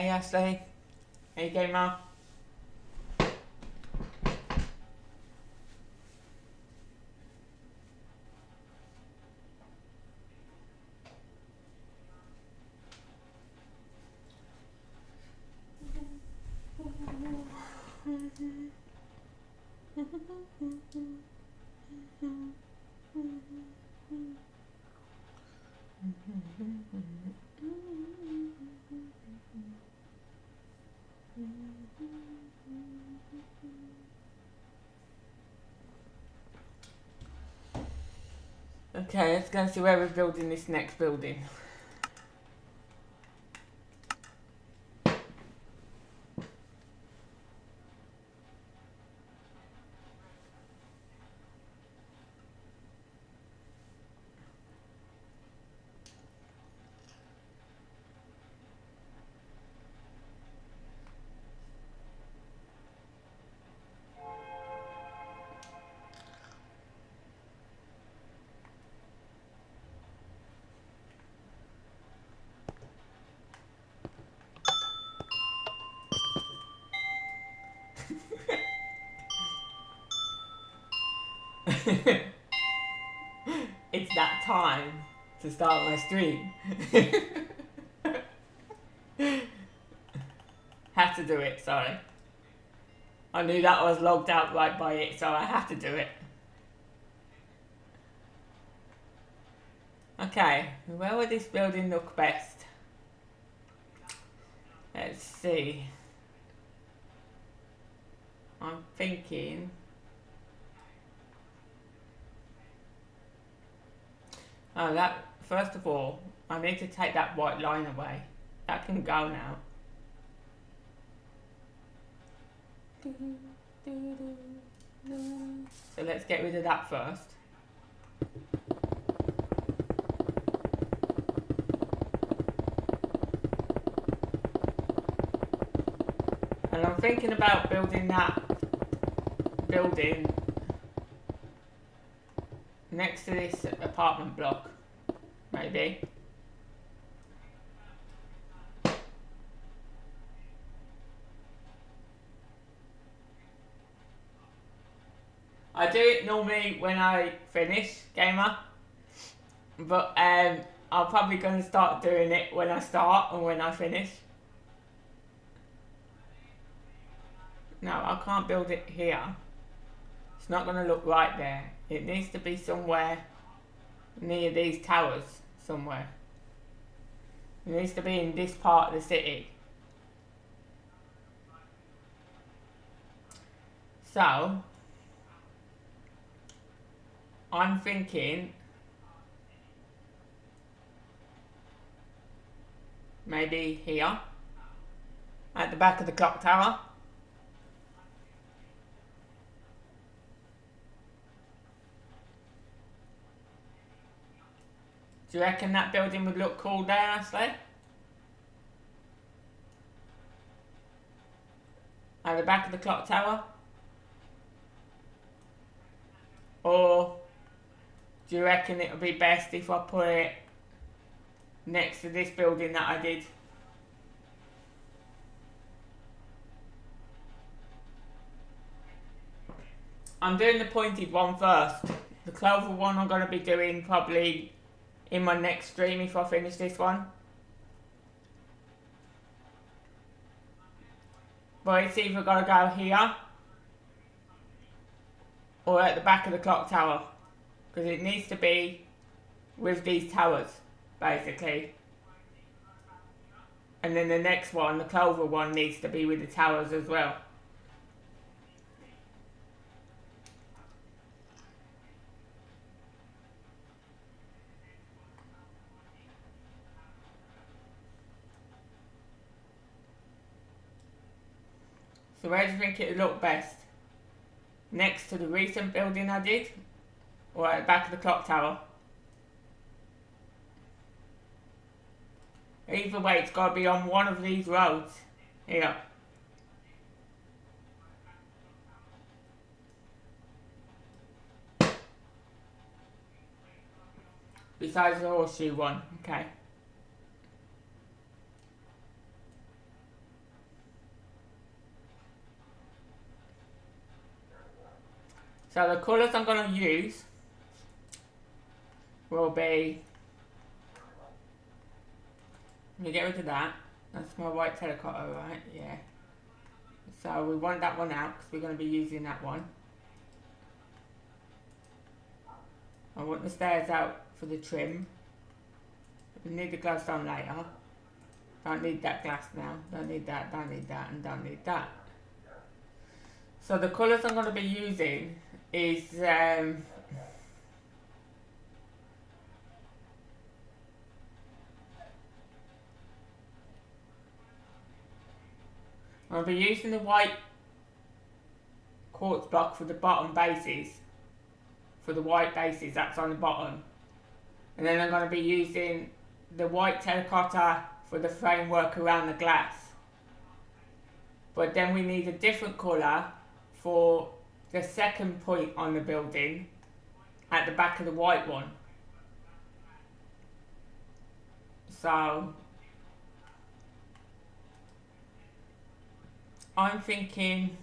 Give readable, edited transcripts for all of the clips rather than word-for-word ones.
Hey Ashley. Hey gamer. Okay, let's go see where we're building this next building. It's that time to start my stream. Had to do it, sorry. I knew that I was logged out right by it, so I had to do it. Okay, where would this building look best? Let's see. I'm thinking... Oh, that, first of all, I need to take that white line away. That can go now. So let's get rid of that first. And I'm thinking about building that building next to this apartment block, maybe. I do it normally when I finish, gamer, but I'm probably going to start doing it when I start and when I finish. No, I can't build it here. It's not going to look right there. It needs to be somewhere near these towers, somewhere. It needs to be in this part of the city. So, I'm thinking maybe here, at the back of the clock tower. Do you reckon that building would look cool there, Ashley? At the back of the clock tower? Or do you reckon it would be best if I put it next to this building that I did? I'm doing the pointed one first. The clover one I'm going to be doing probably in my next stream if I finish this one. But it's either got to go here or at the back of the clock tower. Because it needs to be with these towers, basically. And then the next one, the clover one, needs to be with the towers as well. So where do you think it would look best? Next to the recent building I did? Or at the back of the clock tower? Either way, it's got to be on one of these roads. Here. Besides the horseshoe one. Okay. So the colours I'm going to use will be, let me get rid of that. That's my white terracotta, right? Yeah. So we want that one out because we're going to be using that one. I want the stairs out for the trim. We need the glass on later. Don't need that glass now. Don't need that, don't need that, and don't need that. So the colours I'm going to be using is I'll be using the white quartz block for the bottom bases. For the white bases, that's on the bottom. And then I'm going to be using the white terracotta for the framework around the glass. But then we need a different colour for the second point on the building at the back of the white one. So I'm thinking,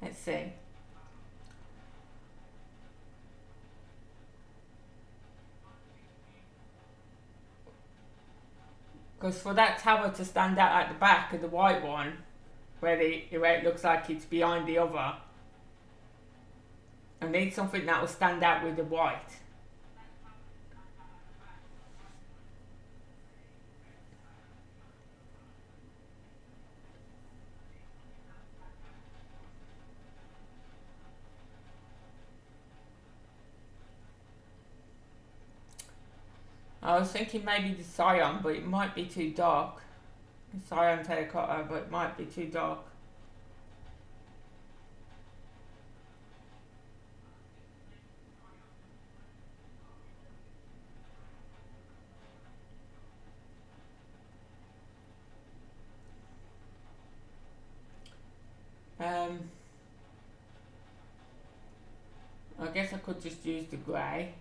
let's see. Because for that tower to stand out at the back of the white one, where it looks like it's behind the other, I need something that will stand out with the white. I was thinking maybe the cyan, but it might be too dark. The cyan terracotta, but it might be too dark. I guess I could just use the grey.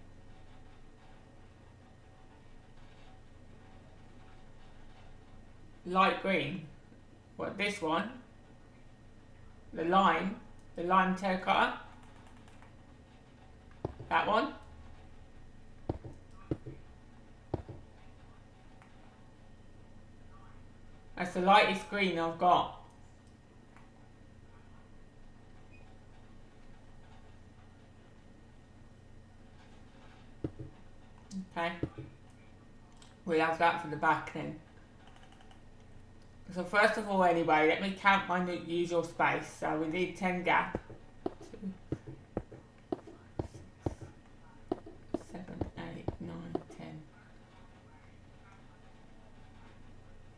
Light green. What, this one? The lime terracotta? That one? That's the lightest green I've got. Okay. We'll have that for the back then. So first of all anyway, let me count my usual space. So we need 10 gap. 2, 7, 8, 9, 10.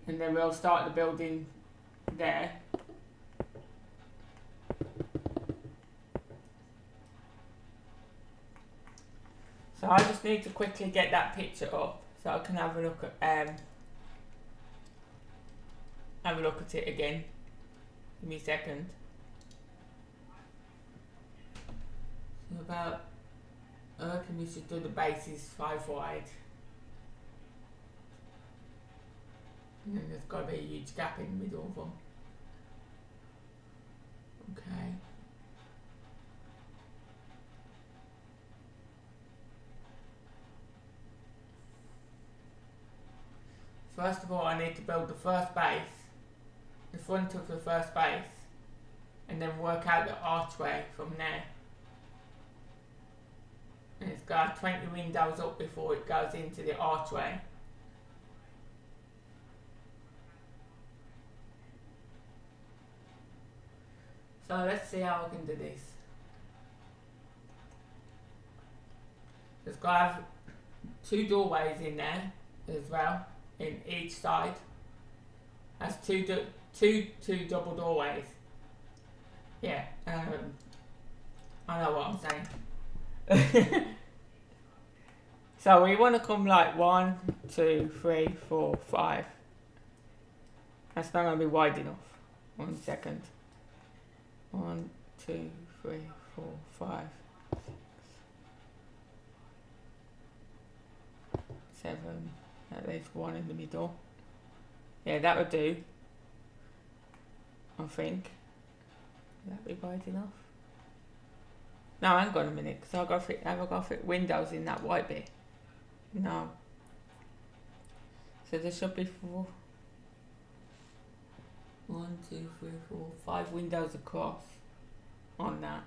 And then we'll start the building there. So I just need to quickly get that picture up so I can have a look at it again. Give me a second. So about, I reckon we should do the bases 5 wide. And then there's got to be a huge gap in the middle of them. Okay. First of all, I need to build the first base, the front of the first base, and then work out the archway from there. And it's got to have 20 windows up before it goes into the archway. So let's see how I can do this. It's got to have 2 doorways in there as well, in each side. That's two double doorways. Yeah, I know what I'm saying. So we want to come like 1, 2, 3, 4, 5. That's not going to be wide enough. 1 second. 1, 2, 3, 4, 5, 6, 7. There's 1 in the middle. Yeah, that would do, I think. Will that be wide enough? No, hang on a minute, because have I got to fit windows in that white bit? No. So there should be 5 windows across on that.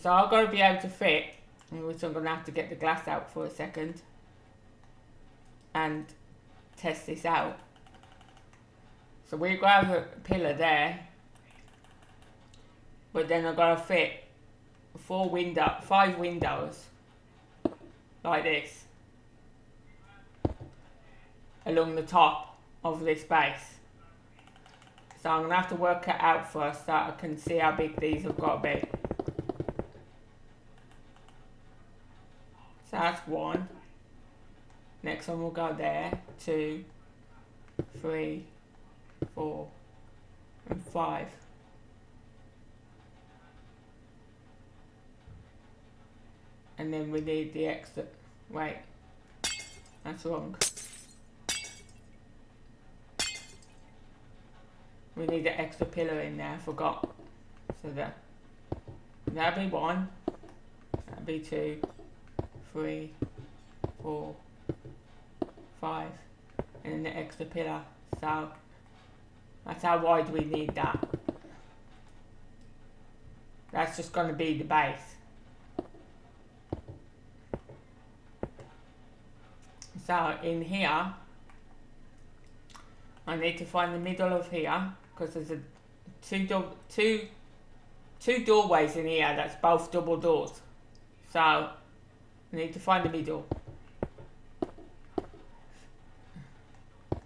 So I've got to be able to fit, which I'm going to have to get the glass out for a second and test this out. So we've got to have a pillar there, but then I've got to fit 5 windows like this along the top of this base. So I'm going to have to work it out first so I can see how big these have got to be. So that's 1. Next one will go there, 2, 3, 4, and 5. And then we need the extra, wait, that's wrong. We need the extra pillar in there, I forgot. So that'll be 1, that'll be 2, 3, 4, 5, and then the extra pillar. So that's how wide we need that. That's just going to be the base. So in here, I need to find the middle of here, because there's two doorways in here that's both double doors. So I need to find the middle.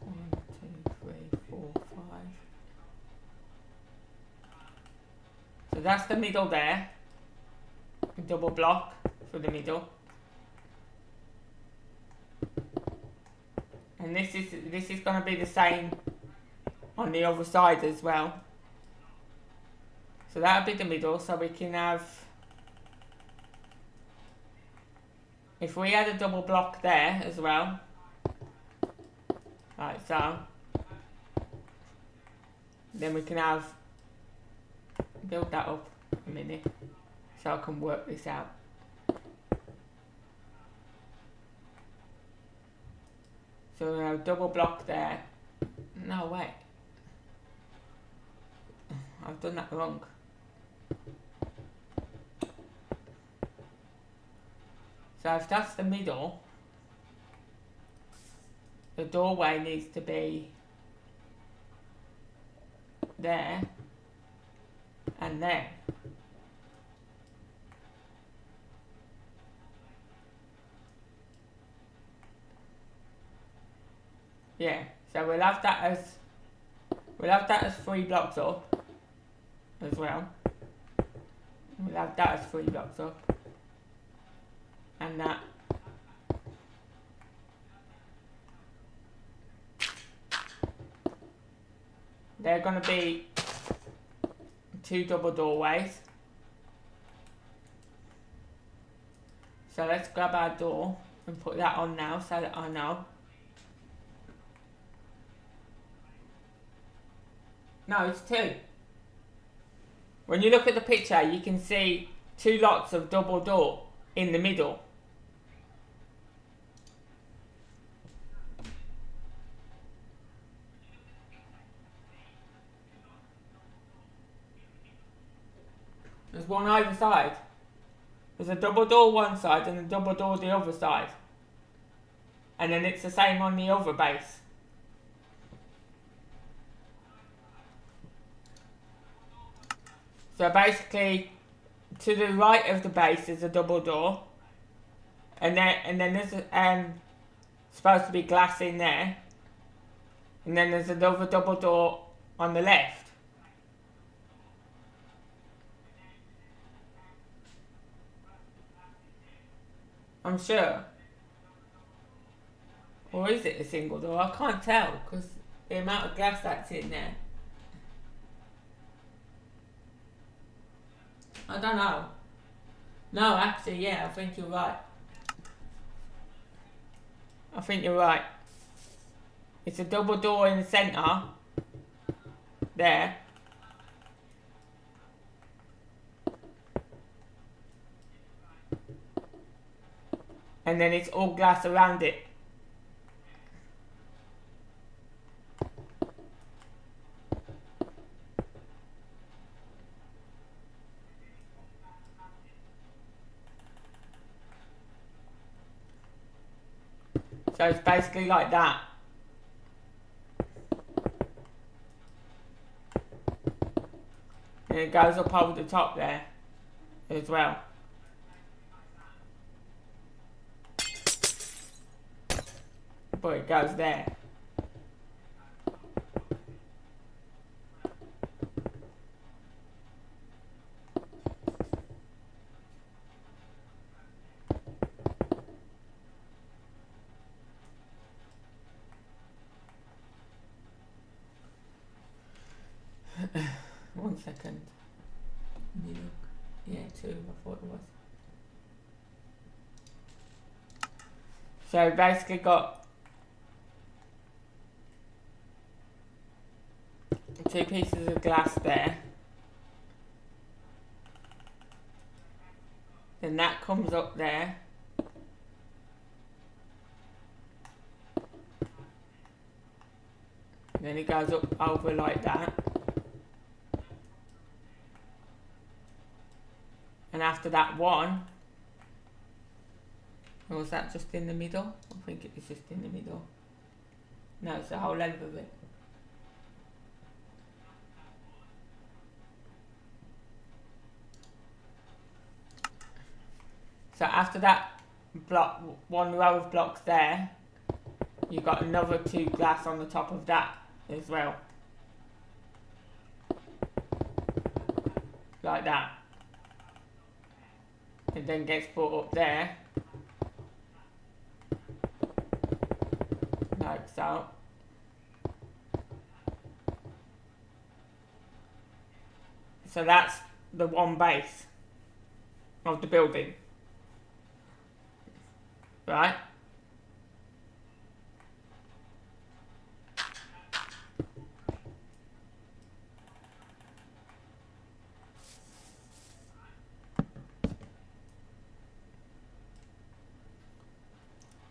1, 2, 3, 4, 5. So that's the middle there. Double block for the middle. And this is going to be the same on the other side as well. So that'll be the middle, so we can have, if we had a double block there as well, like so, then we can have, build that up a minute so I can work this out. So we have a double block there. No, wait. I've done that wrong. So if that's the middle, the doorway needs to be there and there. Yeah, so we'll have that as 3 blocks up as well. We'll have that as 3 blocks up. And that. They're going to be 2 double doorways. So let's grab our door and put that on now so that I know. No, it's 2. When you look at the picture, you can see 2 lots of double door in the middle. There's one either side. There's a double door one side and a double door the other side. And then it's the same on the other base. So basically, to the right of the base is a double door, and then there's supposed to be glass in there, and then there's another double door on the left. I'm sure. Or is it a single door? I can't tell because the amount of glass that's in there. I don't know. No, actually, yeah, I think you're right. I think you're right. It's a double door in the centre. There. And then it's all glass around it. So it's basically like that. And it goes up over the top there as well. But it goes there. One second. Let me look. Yeah, 2, I thought it was. So basically got 2 pieces of glass there. Then that comes up there. Then it goes up over like that. And after that one, or was that just in the middle? I think it was just in the middle. No, it's the whole length of it. So after that block, one row of blocks there, you've got another 2 glass on the top of that as well. Like that. It then gets put up there. Like so. So that's the one base of the building. Right?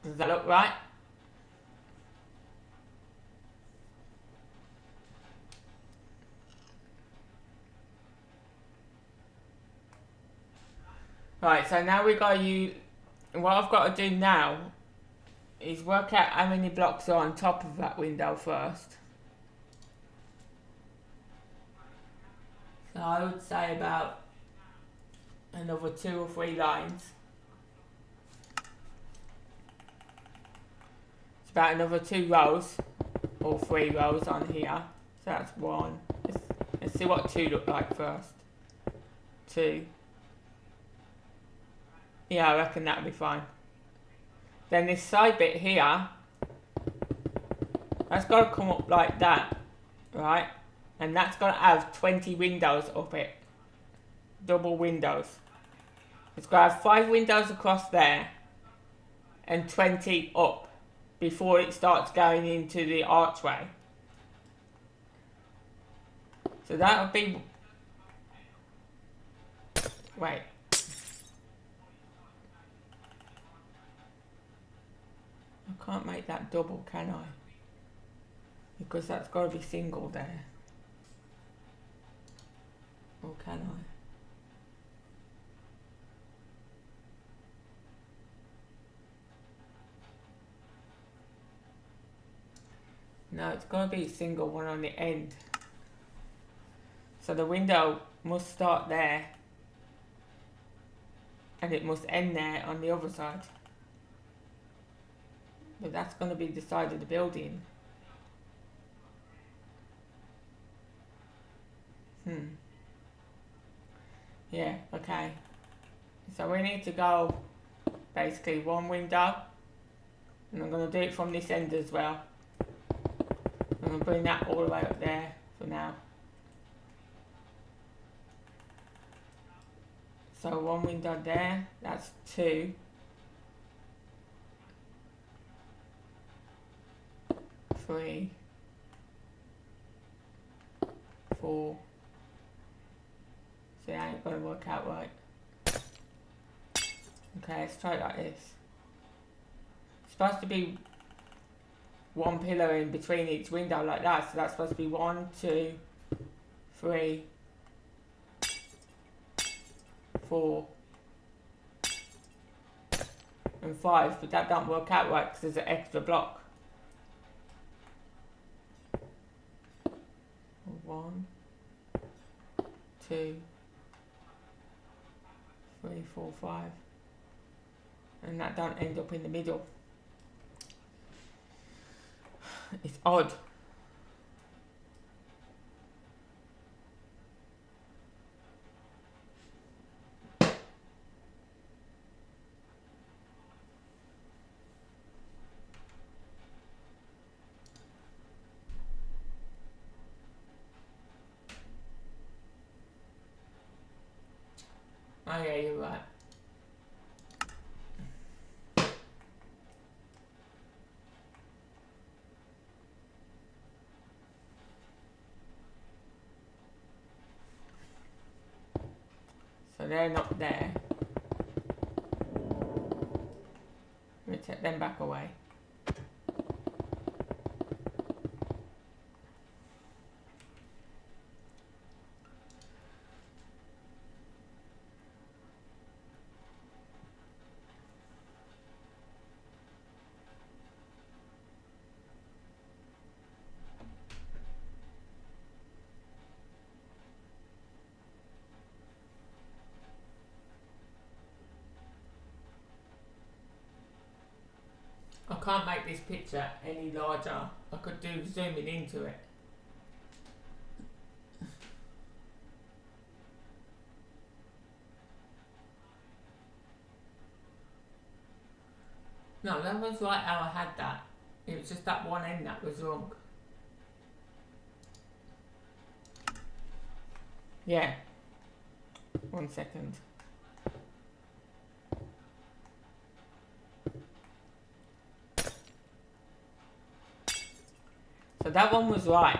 Does that look right? Right, so now we got you. What I've got to do now is work out how many blocks are on top of that window first. So I would say about another 2 or 3 lines. It's about another 2 rows or 3 rows on here. So that's 1. Let's see what 2 look like first. 2. Yeah, I reckon that'll be fine. Then this side bit here, that's got to come up like that, right? And that's got to have 20 windows up it. Double windows. It's got to have 5 windows across there and 20 up before it starts going into the archway. So that would be... Wait. I can't make that double, can I? Because that's got to be single there. Or can I? No, it's got to be a single one on the end. So the window must start there. And it must end there on the other side. But that's going to be the side of the building. Yeah, okay. So we need to go basically 1 window. And I'm going to do it from this end as well. I'm going to bring that all the way up there for now. So 1 window there, that's 2. 3. 3, 4. So that ain't gonna work out right. Okay, let's try it like this. It's supposed to be one pillar in between each window like that, so that's supposed to be 1, 2, 3, 4 and 5, but that don't work out right because there's an extra block. 1, 2, 3, 4, 5, and that don't end up in the middle. It's odd. Oh yeah, you're right. So they're not there. Let me take them back away. I can't make this picture any larger. I could do zooming into it. No, that was right how I had that. It was just that one end that was wrong. Yeah. 1 second. So that one was right.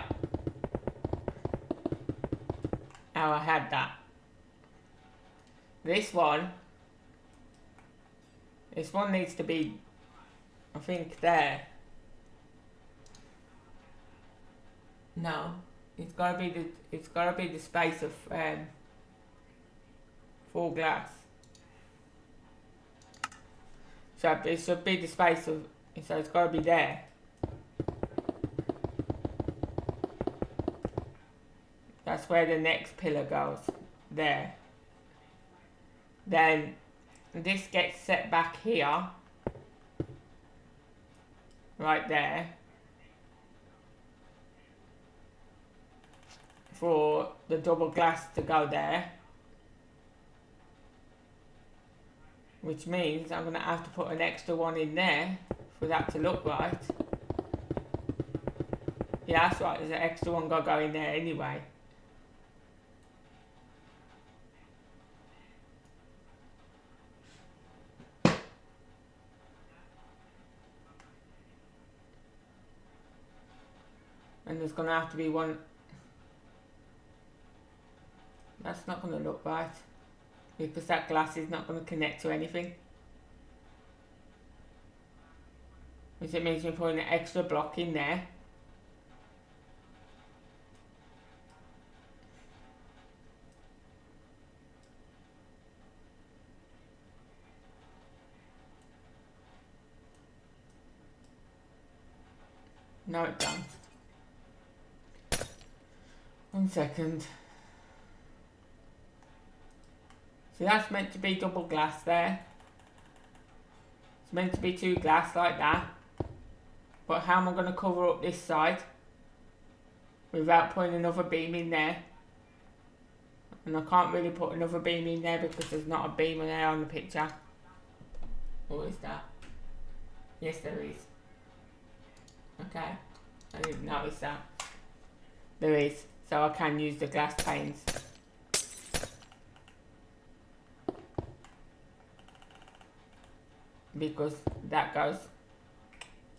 How I had that. This one needs to be, I think, there. No, it's gotta be the space of full glass. So it should be the space of, so it's gotta be there. That's where the next pillar goes. There. Then this gets set back here. Right there. For the double glass to go there. Which means I'm going to have to put an extra one in there for that to look right. Yeah, that's right. There's an extra one got to go in there anyway. And there's going to have to be one. That's not going to look right. Because that glass is not going to connect to anything. Which it means we're putting an extra block in there. No, it don't. 1 second. So that's meant to be double glass there. It's meant to be 2 glass like that. But how am I going to cover up this side without putting another beam in there? And I can't really put another beam in there because there's not a beam there on the picture. What is that? Yes, there is. Okay, I didn't notice that. There is, so I can use the glass panes. Because that goes,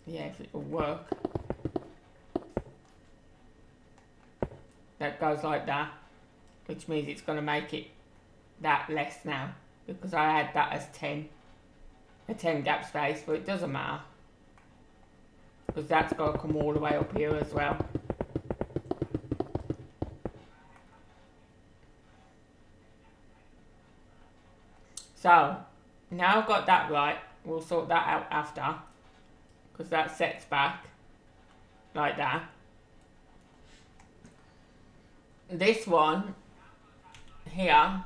yeah, if it will work. that goes like that, which means it's going to make it that less now, because I had that as 10, a 10 gap space, but it doesn't matter, because that's got to come all the way up here as well. So, now I've got that right, we'll sort that out after, because that sets back, like that. This one, here,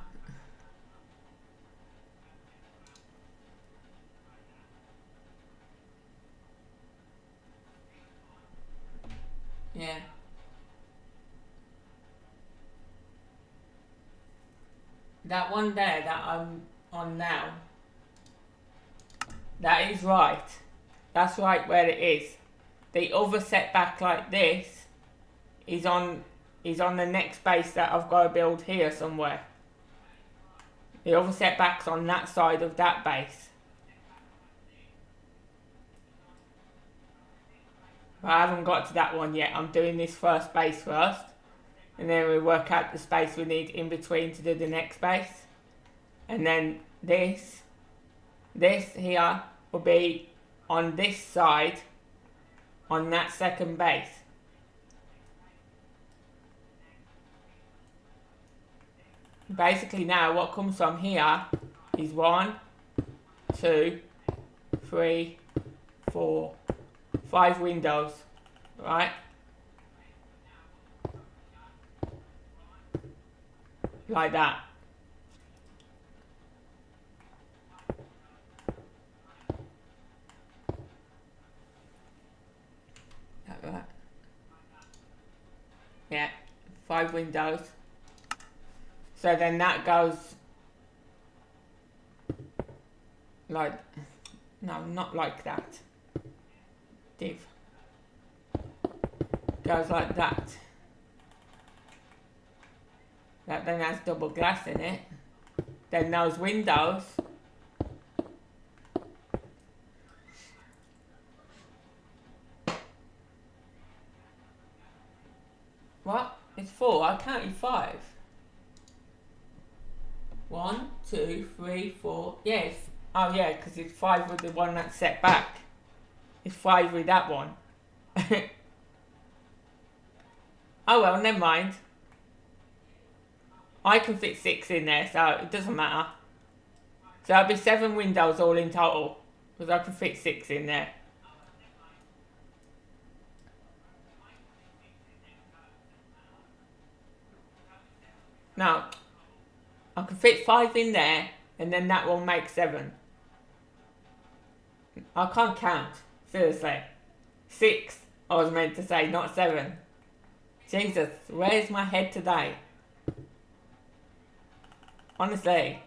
yeah, that one there that I'm on now, that is right. That's right where it is. The other setback like this is on the next base that I've got to build here somewhere. The other setback's on that side of that base. But I haven't got to that one yet. I'm doing this first base first, and then we work out the space we need in between to do the next base. And then this here will be on this side, on that second base. Basically now what comes from here is 1, 2, 3, 4, 5 windows, right? Like that. Like that. Yeah, 5 windows. So then that goes like, no, not like that. Div. Goes like that. That then has double glass in it. Then those windows what? It's 4. I counted 5. 1, 2, 3, 4. Yes. Oh yeah, because it's 5 with the one that's set back. It's 5 with that one. Oh well, never mind. I can fit 6 in there, so it doesn't matter. So that'll be 7 windows all in total, because I can fit 6 in there. Now, I can fit 5 in there, and then that will make 7. I can't count, seriously. 6, I was meant to say, not 7. Jesus, where's my head today? Honestly.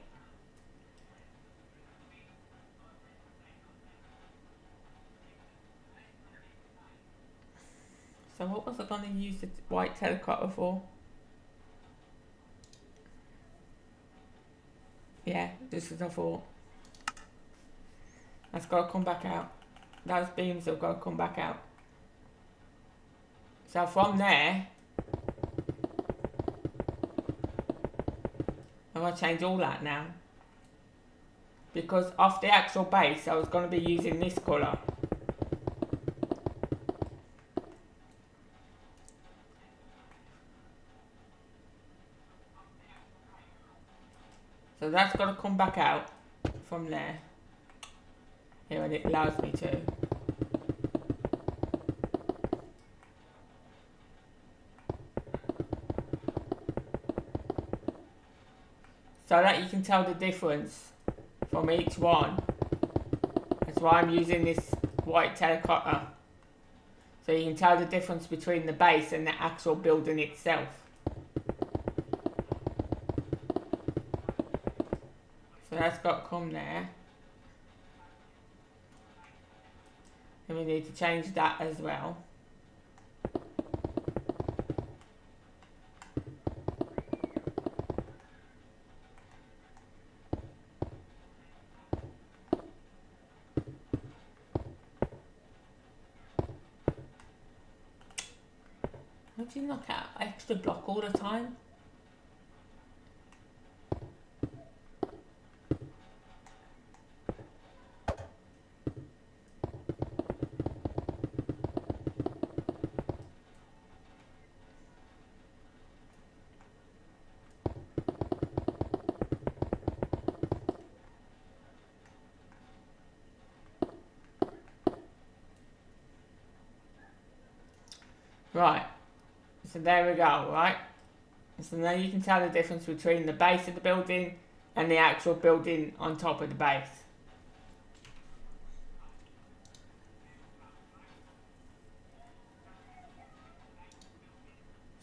So what was I going to use the white terracotta for? Yeah, this is a 4. That's got to come back out. Those beams have got to come back out. So from there, I'm going to change all that now. Because off the actual base, I was going to be using this colour. So that's got to come back out from there. Here, and it allows me to. So that you can tell the difference from each one. That's why I'm using this white terracotta. So you can tell the difference between the base and the actual building itself. So that's got to come there. And we need to change that as well. do you knock out extra block all the time? Right, so there we go, right? So now you can tell the difference between the base of the building and the actual building on top of the base.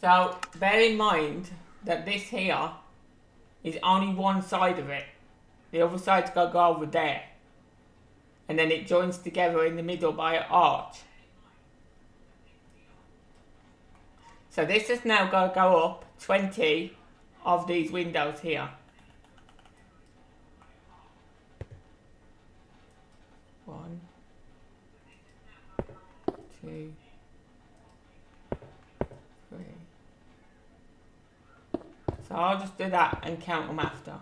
So bear in mind that this here is only one side of it. The other side's got to go over there. And then it joins together in the middle by an arch. So this is now going to go up 20 of these windows here. 1, 2, 3. So I'll just do that and count them after.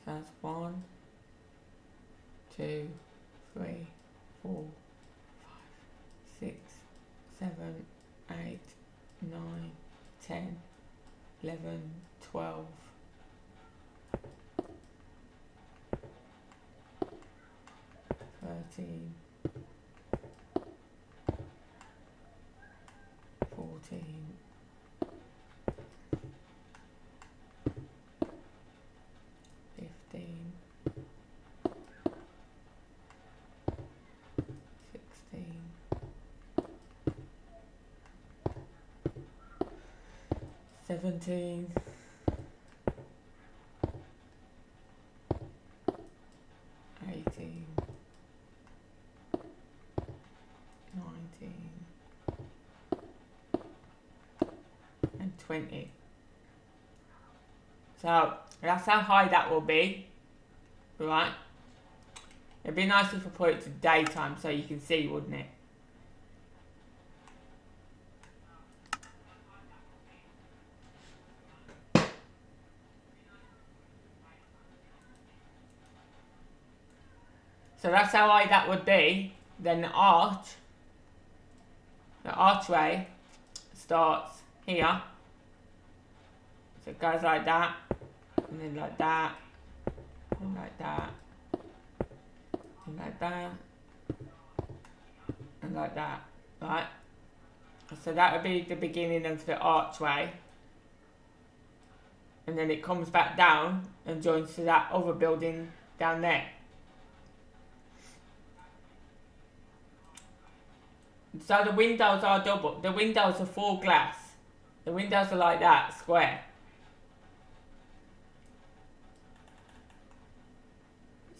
That's 1, 2, 3, 4, 5, 6, 7, 8, 9, 10, 11, 12. 13, 14, 15, 16, 17, 18, 19, and 20. So that's how high that will be, right? It'd be nice if I put it to daytime so you can see, wouldn't it? So that's how high that would be. Then the archway starts here. So it goes like that, and then like that, and like that, and like that, and like that, right? So that would be the beginning of the archway. And then it comes back down and joins to that other building down there. So the windows are double. The windows are full glass. The windows are like that, square.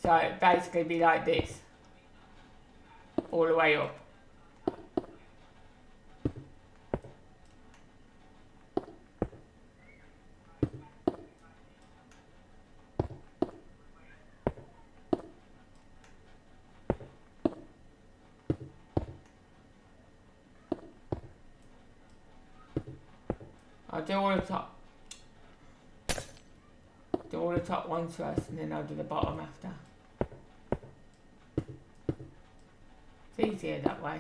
So it'd basically be like this. All the way up. I'll do all the top. Do all the top ones first and then I'll do the bottom after. It's easier that way.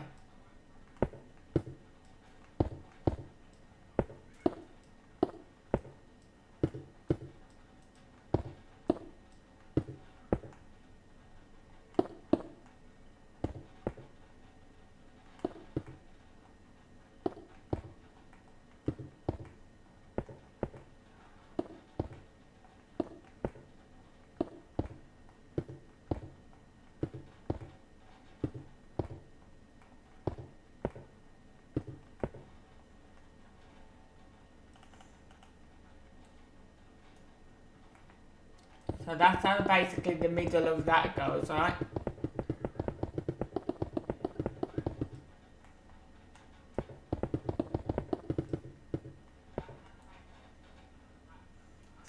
So that's how basically the middle of that goes, right?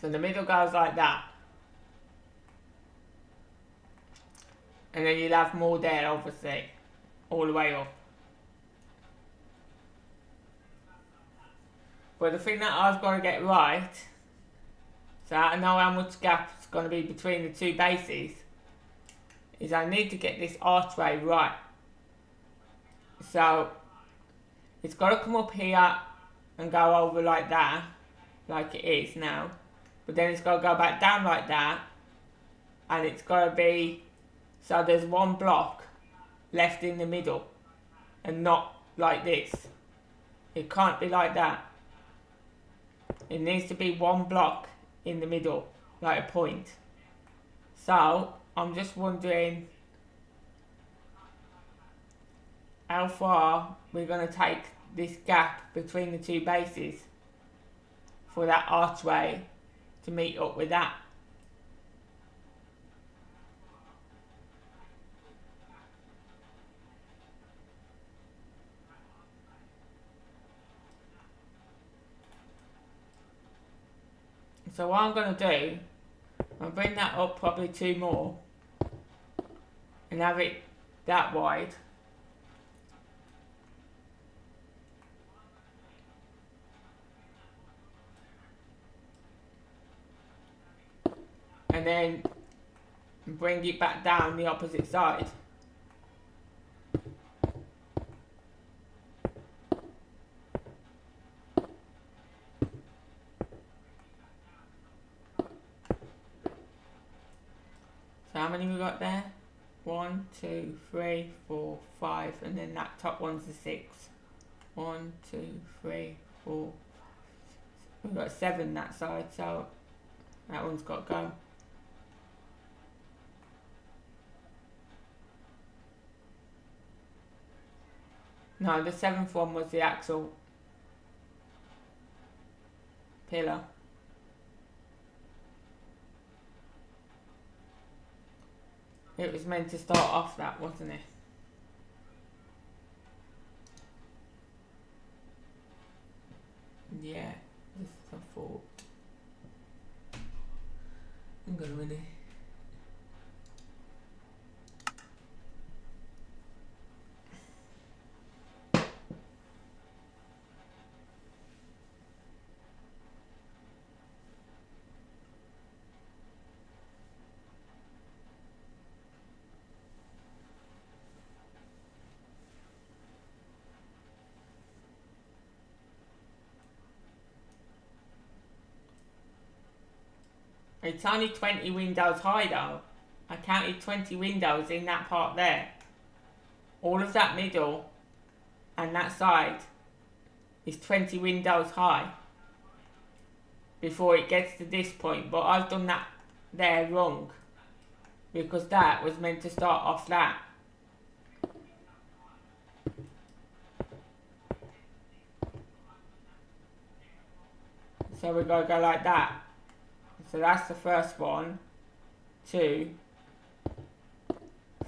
So the middle goes like that. And then you'll have more there, obviously, all the way up. But the thing that I've got to get right, so I know how much gap is going to be between the two bases, is I need to get this archway right. So it's got to come up here and go over like that, like it is now. But then it's got to go back down like that, and it's got to be, so there's one block left in the middle, and not like this. It can't be like that. It needs to be one block in the middle, like a point. So I'm just wondering how far we're going to take this gap between the two bases for that archway to meet up with that. So what I'm going to do, I'll bring that up probably 2 more and have it that wide. And then bring it back down the opposite side. So how many we got there? 1, 2, 3, 4, 5, and then that top one's a 6. 1, 2, 3, 4. We've got 7 that side, so that one's got to go. No, the 7th one was the actual pillar. It was meant to start off that, wasn't it? Yeah, this is a thought. Hang on a minute. It's only 20 windows high though. I counted 20 windows in that part there. All of that middle and that side is 20 windows high before it gets to this point. But I've done that there wrong because that was meant to start off that. So we're going to go like that. So that's the first one, 2,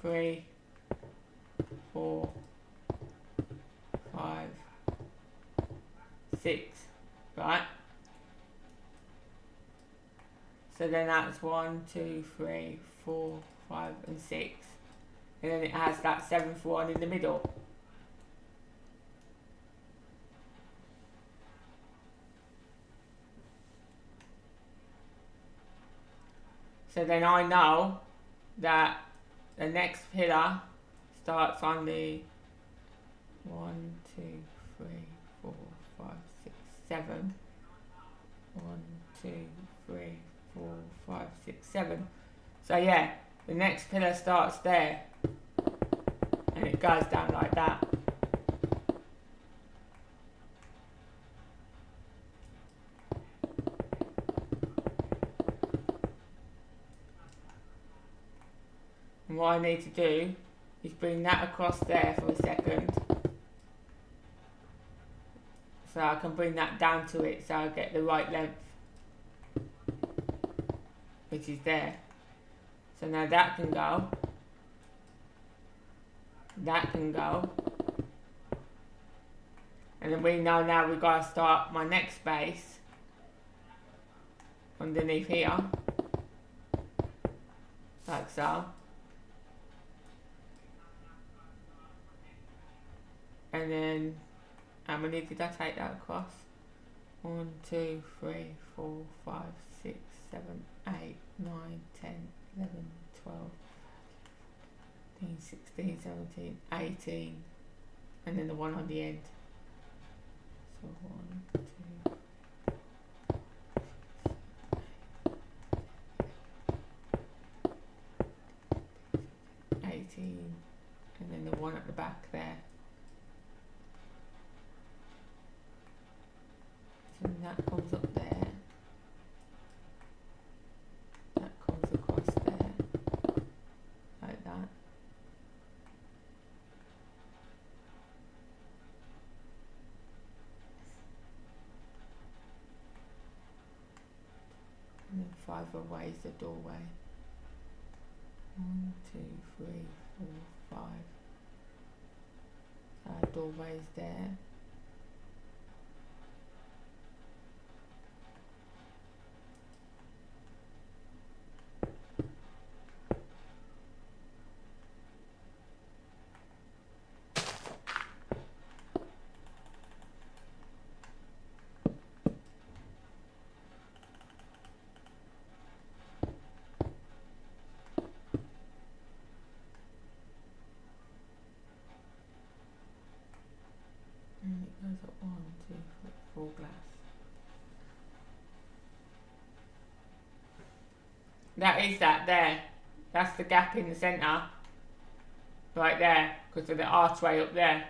3, 4, 5, 6, right? So then that's 1, 2, 3, 4, 5 and 6. And then it has that 7th one in the middle. So then I know that the next pillar starts on the 1, 2, 3, 4, 5, 6, 7. 1, 2, 3, 4, 5, 6, 7. So yeah, the next pillar starts there and it goes down like that. And what I need to do is bring that across there for a second. So I can bring that down to it so I get the right length. which is there. So now that can go. That can go. And then we know now we've got to start my next base underneath here. Like so. And then, how many did I take that across? 1, 2, 3, 4, 5, 6, 7, 8, 9, 10, 11, 12, 15, 16, 17, 18. And then the one on the end. So 1, 2, 18. And then the one at the back there. So that comes up there. That comes across there. Like that. And then 5 away is the doorway. 1, 2, 3, 4, 5. Doorway is there. And it goes up 1, 2, 3, 4 glass. That is that there. That's the gap in the centre. Right there, because of the archway up there.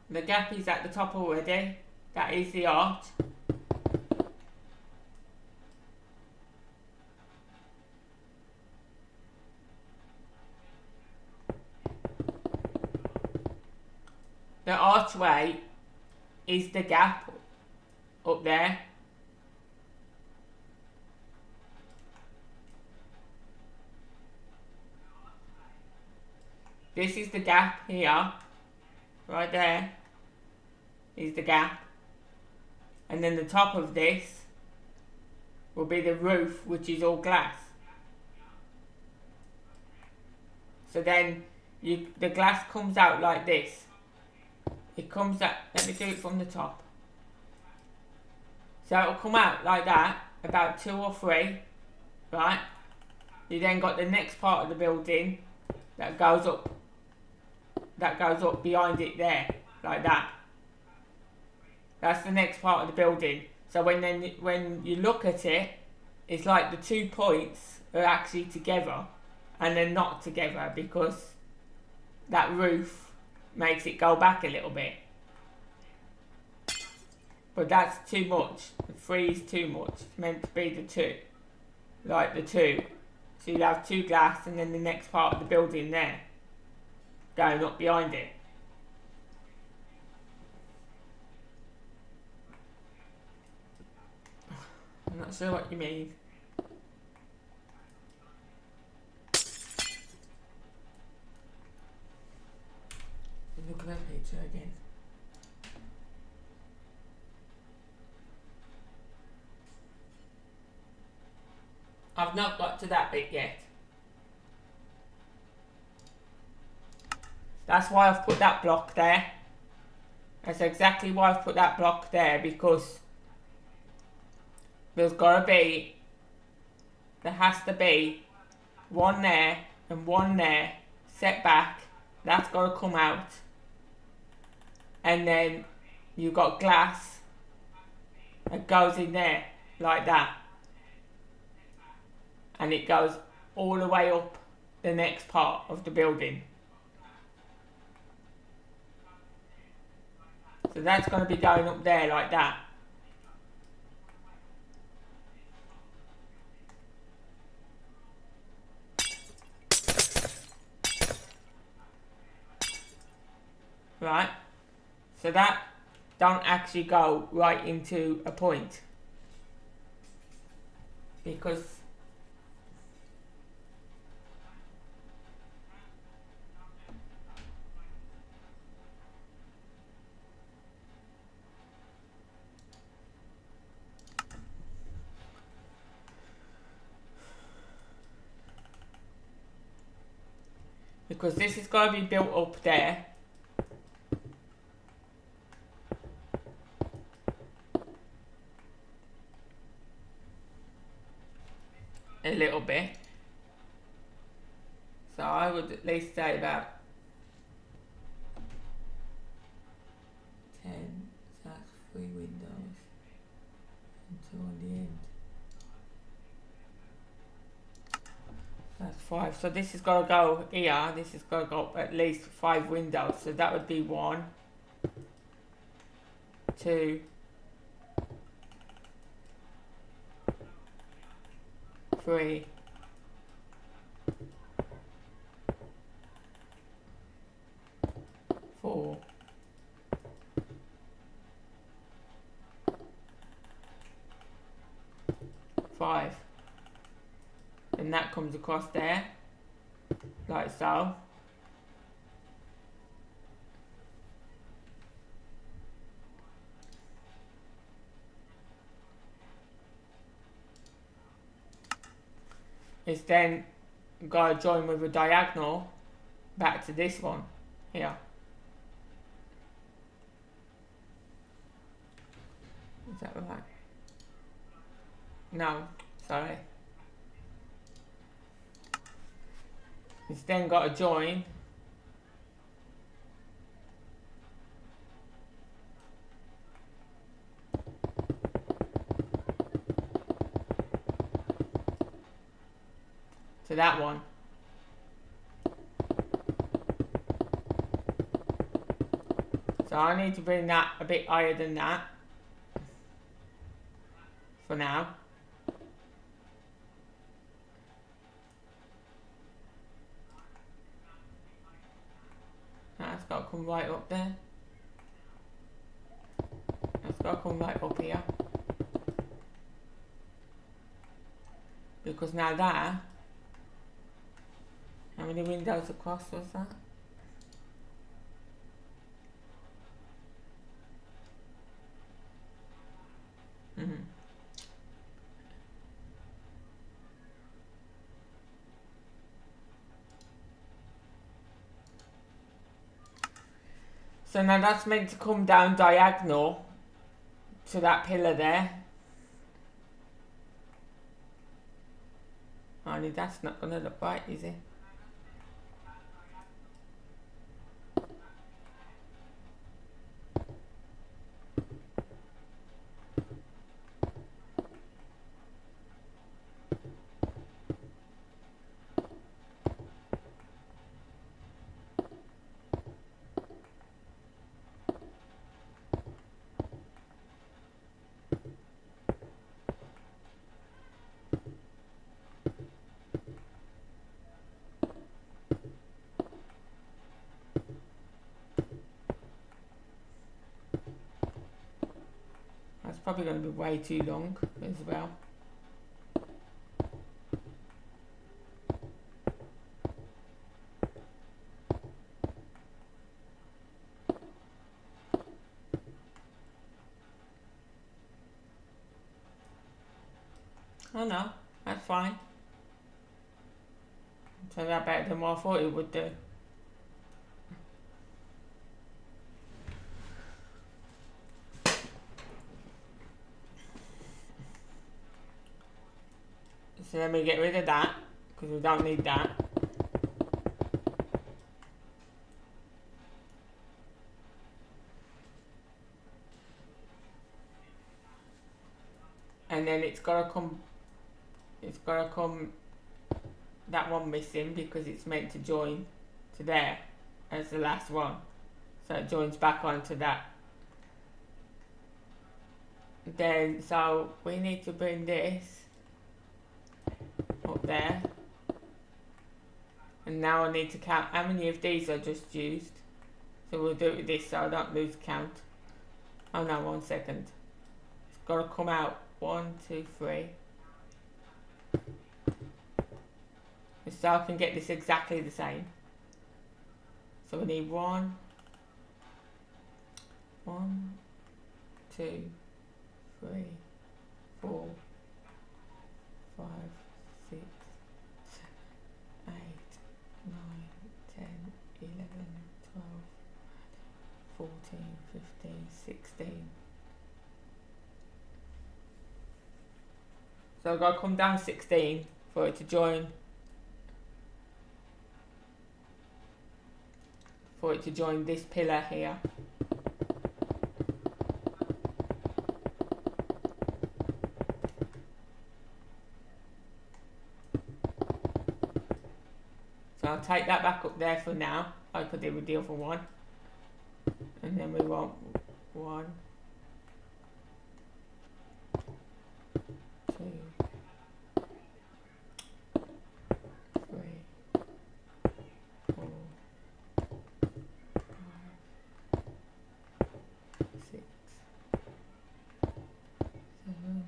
The gap is at the top already. That is the arch. The archway is the gap up there. This is the gap here. Right there is the gap, and then the top of this will be the roof, which is all glass. So then the glass comes out like this. It comes out, let me do it from the top. So it'll come out like that, about 2 or 3, right? You then got the next part of the building that goes up behind it there, like that. That's the next part of the building. So when you look at it, it's like the 2 points are actually together, and they're not together because that roof makes it go back a little bit. But that's too much. The 3 is too much. It's meant to be the 2, like the 2. So you'd have 2 glass, and then the next part of the building there, going up behind it. I'm not sure what you mean. Look at that picture again. I've not got to that bit yet. That's why I've put that block there. That's exactly why I've put that block there, because there has to be one there and one there, set back. That's got to come out. And then you've got glass that goes in there, like that. And it goes all the way up the next part of the building. So that's going to be going up there like that. Right? So that don't actually go right into a point. Because this is going to be built up there. A little bit. So I would at least say about 10, so that's 3 windows and 2 on the end. That's 5. So this is going to go here, this is going to go at least 5 windows. So that would be 1, 2, 3, 4, 5. And that comes across there, like so. It's then got to join with a diagonal back to this one here. Is that right? No, sorry. It's then got to join to that one. So I need to bring that a bit higher than that for now. That's got to come right up there. That's got to come right up here. Because now that, how many windows across was that? So now that's meant to come down diagonal to that pillar there. Only that's not going to look right, is it? Probably going to be way too long as well. Oh no, that's fine. Turned out better than what I thought it would do. So let me get rid of that, because we don't need that. And then it's got to come, that one missing because it's meant to join to there as the last one. So it joins back onto that. then so we need to bring this up there. And now I need to count how many of these I just used. So we'll do it with this so I don't lose count. Oh no, 1 second. It's got to come out 1, 2, 3. So I can get this exactly the same. So we need 1, 2, 3, 4, 5, 6, 7, 8, 9, 10, 11, 12, 14, 15, 16. So I've got to come down 16 for it to join. For it to join this pillar here. So I'll take that back up there for now, like I did with the other one. And then we want 1, 2, 3, 4, 5, 6, 7,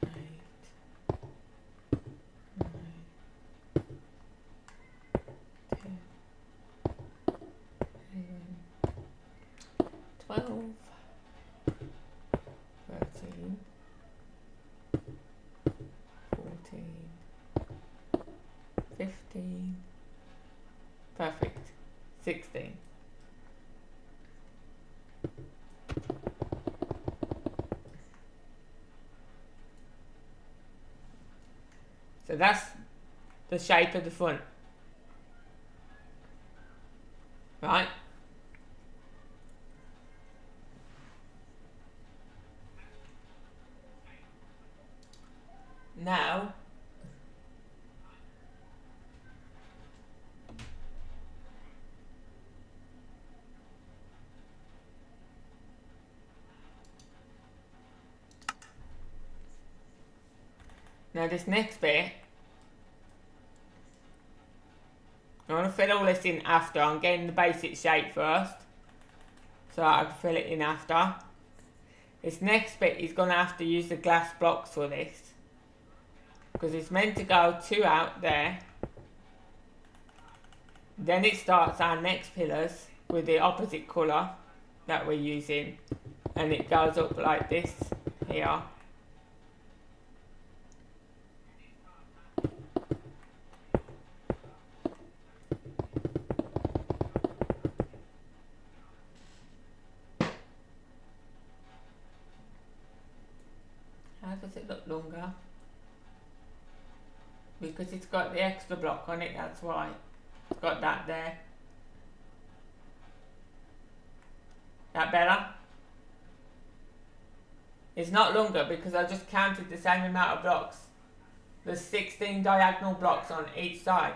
8, 9, 10, 11, 12, 13, 14, 15, perfect, 16. So that's the shape of the front, right? Now, this next bit, I want to fill all this in after. I'm getting the basic shape first, so I can fill it in after. This next bit is going to have to use the glass blocks for this, because it's meant to go 2 out there. Then it starts our next pillars with the opposite colour that we're using, and it goes up like this here. How does it look longer? Because it's got the extra block on it, that's why. It's got that there. That better? It's not longer because I just counted the same amount of blocks. There's 16 diagonal blocks on each side.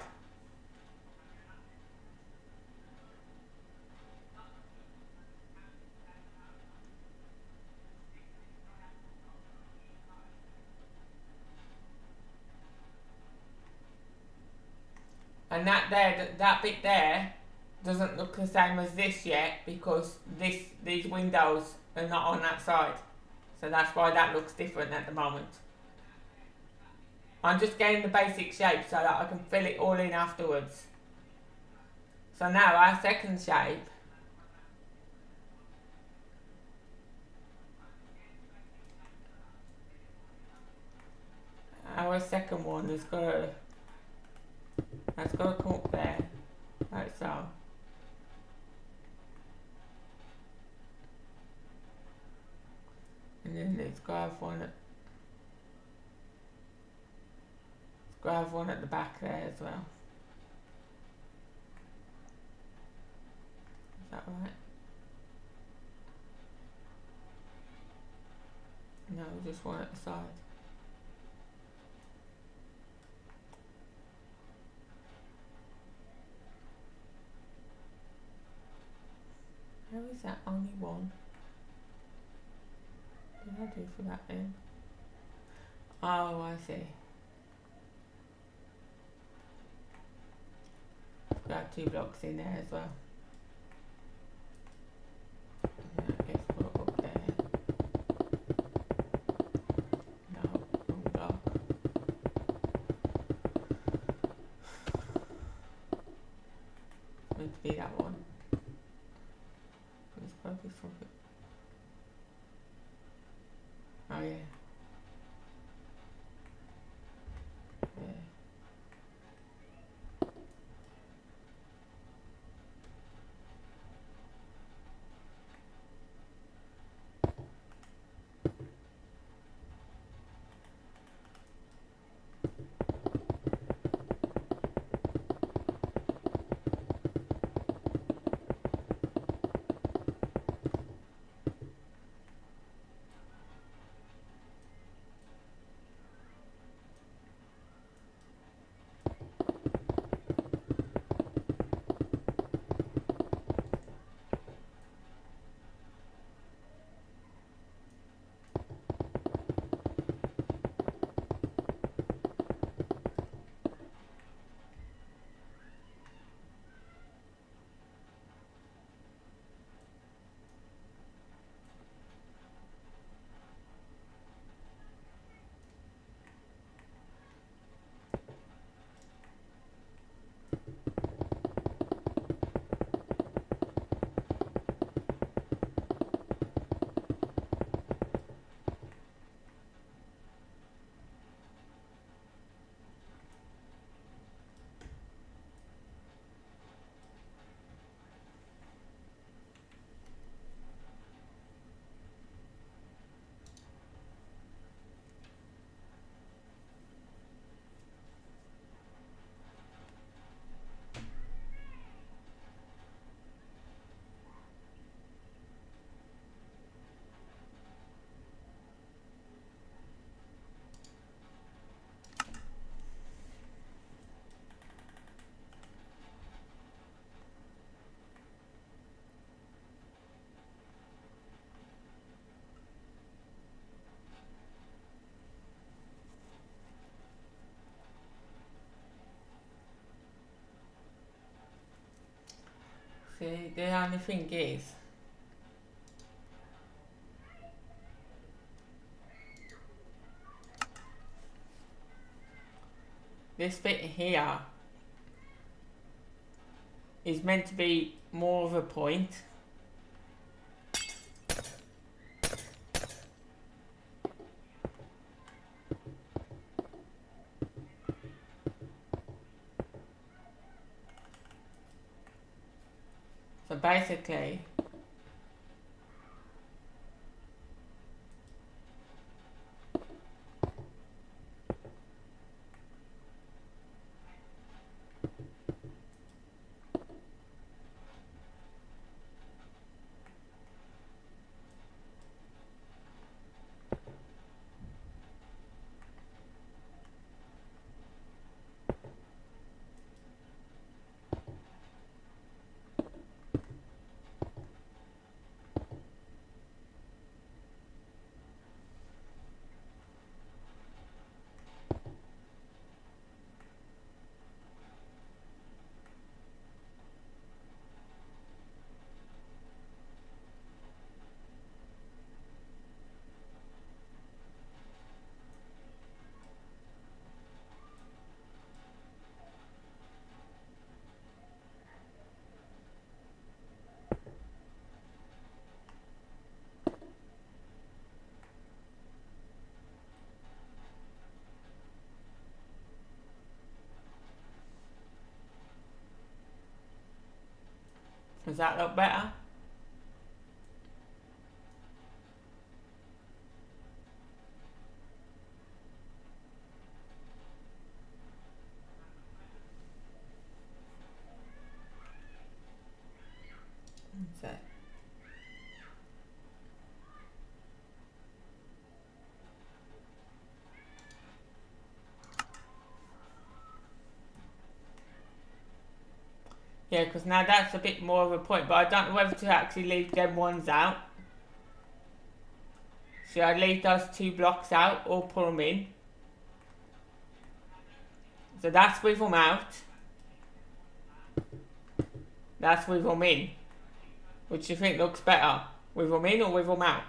And that bit there doesn't look the same as this yet because these windows are not on that side. So that's why that looks different at the moment. I'm just getting the basic shape so that I can fill it all in afterwards. So now our second shape, our second one has got to, that's got to come up there, like so. And then it's got to have one at the back there as well. Is that right? No, just one at the side. How is that only one? What did I do for that then? Oh, I see. Got 2 blocks in there as well. And that gets put up there. No, wrong block. It's meant to be that one. It's probably something. Oh yeah. Yeah. See, the only thing is, this bit here is meant to be more of a point. So basically, does that look better? So, yeah, because now that's a bit more of a point, but I don't know whether to actually leave them ones out. Should I leave those 2 blocks out or pull them in? So that's with them out. That's with them in. Which do you think looks better? With them in or with them out?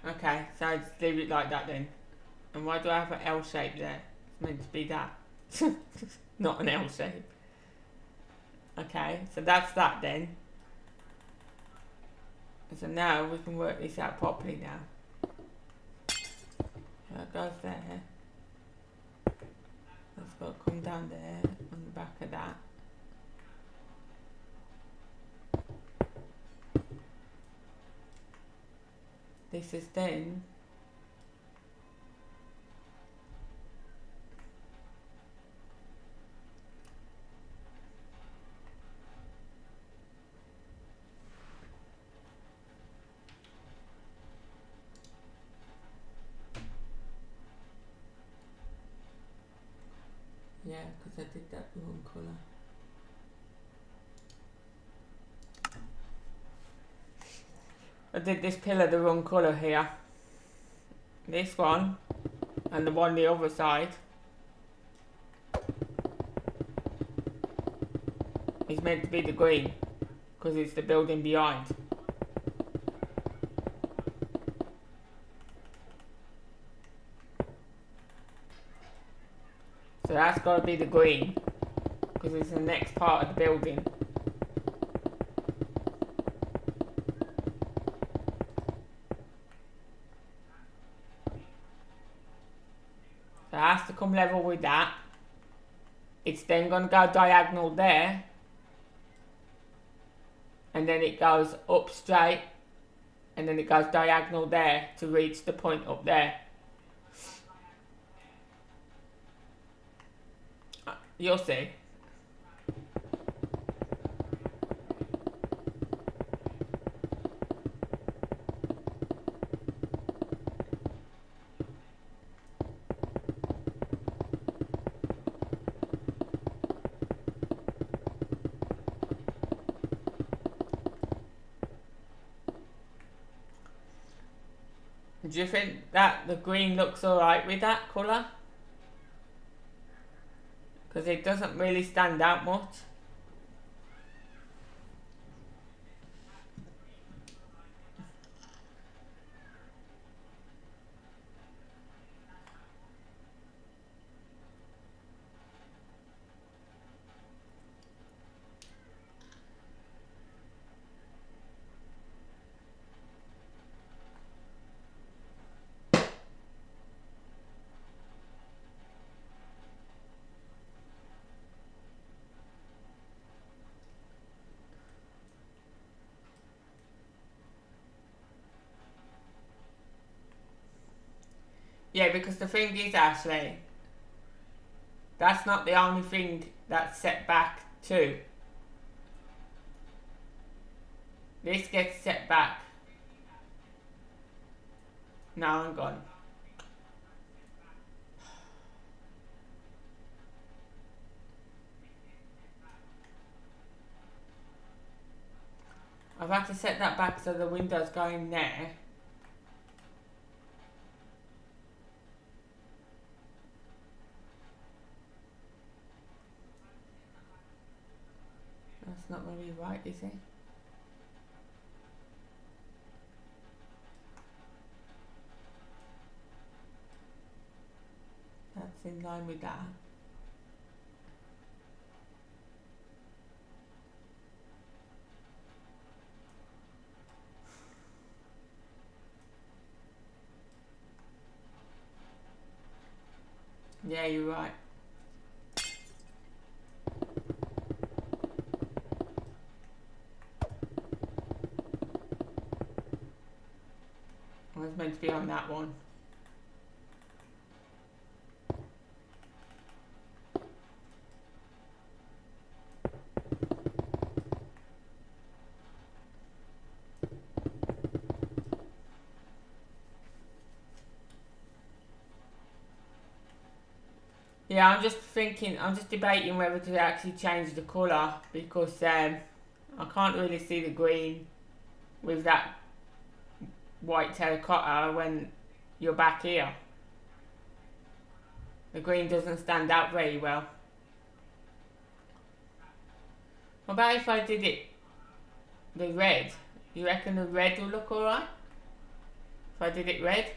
Okay, so just leave it like that then. And why do I have an L shape there? It's meant to be that. Not an L shape. Okay, so that's that then. So now we can work this out properly now. That goes there. That's got to come down there on the back of that. This is then yeah, because I did that wrong colour. I did this pillar the wrong colour here. This one and the one the other side is meant to be the green because it's the building behind. So that's got to be the green because it's the next part of the building. So it has to come level with that. It's then going to go diagonal there. And then it goes up straight. And then it goes diagonal there to reach the point up there. You'll see. Do you think that the green looks alright with that colour? Because it doesn't really stand out much. Yeah, because the thing is, Ashley, that's not the only thing that's set back too. This gets set back. No, I'm gone. I've had to set that back so the windows go in there. That's not going to be right, is it? That's in line with that. Yeah, you're right. I was meant to be on that one. Yeah, I'm just thinking, I'm just debating whether to actually change the colour because I can't really see the green with that white terracotta when you're back here. The green doesn't stand out very well. What about if I did it the red? You reckon the red will look alright? If I did it red?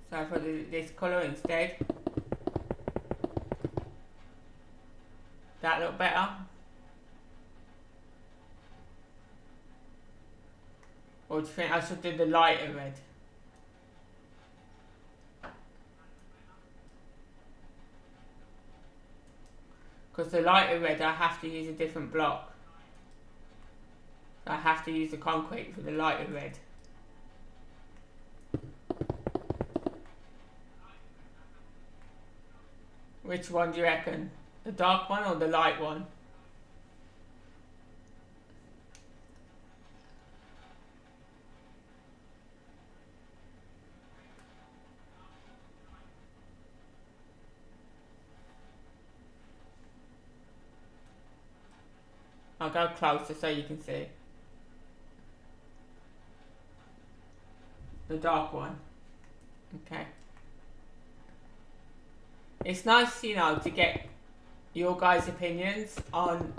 So if I did this colour instead, that look better? Or do you think I should do the lighter red? Because the lighter red I have to use a different block. So I have to use the concrete for the lighter red. Which one do you reckon? The dark one or the light one? I'll go closer so you can see. The dark one. Okay. It's nice, you know, to get your guys' opinions on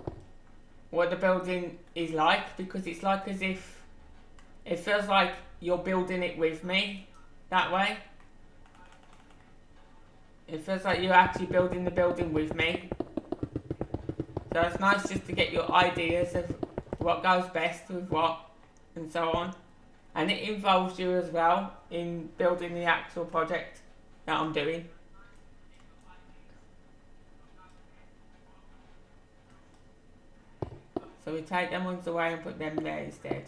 what the building is like, because it's like as if it feels like you're building it with me that way. It feels like you're actually building the building with me. So it's nice just to get your ideas of what goes best with what and so on. And it involves you as well in building the actual project that I'm doing. So we take them ones away and put them there instead.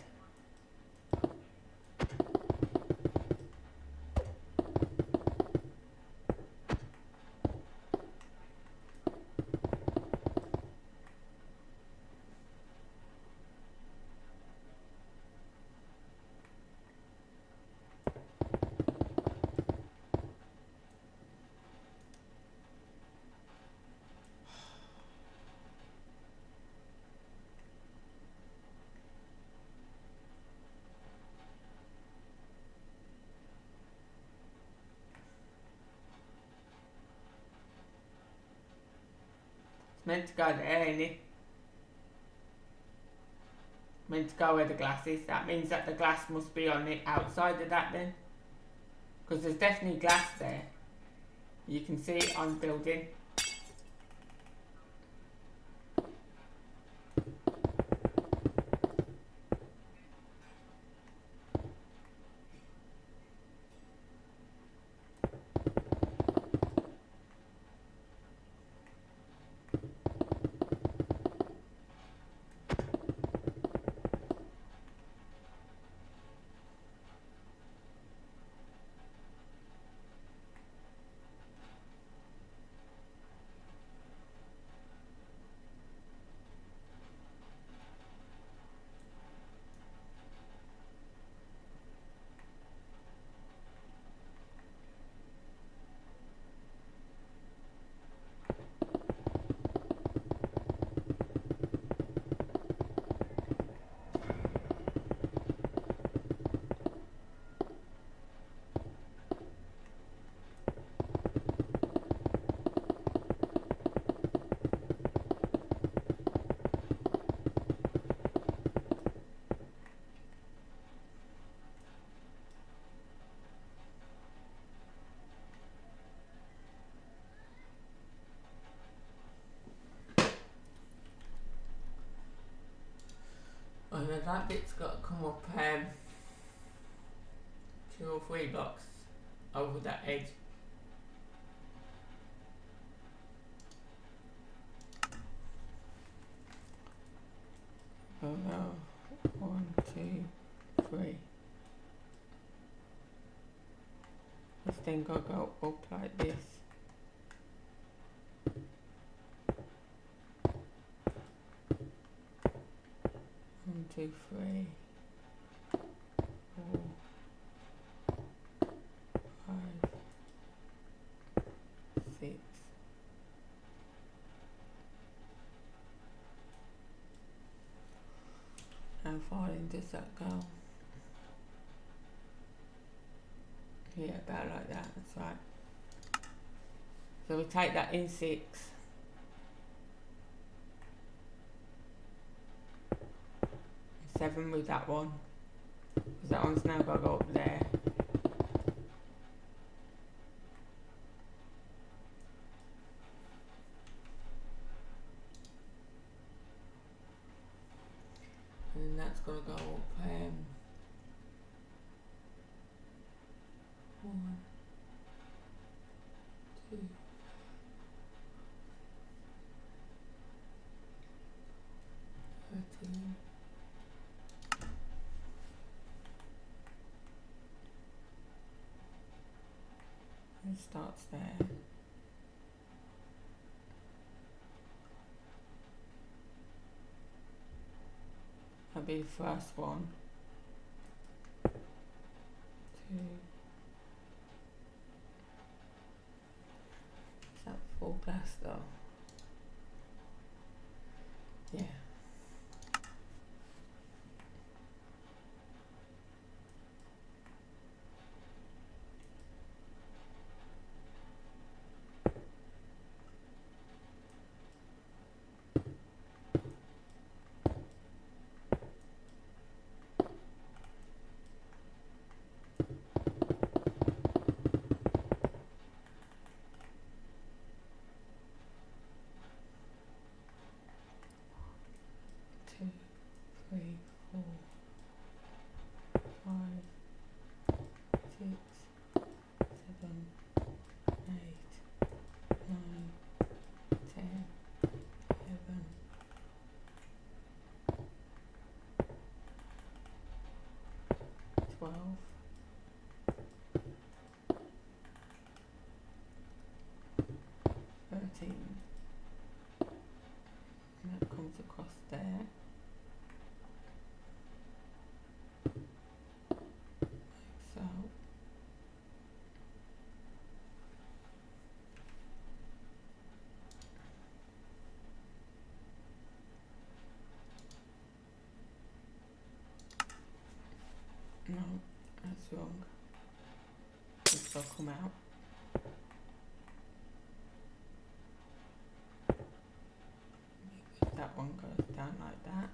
It's meant to go there, ain't it? Meant to go where the glass is. That means that the glass must be on the outside of that then. Because there's definitely glass there. You can see it on building. Oh no, that bit's got to come up 2 or 3 blocks over that edge. Oh no. 1, 2, 3. This thing gotta go up like this. 1, 2, 3, 4, 5, 6. How far in does that go? Yeah, about like that, that's right. So we take that in 6. 7 with that one. Because that one's now got to go up there. And then that's got to go up 1, 2, 13. And it starts there. That'll be the first one. 2. Is that full glass though? Yeah. Two, 3, 4, 5, 6, 7, 8, 9, 10, 11, 12, 13. And that comes across there. Like so. No, that's wrong. This will come out. If that one goes down like that.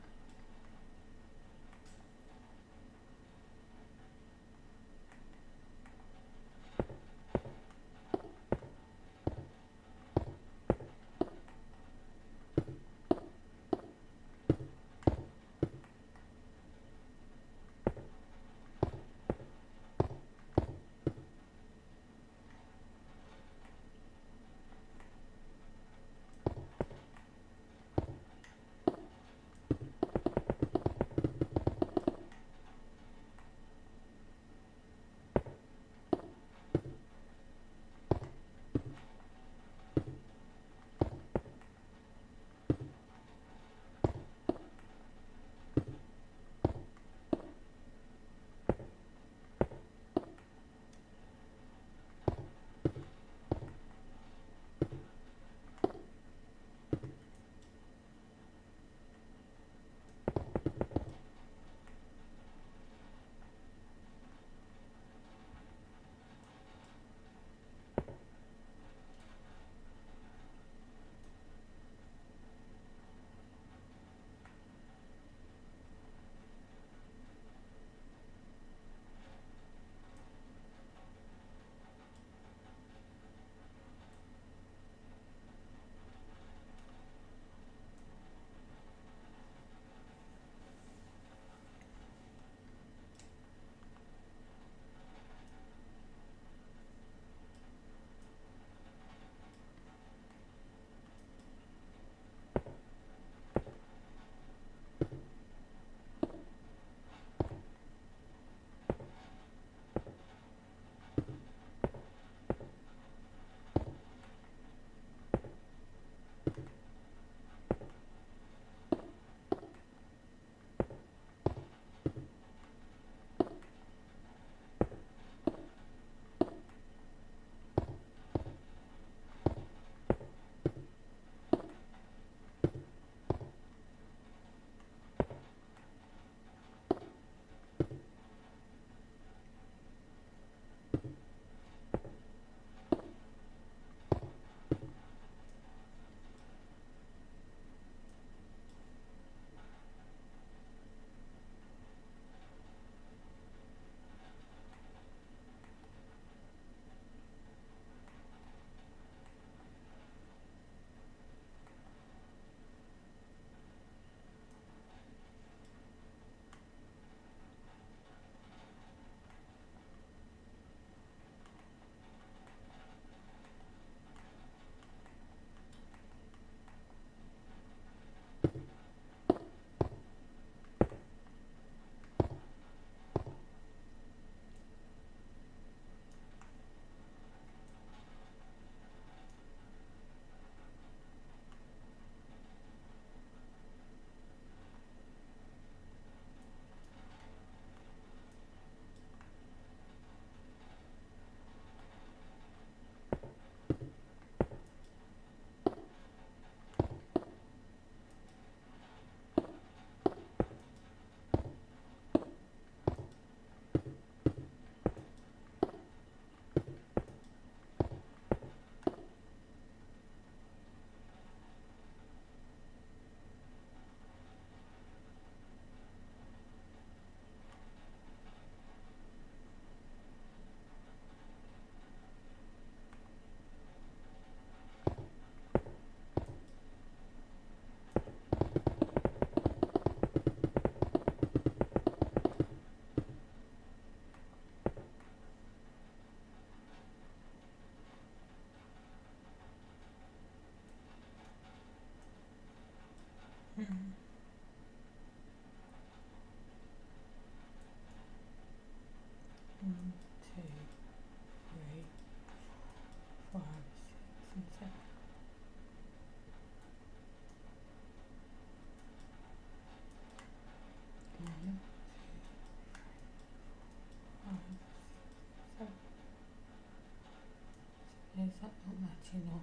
matching up.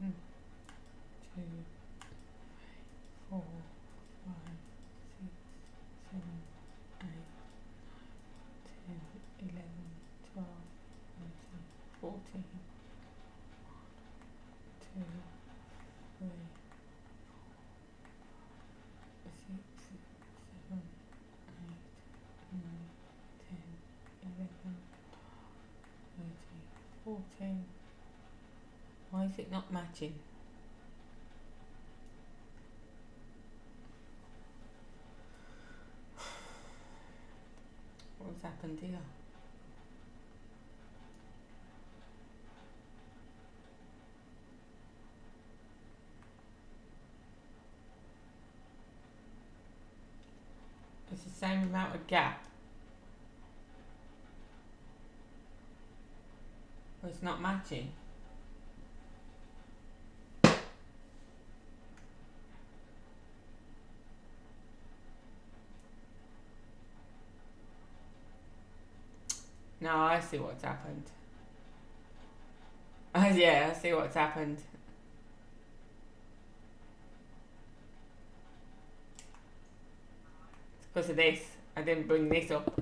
One, 2, 4, 5, 6, 7, 8, 10, 11, 12, 13, 14, 2, 3, 6, 7, 8, 9, 10, 11, 13, 14. Why is it not matching? What's happened here? It's the same amount of gap. But it's not matching. No, I see what's happened. Yeah, I see what's happened. It's because of this. I didn't bring this up.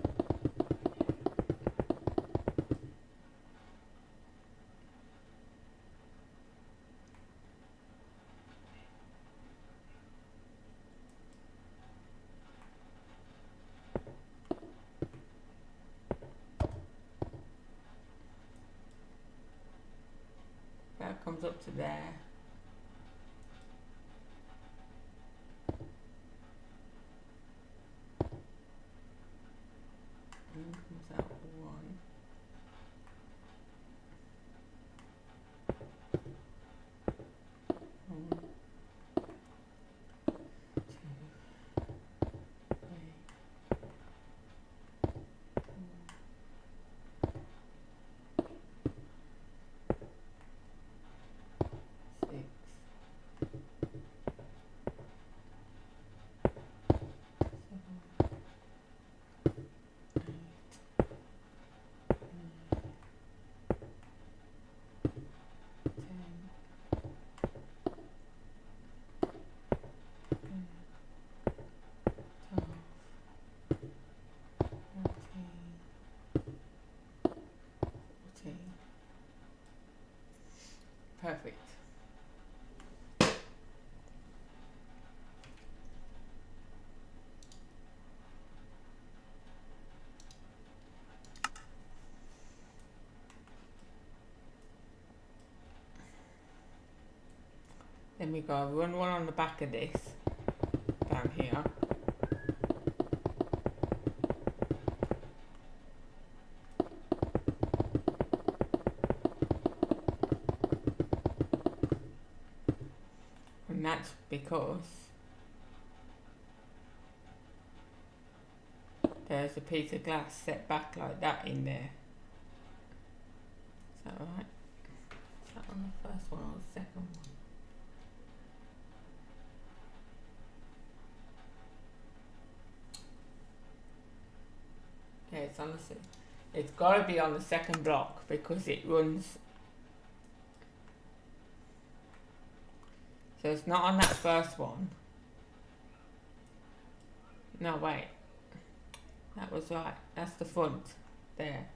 That comes up to there. And comes out 1. One, 2, 3, 4, 6, 14. Perfect. Then we go run one on the back of this down here. And that's because there's a piece of glass set back like that in there. Is that right? Is that on the first one or the second one? Yeah, it's on the it's got to be on the second block because it runs. So it's not on that first one. No, wait. That was right. That's the front there.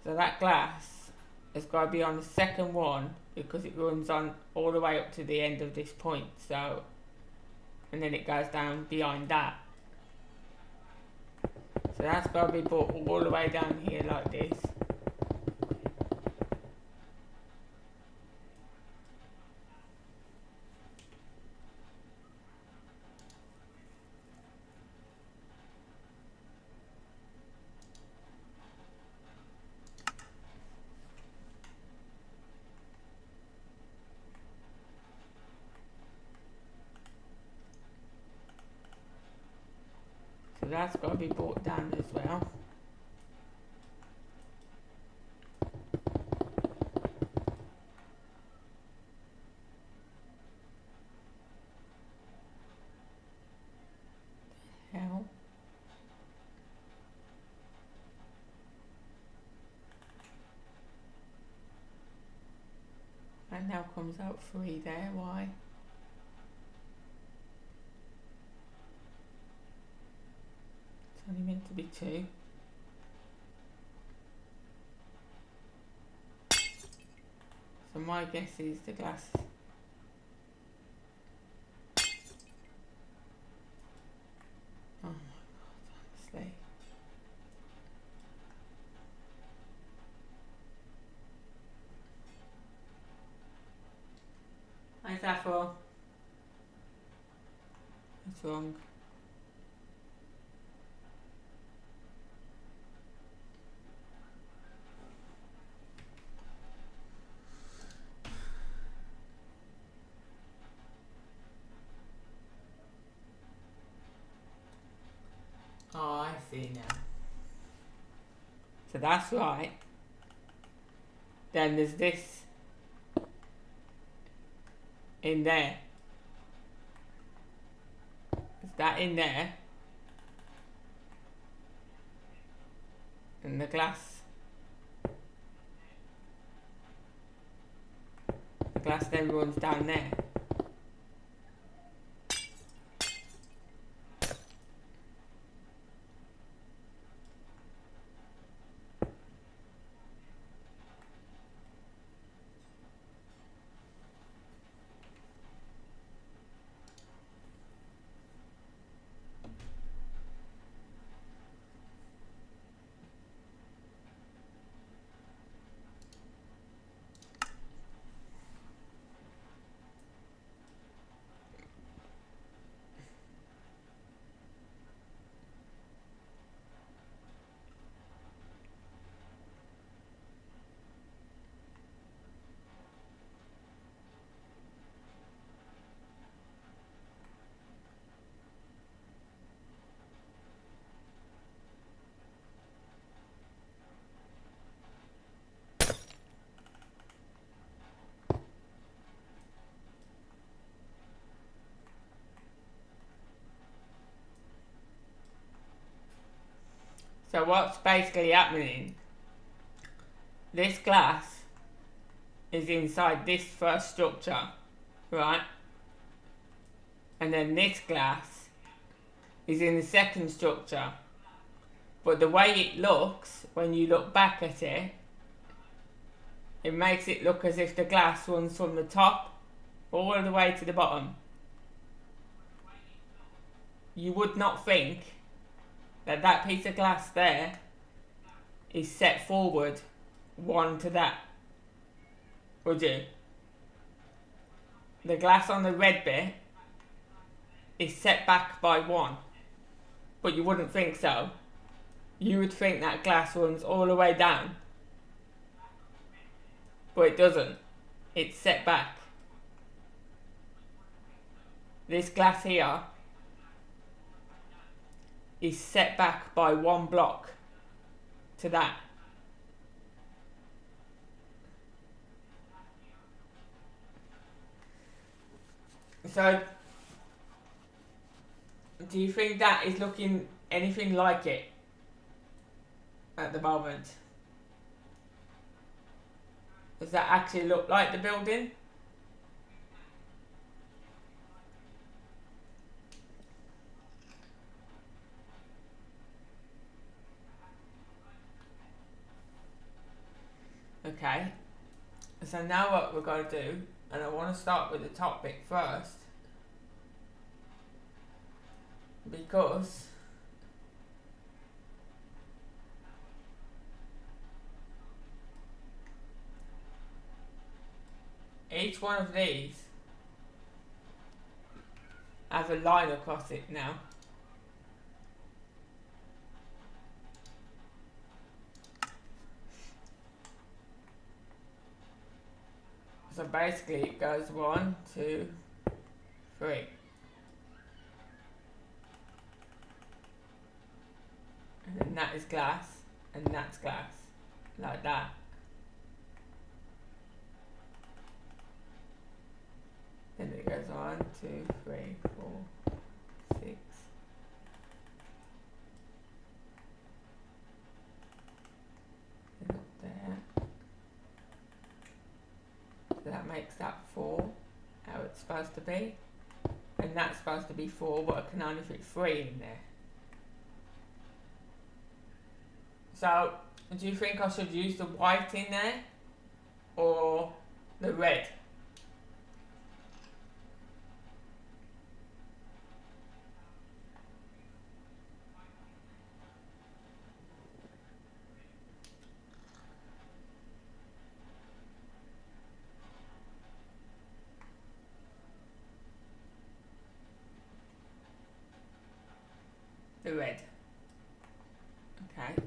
So that glass has got to be on the second one because it runs on all the way up to the end of this point. So, and then it goes down behind that. So that's got to be brought all the way down here like this. So that's got to be brought down as well. Hell. That now comes out 3 there, why? It's only meant to be 2. So my guess is the glass. Oh my god, honestly. How's that for? That's wrong. Oh, I see now. So that's right. Then there's this in there. Is that in there? And the glass. The glass then runs down there. So what's basically happening, this glass is inside this first structure, right? And then this glass is in the second structure. But the way it looks, when you look back at it, it makes it look as if the glass runs from the top all the way to the bottom. You would not think that that piece of glass there is set forward 1 to that, would you? The glass on the red bit is set back by 1, but you wouldn't think so. You would think that glass runs all the way down, but it doesn't. It's set back. This glass here is set back by 1 block to that. So, do you think that is looking anything like it at the moment? Does that actually look like the building? Okay, so now what we're going to do, and I want to start with the top bit first, because each one of these has a line across it now. So basically it goes 1, 2, 3. And then that is glass, and that's glass, like that. Then it goes 1, 2, 3, 4, 6. And up there. So that makes that 4, how it's supposed to be. And that's supposed to be 4, but I can only fit 3 in there. So, do you think I should use the white in there or the red? The red. Okay.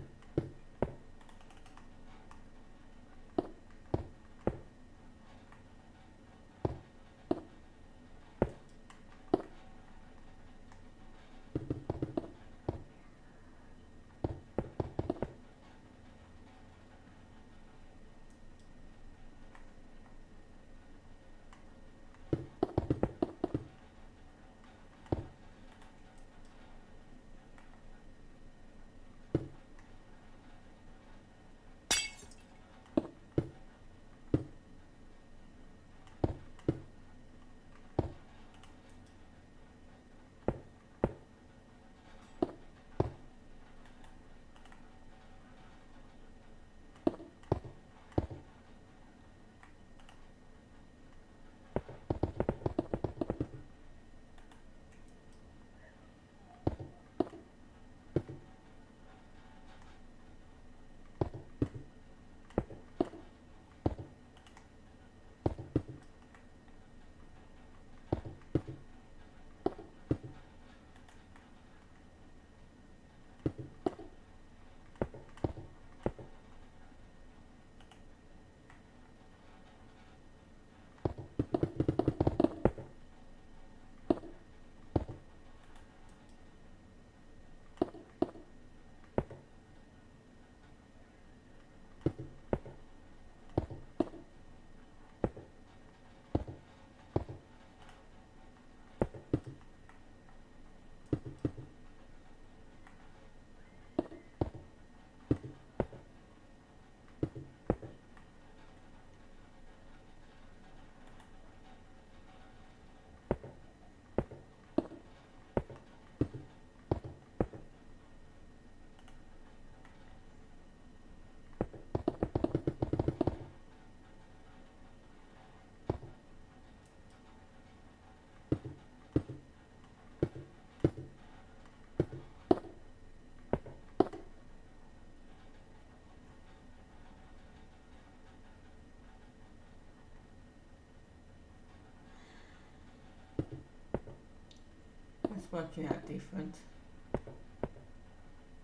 It's working out different.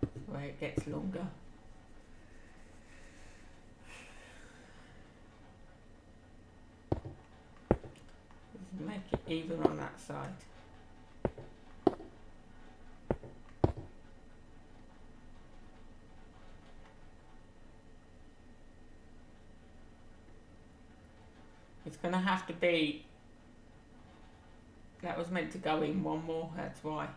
The way it gets longer. Just make it even on that side. It's going to have to be, that was meant to go in one more, that's why.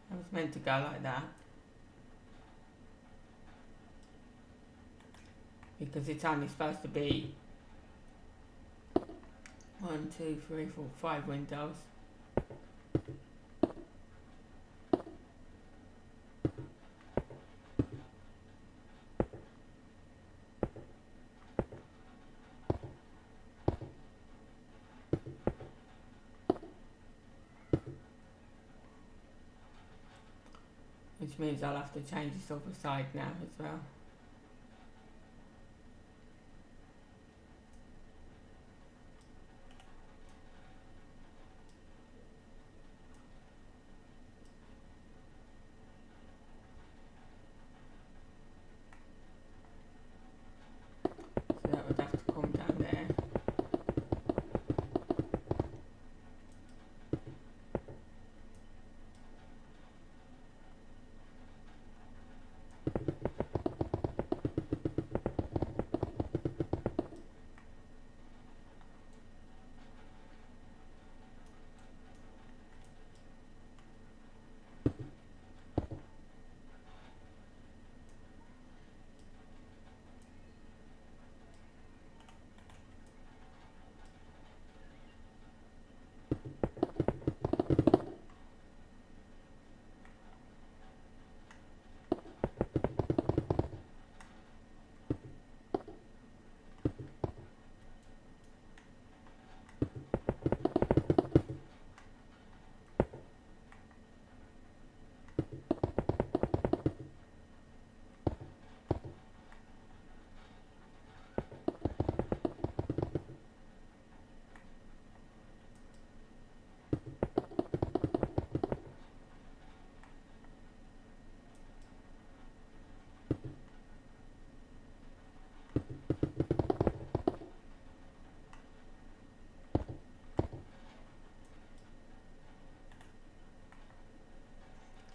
It was meant to go like that. Because it's only supposed to be 1, 2, 3, 4, 5 windows. Which means I'll have to change this other side now as well.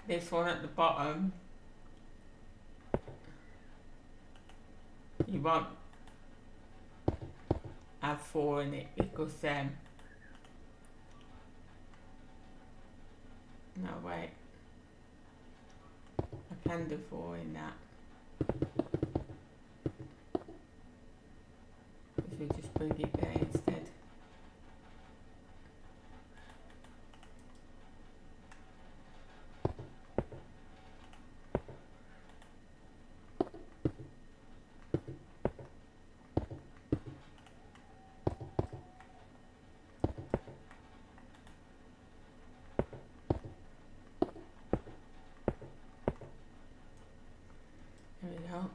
This one at the bottom, you won't have 4 in it because no wait, I can do 4 in that. If we just bring it there instead. There we go.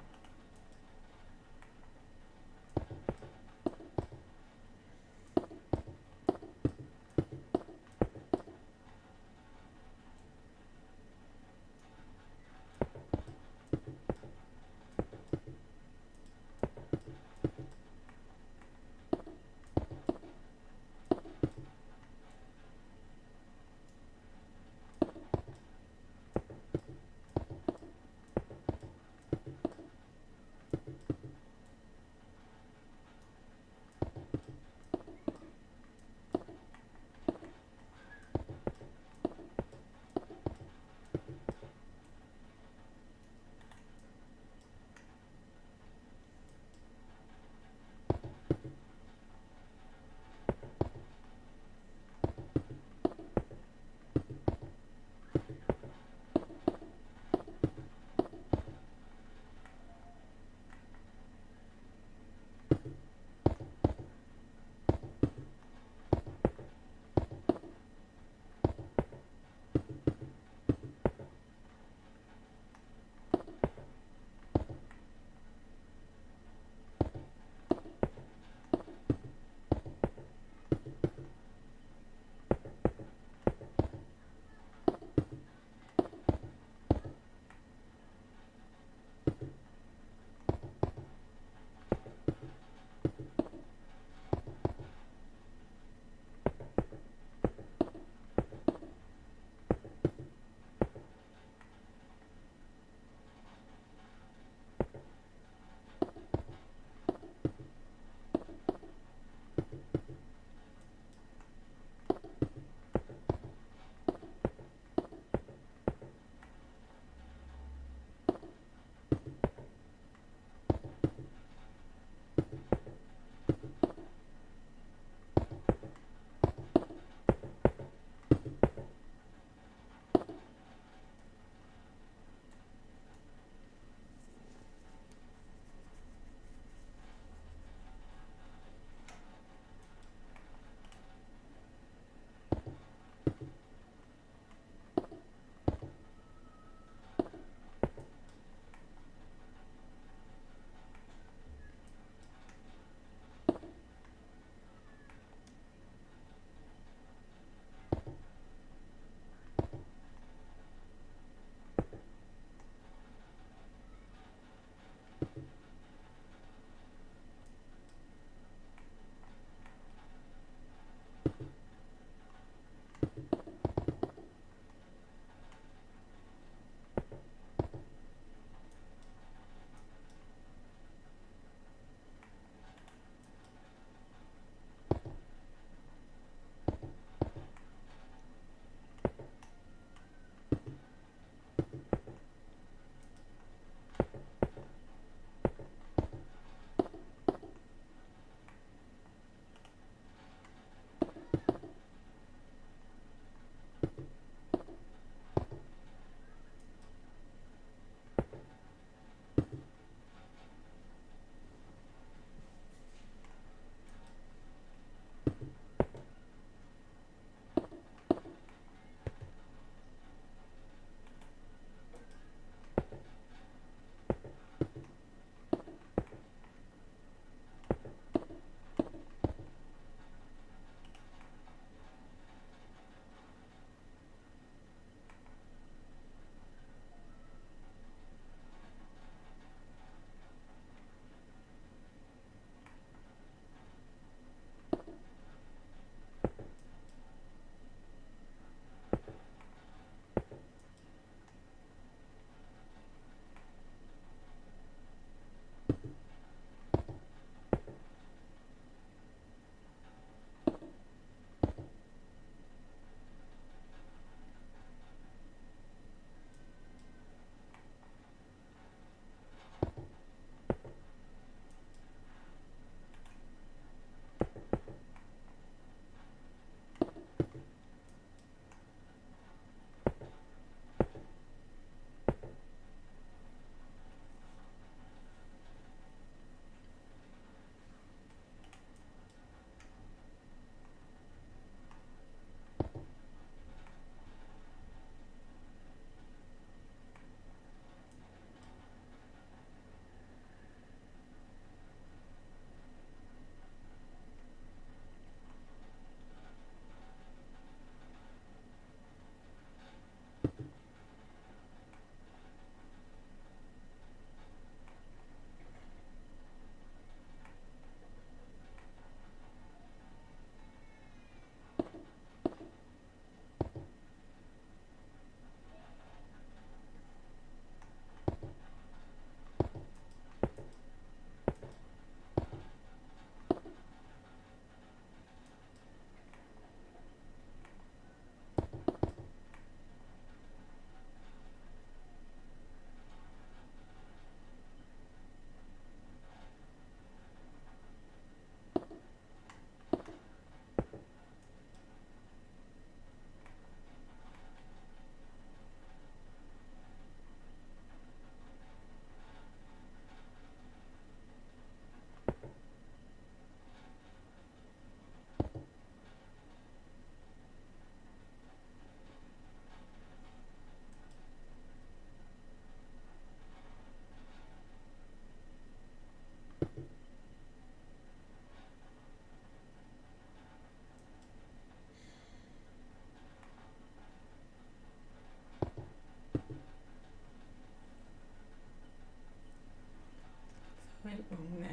Went wrong there.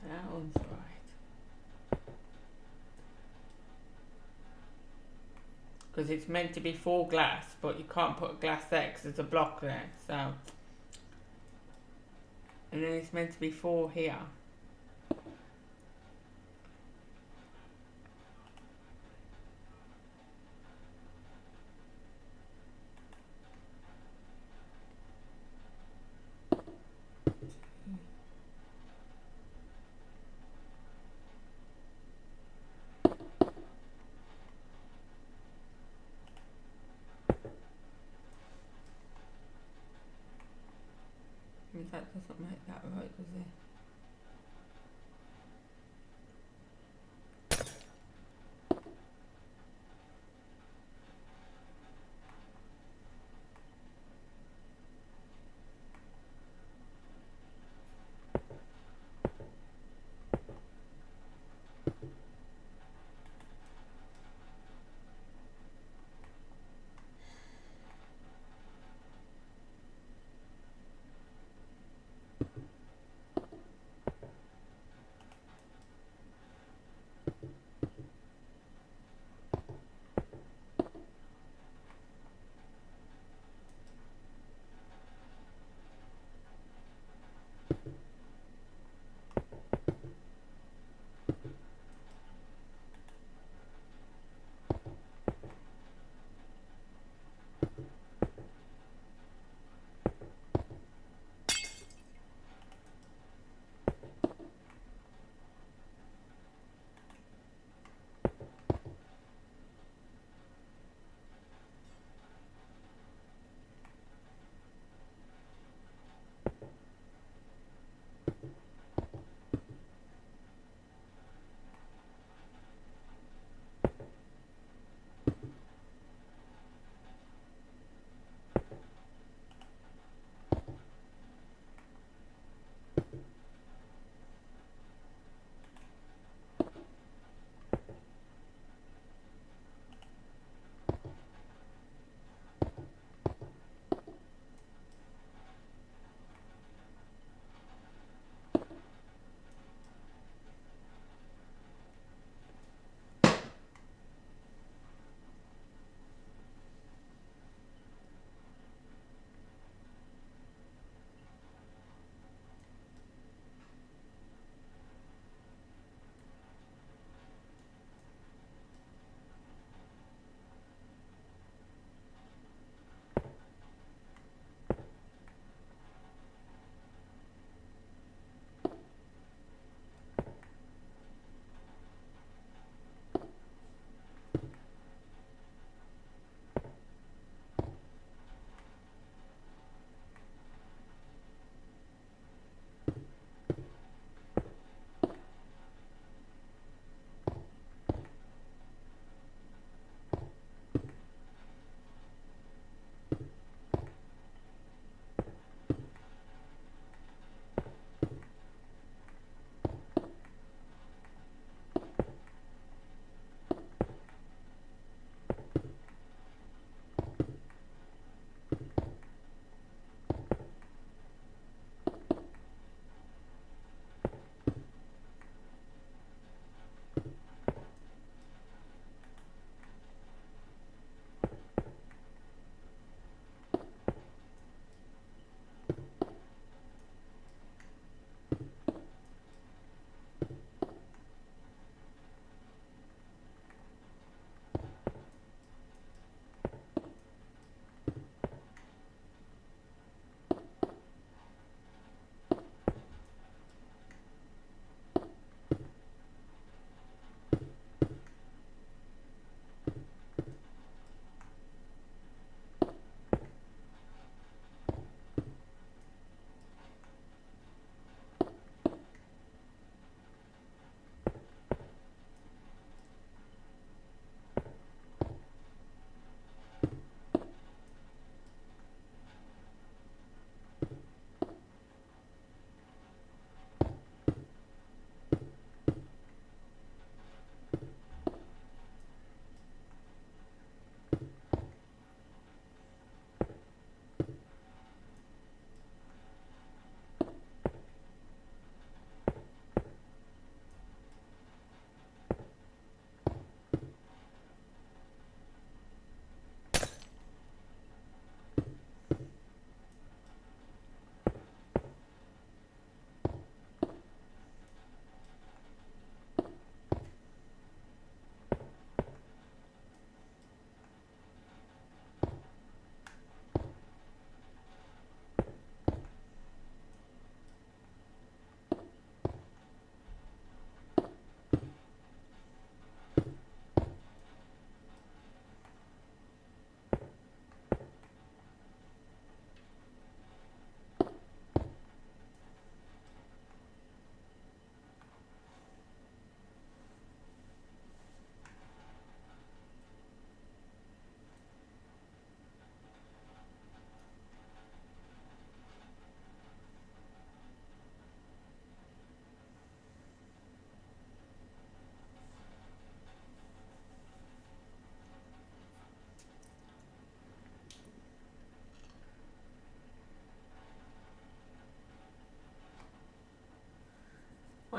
That one's right. Because it's meant to be full glass, but you can't put a glass there because there's a block there. So, and then it's meant to be 4 here. That doesn't make that right, does it?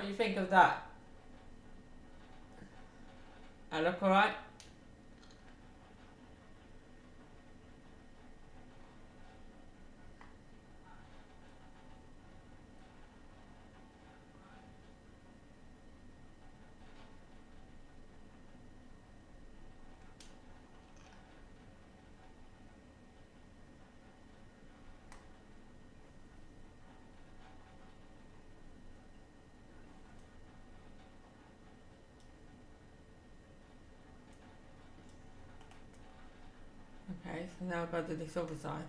do you think of that? I look alright? Okay, so now I'll go to this other side.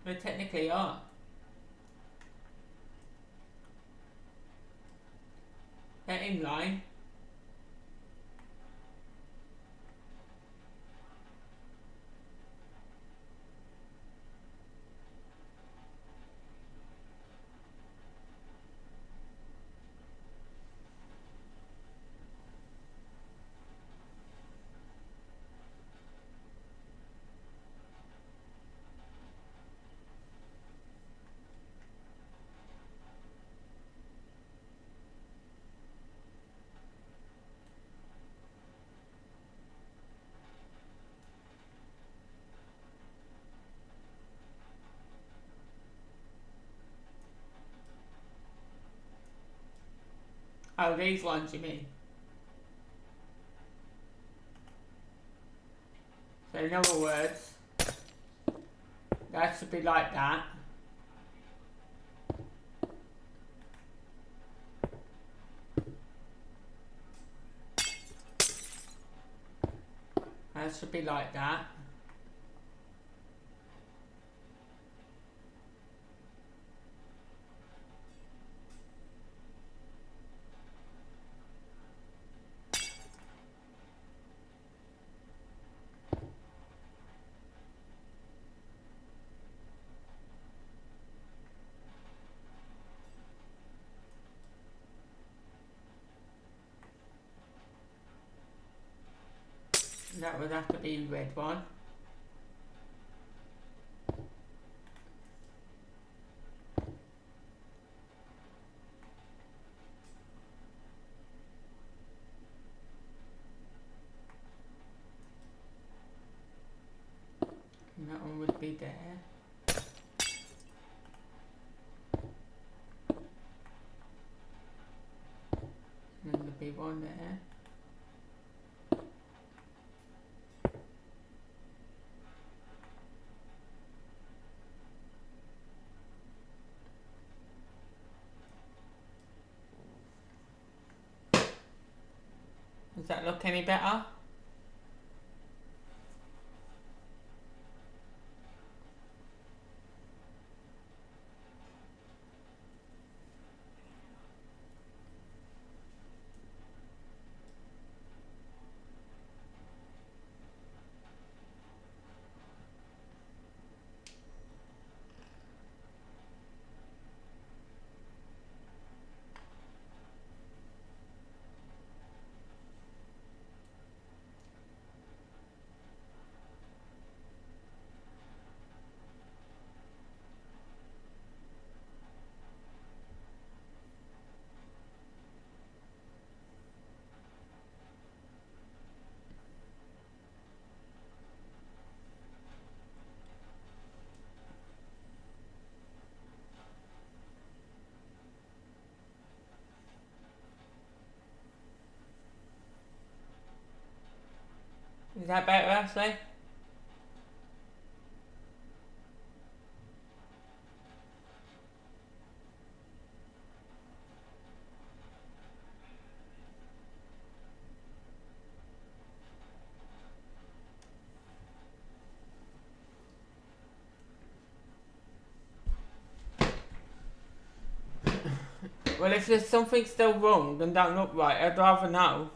They technically are. They're in line. Oh, these ones you mean? So in other words, that should be like that. That should be like that. That would have to be the red one. And that one would be there. And then there'd be one there. Does that look any better? Is that better, Ashley? Well, if there's something still wrong and don't look right, I'd rather know.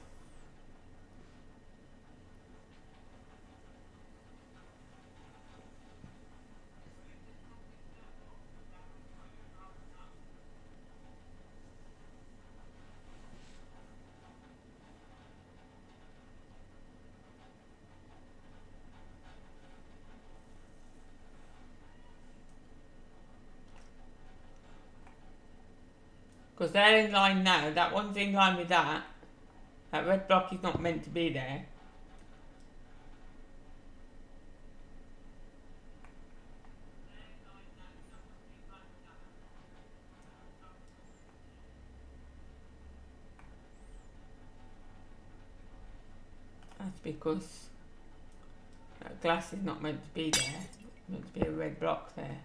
Because they're in line now. That one's in line with that. That red block is not meant to be there. That's because that glass is not meant to be there. It's meant to be a red block there.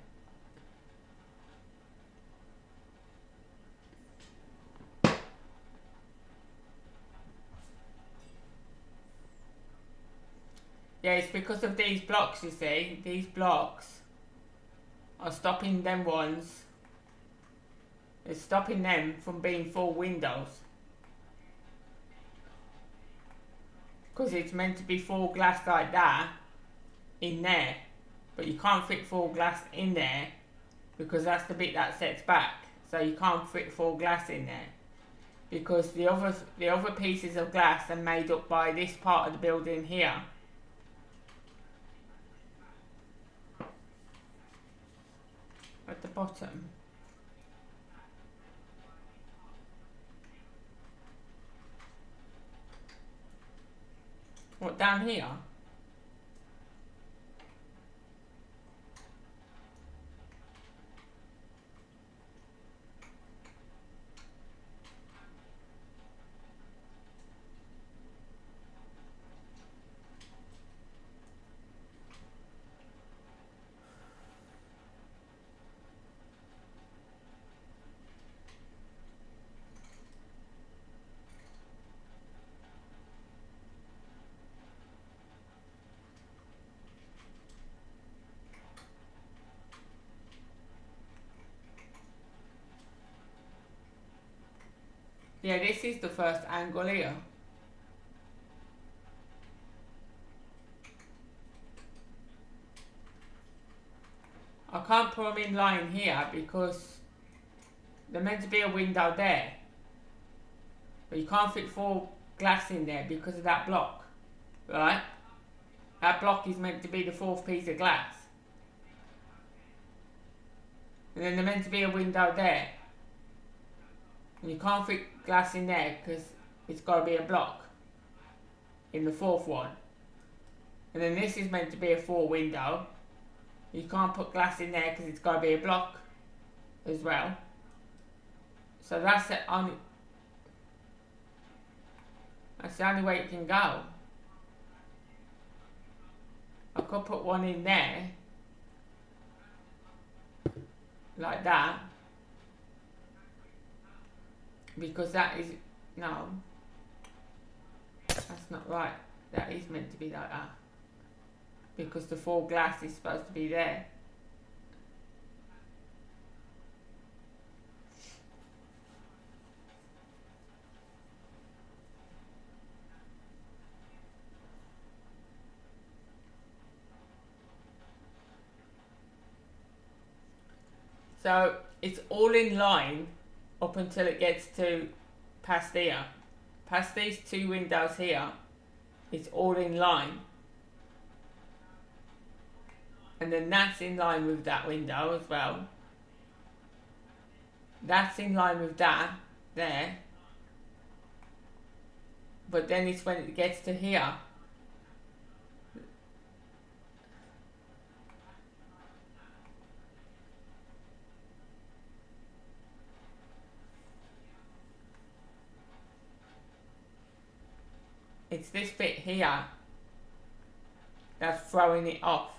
Yeah, it's because of these blocks, you see. These blocks are stopping them ones. It's stopping them from being full windows. Because it's meant to be full glass like that in there. But you can't fit full glass in there because that's the bit that sets back. So you can't fit full glass in there. Because the other pieces of glass are made up by this part of the building here. At the bottom. What, down here? Yeah, this is the first angle here. I can't put them in line here because they're meant to be a window there. But you can't fit full glass in there because of that block. Right? That block is meant to be the fourth piece of glass. And then they're meant to be a window there. And you can't fit glass in there because it's got to be a block in the fourth one. And then this is meant to be a full window. You can't put glass in there because it's got to be a block as well. So that's the only way it can go. I could put one in there like that. Because that is, no, that's not right. That is meant to be like that. Because the full glass is supposed to be there. So it's all in line up until it gets to past here. Past these two windows here, it's all in line. And then that's in line with that window as well. That's in line with that there. But then it's when it gets to here. It's this bit here that's throwing it off.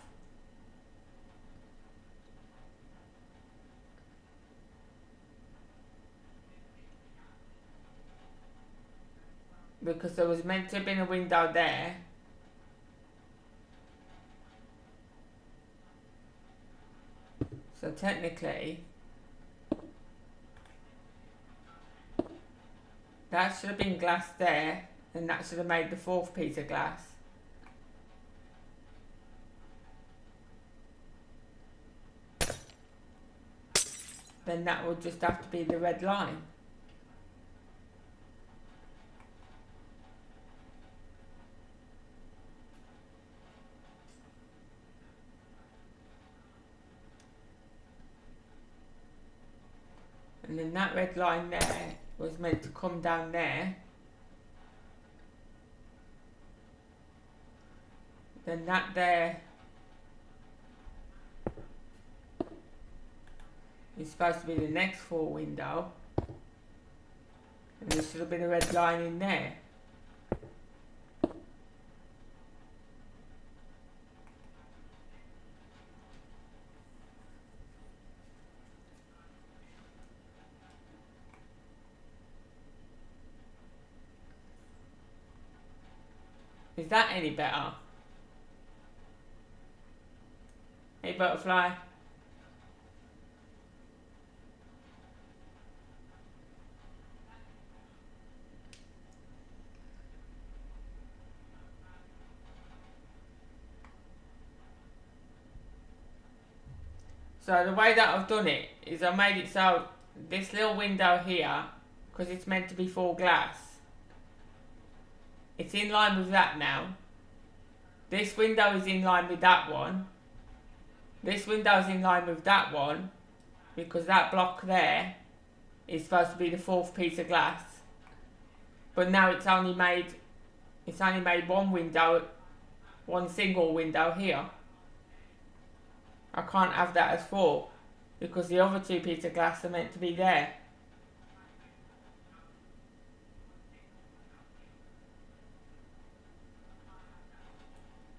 Because there was meant to have been a window there. So technically, That should have been glass there, and that should have made the fourth piece of glass. Then that would just have to be the red line. And then that red line there was meant to come down there. Then that there is supposed to be the next four window. And there should have been a red line in there. Is that any better? Hey butterfly. So the way that I've done it is I made it so this little window here, because it's meant to be full glass, it's in line with that now. This window is in line with that one. This window is in line with that one, because that block there is supposed to be the fourth piece of glass. But now it's only made one window, one single window here. I can't have that as four, because the other two pieces of glass are meant to be there.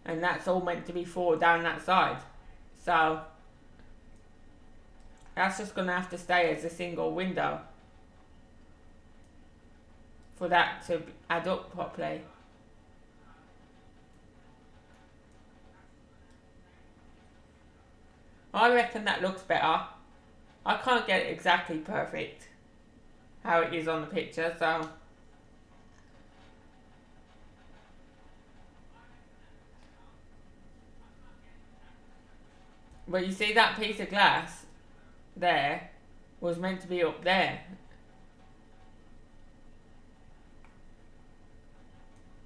And that's all meant to be four down that side. So that's just going to have to stay as a single window for that to add up properly. I reckon that looks better. I can't get it exactly perfect how it is on the picture, so but you see that piece of glass there was meant to be up there.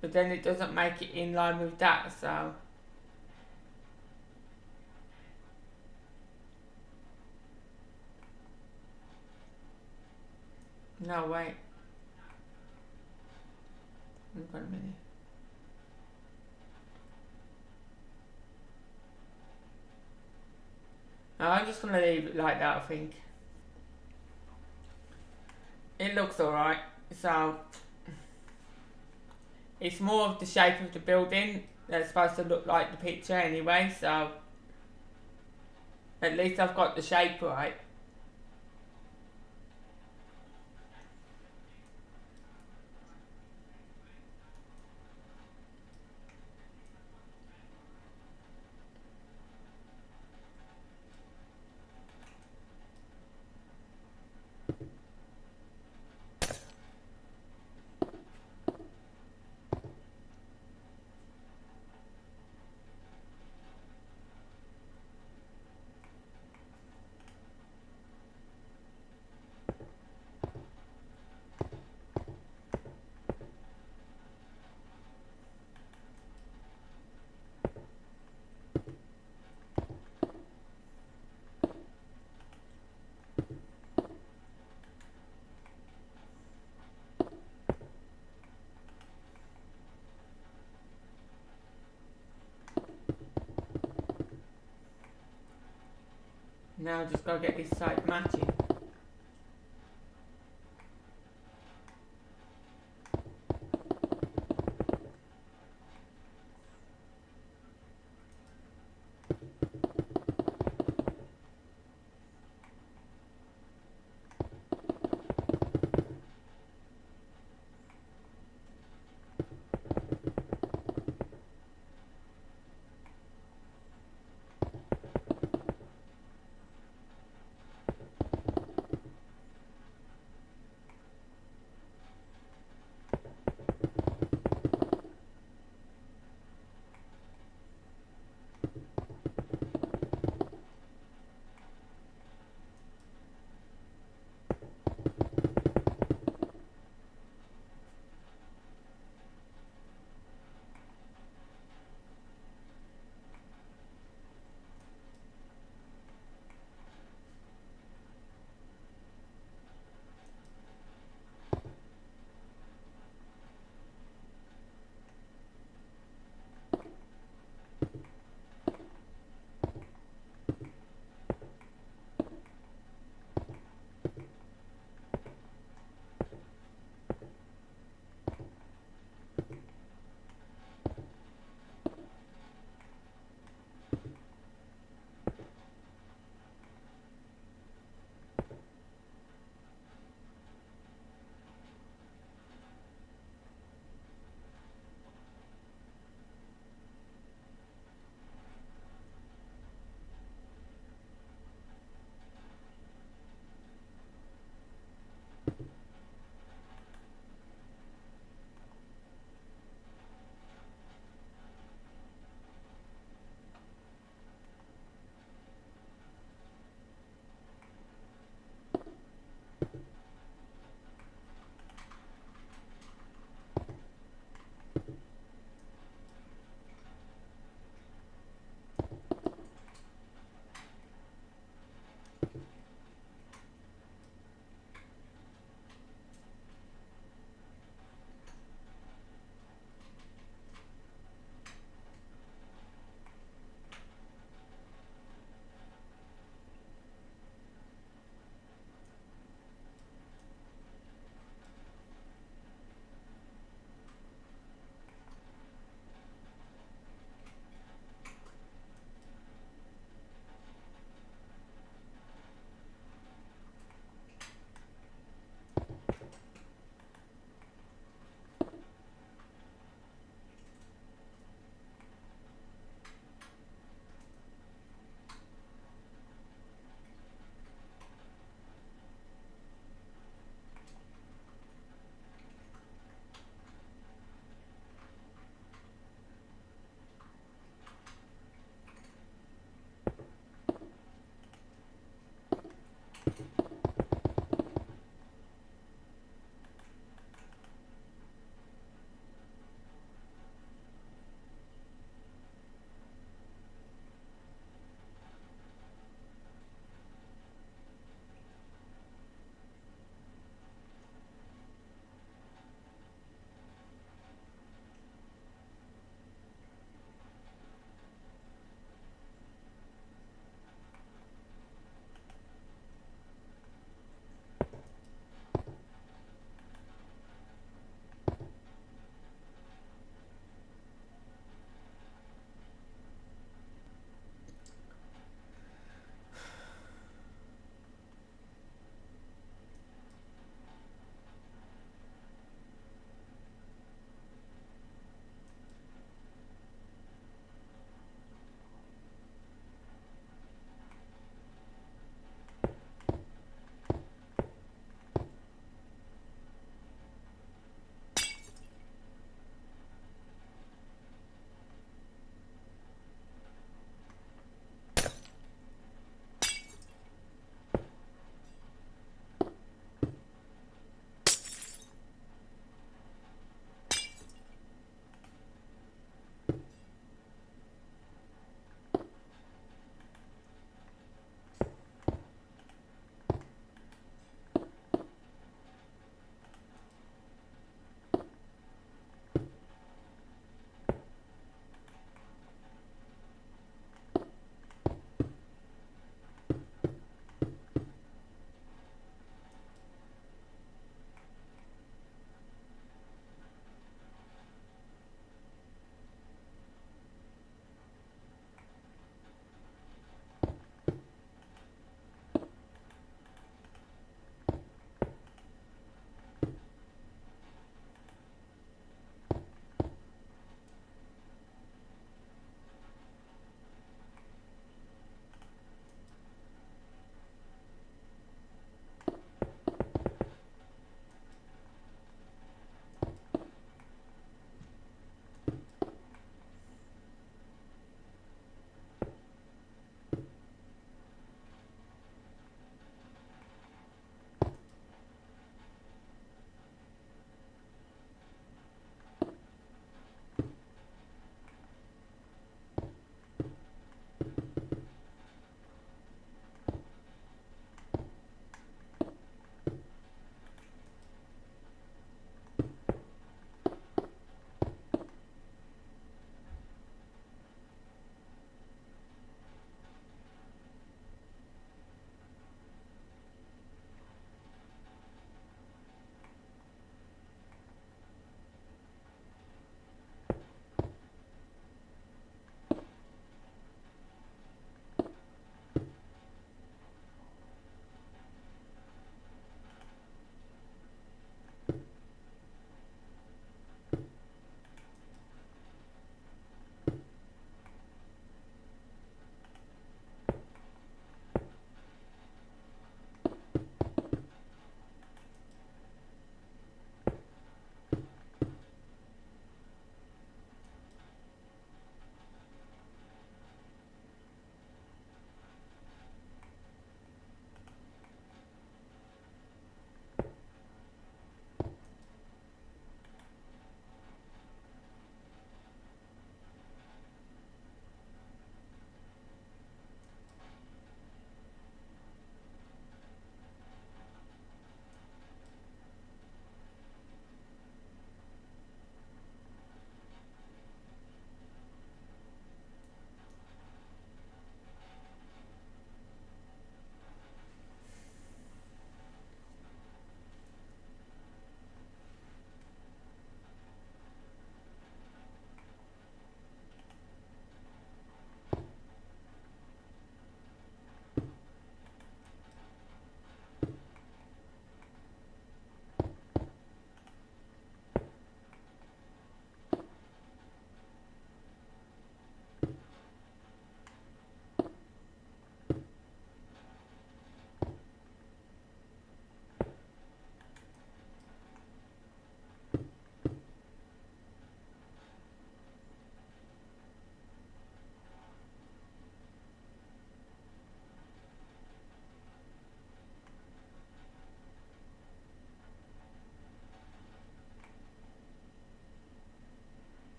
But then it doesn't make it in line with that, so no, wait. Hold on a minute. No, I'm just going to leave it like that, I think. It looks alright. So it's more of the shape of the building that's supposed to look like the picture anyway, so at least I've got the shape right. Now I just gotta get this side matching.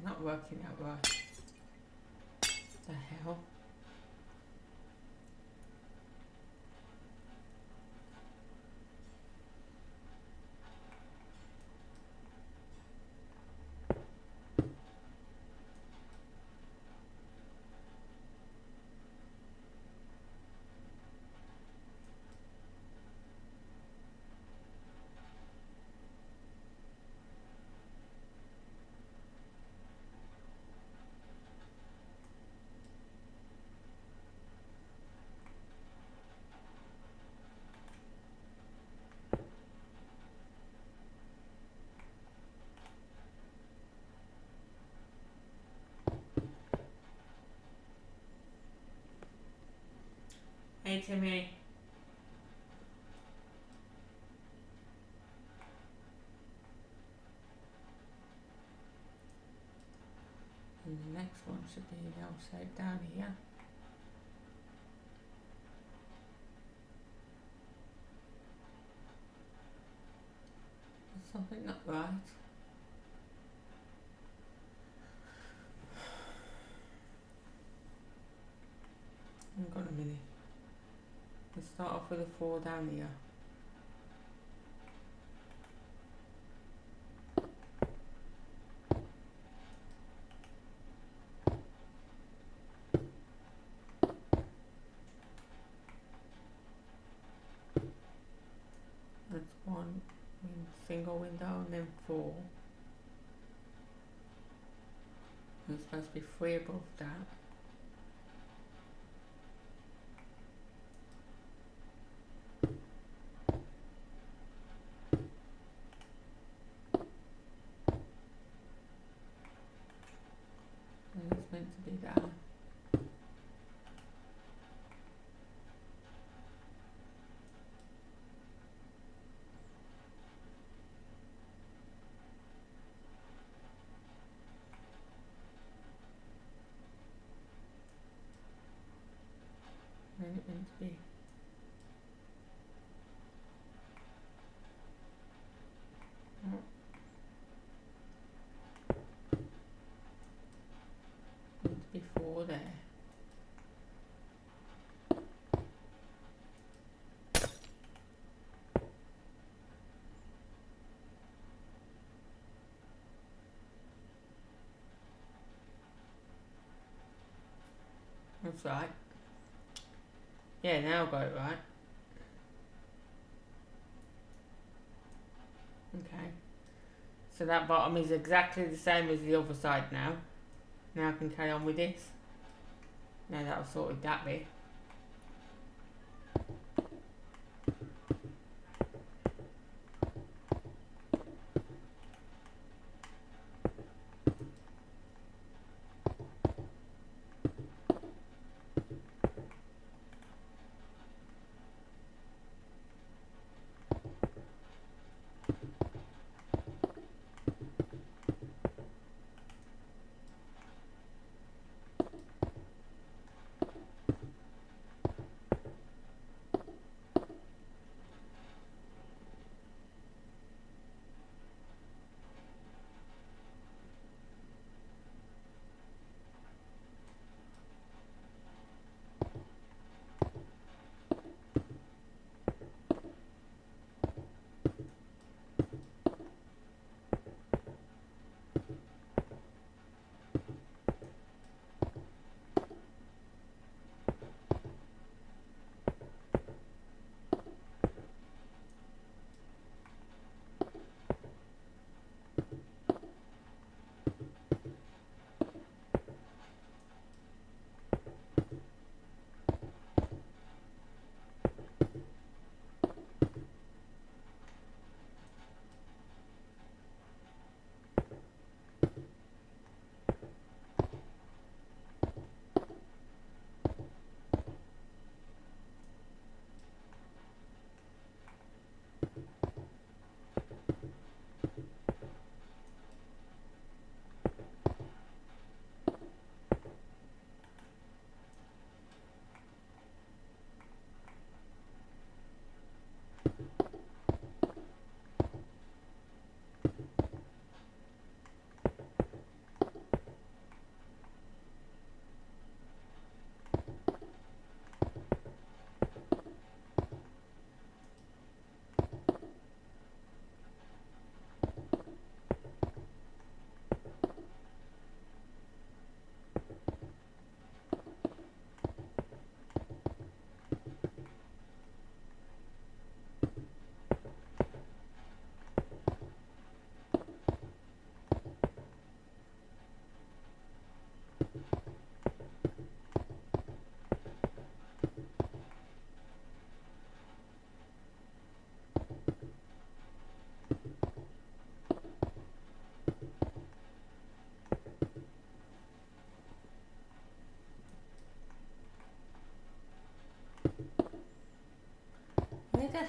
not working out right. The hell? Hey Timmy. And the next one should be an L shape down here. There's something not right. Hang on a minute. Let's start off with a 4 down here. That's one single window and then 4. There's supposed to be 3 above that. And it's meant to be that. And it's meant to be. Meant to be 4 there. That's right. Yeah, now I've got it right. Okay. So that bottom is exactly the same as the other side now. Now I can carry on with this. Now that I've sorted that bit.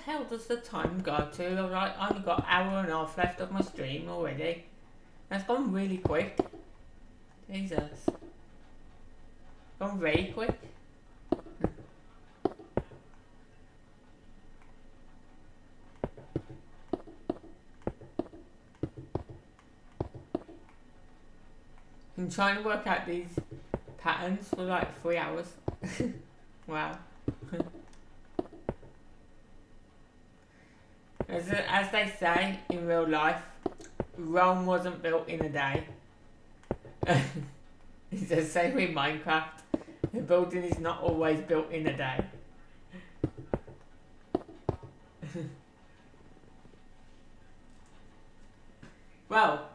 hell does the time go to? Alright, I only got an hour and a half left of my stream already. That's gone really quick. Jesus. Gone very quick. I'm trying to work out these patterns for like 3 hours. Wow. As they say in real life, Rome wasn't built in a day. It's the same with Minecraft. The building is not always built in a day. Well,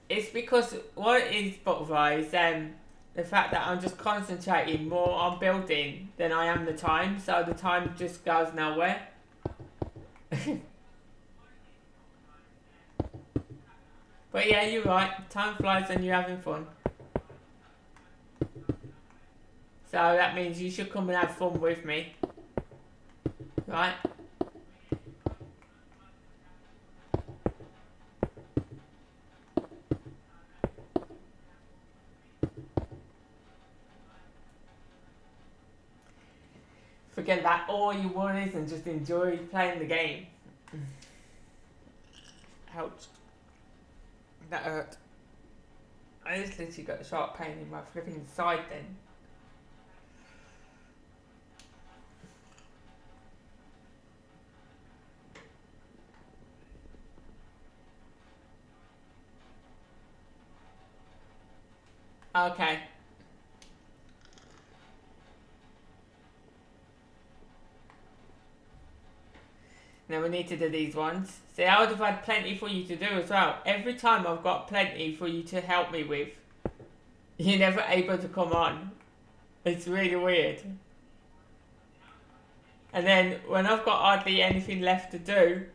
it's because what it is, Butterfly, is the fact that I'm just concentrating more on building than I am the time, so the time just goes nowhere. But yeah, you're right, time flies when you're having fun. So that means you should come and have fun with me. Right? Forget about all your worries and just enjoy playing the game. Ouch. That hurt. I just literally got a sharp pain in my flipping side then. Okay. Now we need to do these ones. See, I would have had plenty for you to do as well. Every time I've got plenty for you to help me with, you're never able to come on. It's really weird. And then when I've got hardly anything left to do,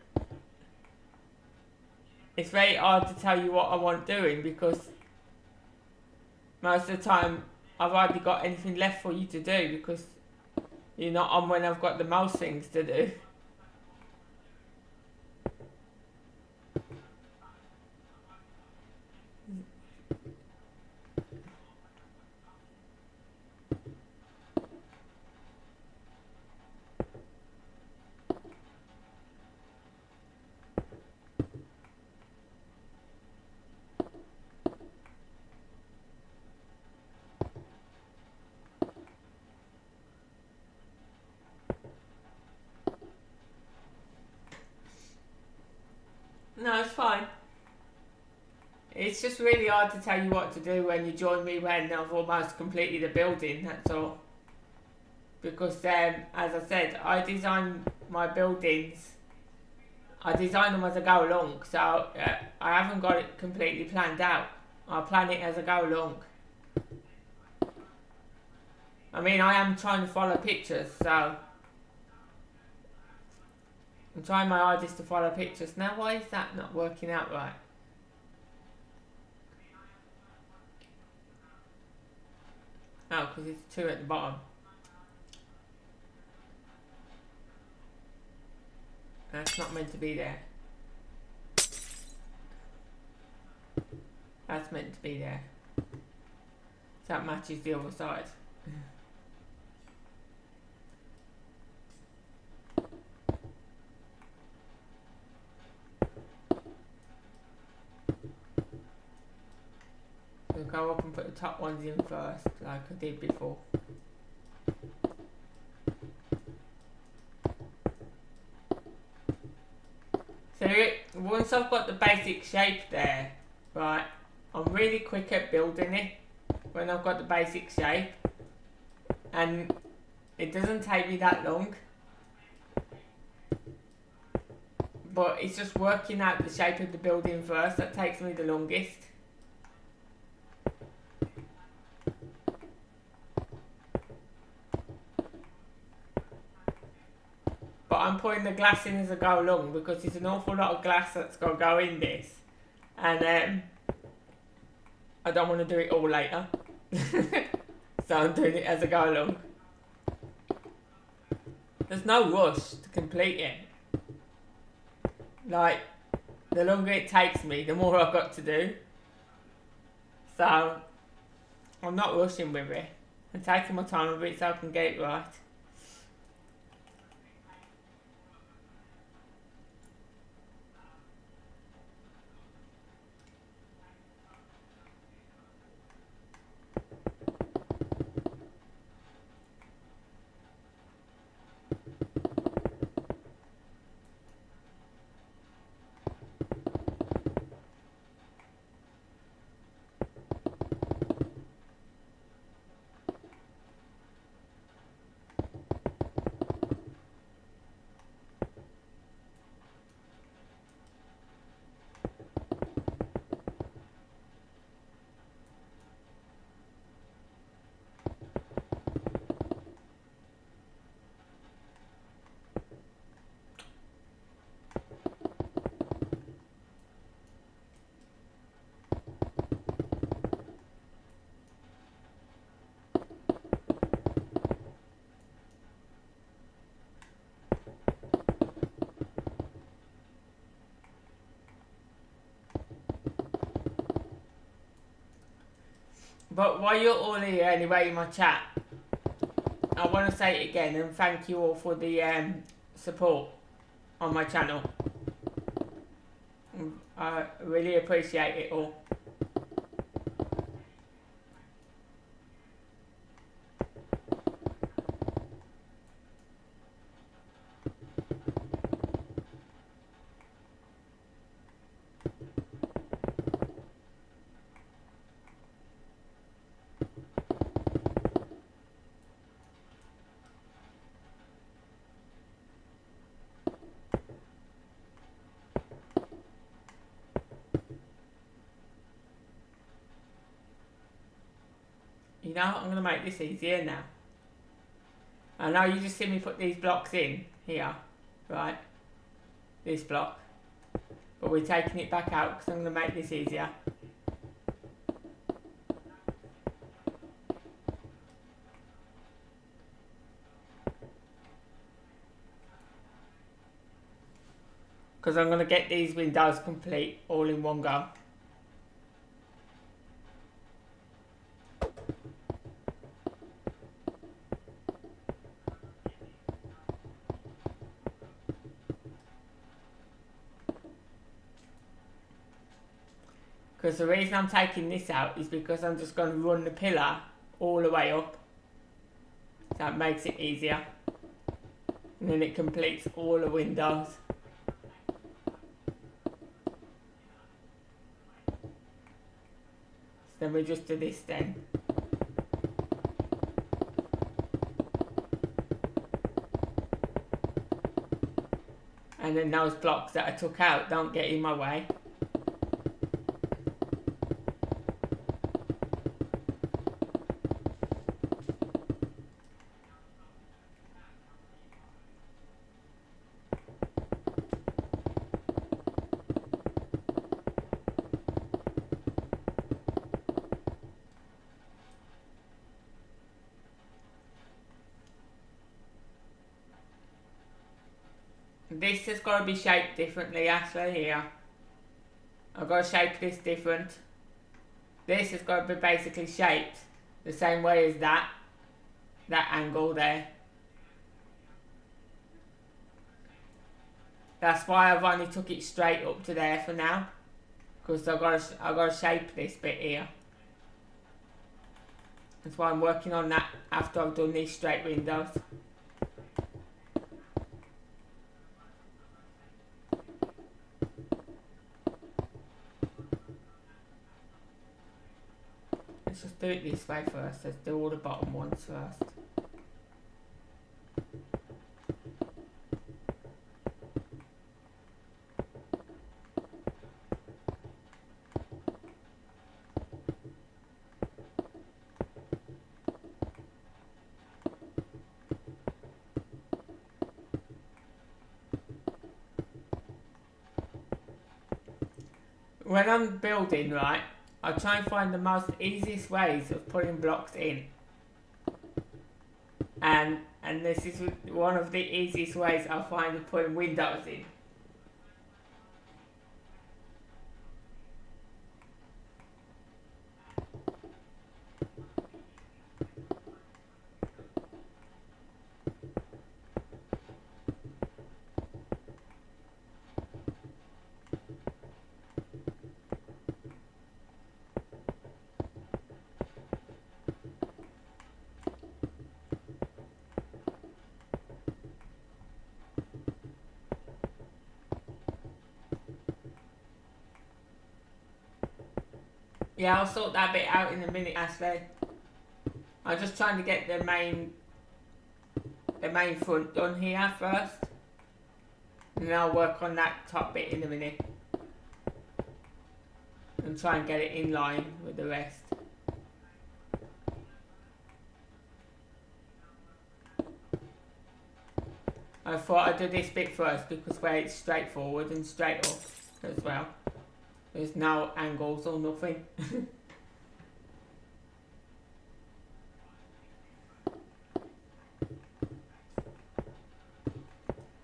it's very hard to tell you what I want doing because most of the time I've hardly got anything left for you to do because you're not on when I've got the most things to do. No, it's fine. It's just really hard to tell you what to do when you join me when I've almost completed the building, that's all. Because as I said, I design my buildings, I design them as I go along, so I haven't got it completely planned out. I plan it as I go along. I mean, I am trying to follow pictures, so I'm trying my hardest to follow pictures. Now, why is that not working out right? Oh, because it's 2 at the bottom. That's not meant to be there. That's meant to be there. So that matches the other side. So go up and put the top ones in first, like I did before. So once I've got the basic shape there, right, I'm really quick at building it when I've got the basic shape, and it doesn't take me that long, but it's just working out the shape of the building first that takes me the longest. But I'm putting the glass in as I go along because there's an awful lot of glass that's got to go in this, and I don't want to do it all later. So I'm doing it as I go along. There's no rush to complete it. Like, the longer it takes me, the more I've got to do. So, I'm not rushing with it. I'm taking my time with it so I can get it right. But while you're all here anyway in my chat, I want to say it again and thank you all for the support on my channel. I really appreciate it all. You know, I'm going to make this easier now. I know you just see me put these blocks in here, right? This block. But we're taking it back out because I'm going to make this easier. Because I'm going to get these windows complete all in one go. Because the reason I'm taking this out is because I'm just going to run the pillar all the way up. So it makes it easier. And then it completes all the windows. So then we just do this then. And then those blocks that I took out don't get in my way. This has got to be shaped differently, Ashley, here. I've got to shape this different. This has got to be basically shaped the same way as that angle there. That's why I've only took it straight up to there for now. Because I've got to shape this bit here. That's why I'm working on that after I've done these straight windows. Let's just do it this way first. Let's do all the bottom ones first. When I'm building, right, I try and find the most easiest ways of putting blocks in. And this is one of the easiest ways I find of putting windows in. Yeah, I'll sort that bit out in a minute, Ashley. I'm just trying to get the main front done here first. And then I'll work on that top bit in a minute. And try and get it in line with the rest. I thought I'd do this bit first because where it's straightforward and straight up as well. There's no angles or nothing.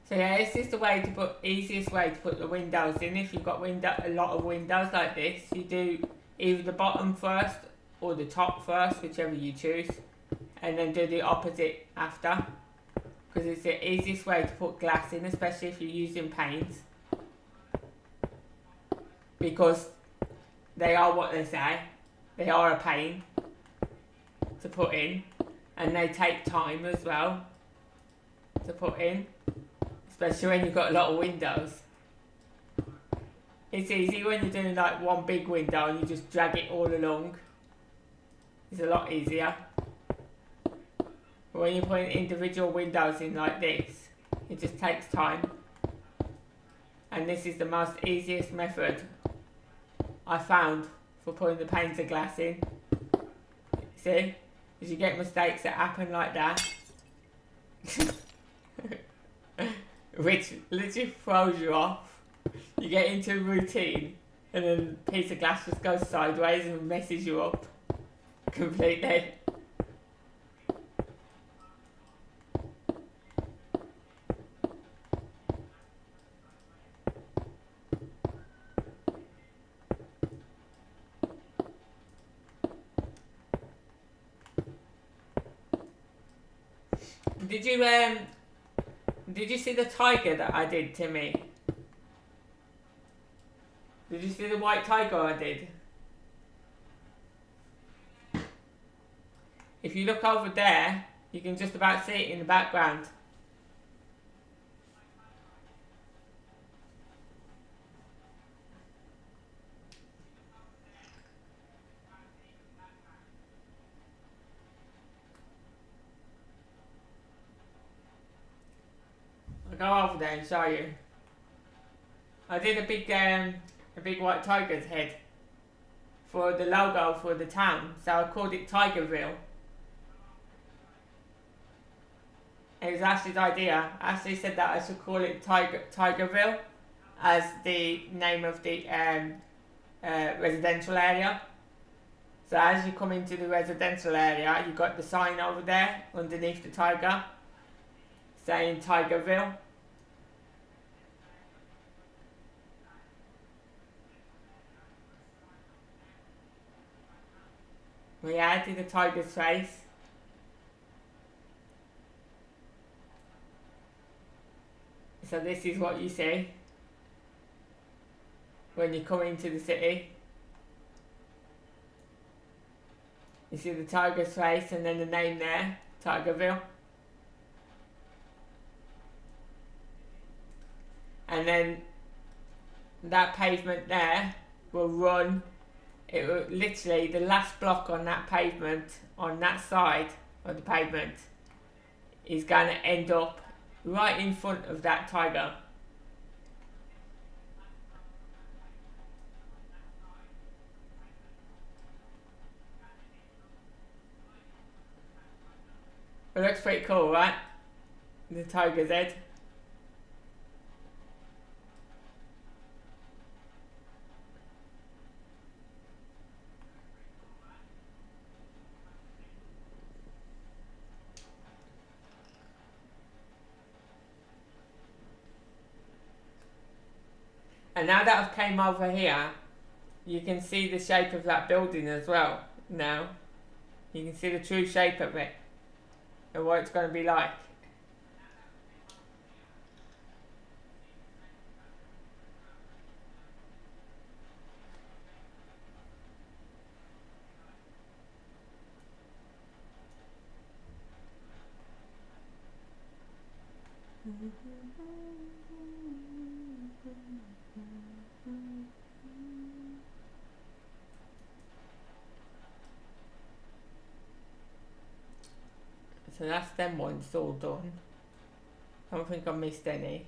So yeah, this is the easiest way to put the windows in. If you've got a lot of windows like this, you do either the bottom first or the top first, whichever you choose, and then do the opposite after. Because it's the easiest way to put glass in, especially if you're using paints. Because they are what they say. They are a pain to put in. And they take time as well to put in. Especially when you've got a lot of windows. It's easy when you're doing like one big window and you just drag it all along. It's a lot easier. But when you're putting individual windows in like this, it just takes time. And this is the most easiest method I found for putting the panes of glass in. See? Because you get mistakes that happen like that. Which literally throws you off. You get into a routine and then a piece of glass just goes sideways and messes you up completely. Did you see the tiger that I did, Timmy? Did you see the white tiger I did? If you look over there, you can just about see it in the background. I'll go over there and show you. I did a big white tiger's head for the logo for the town, so I called it Tigerville. It was Ashley's idea. Ashley said that I should call it Tigerville as the name of the residential area. So as you come into the residential area, you've got the sign over there underneath the tiger saying Tigerville. We added the tiger's face. So this is what you see when you come into the city. You see the tiger's face and then the name there, Tigerville. And then that pavement there will run, it will literally, the last block on that pavement, on that side of the pavement, is going to end up right in front of that tiger. It looks pretty cool, right? The tiger's head. And now that I've came over here, you can see the shape of that building as well. Now, you can see the true shape of it and what it's going to be like. So that's them ones all done. I don't think I missed any.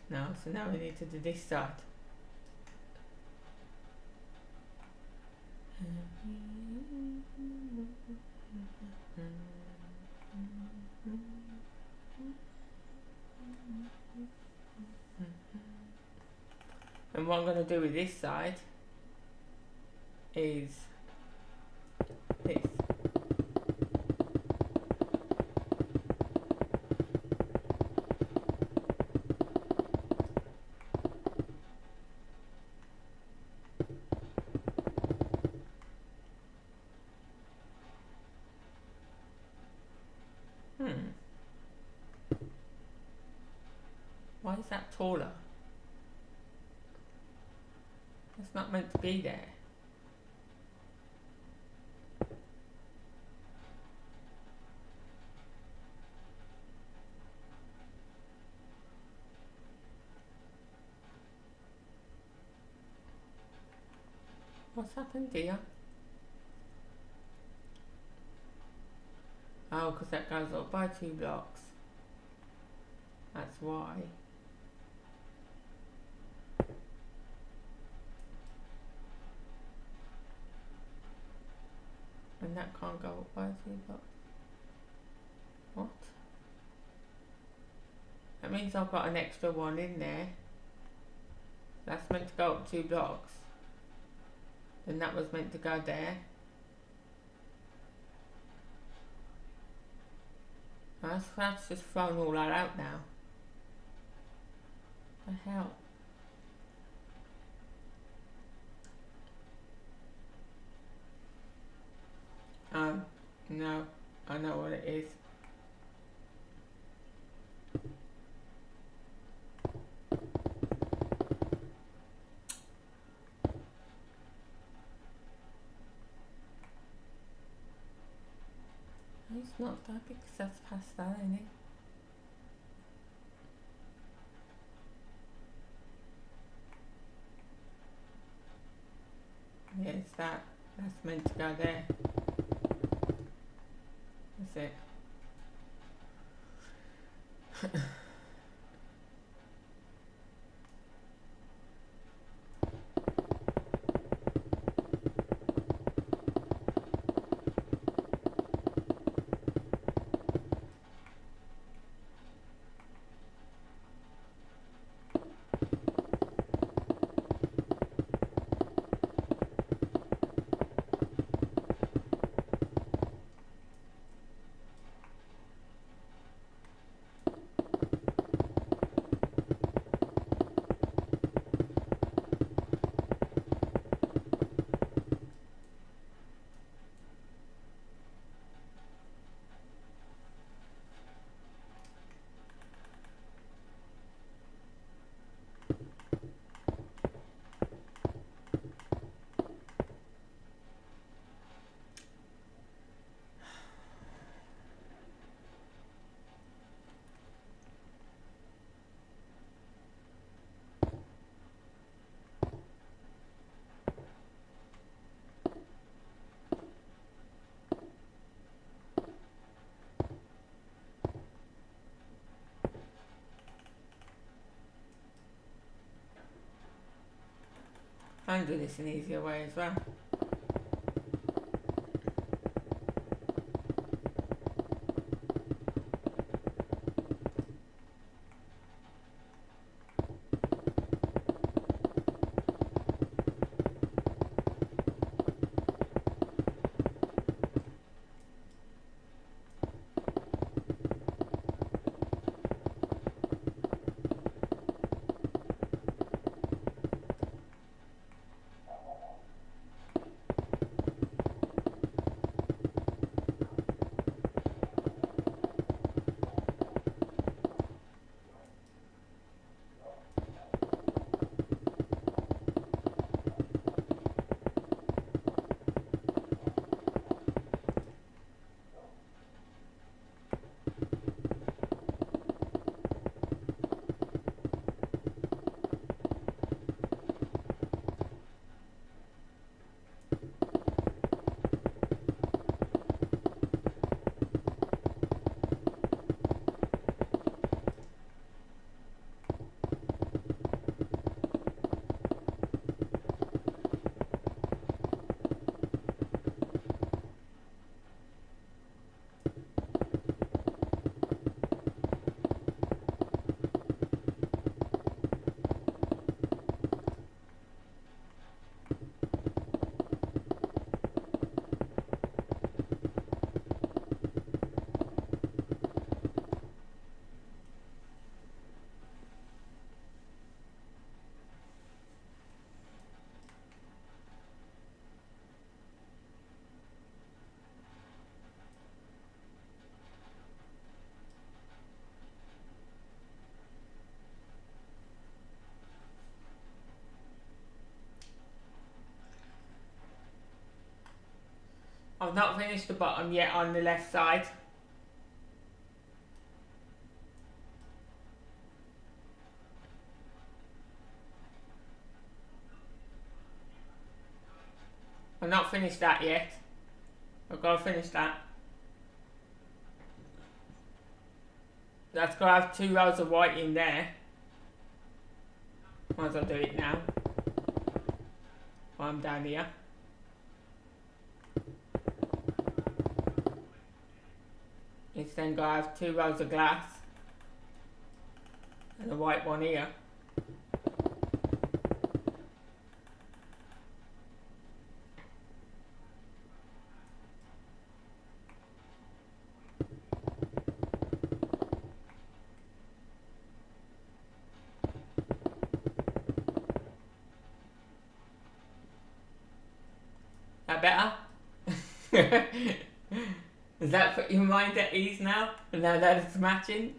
No, so now we need to do this side. And what I'm going to do with this side is this. Why is that taller? It's not meant to be there. What's happened here? Oh, because that goes up by 2 blocks. That's why. And that can't go up by 2 blocks. What? That means I've got an extra one in there. That's meant to go up 2 blocks. Then that was meant to go there. That's just thrown all that out now. The hell? No, I know what it is. It's not that because that's past that, isn't it? Yeah, it's that. That's meant to go there. That's it. I can do this an easier way as well. I've not finished the bottom yet on the left side. I've not finished that yet. I've got to finish that. That's got to have 2 rows of white in there. Might as well do it now. While I'm down here. It's then got to have 2 rows of glass. And a white one here. That better? Does that put your mind at ease now? Now that it's matching?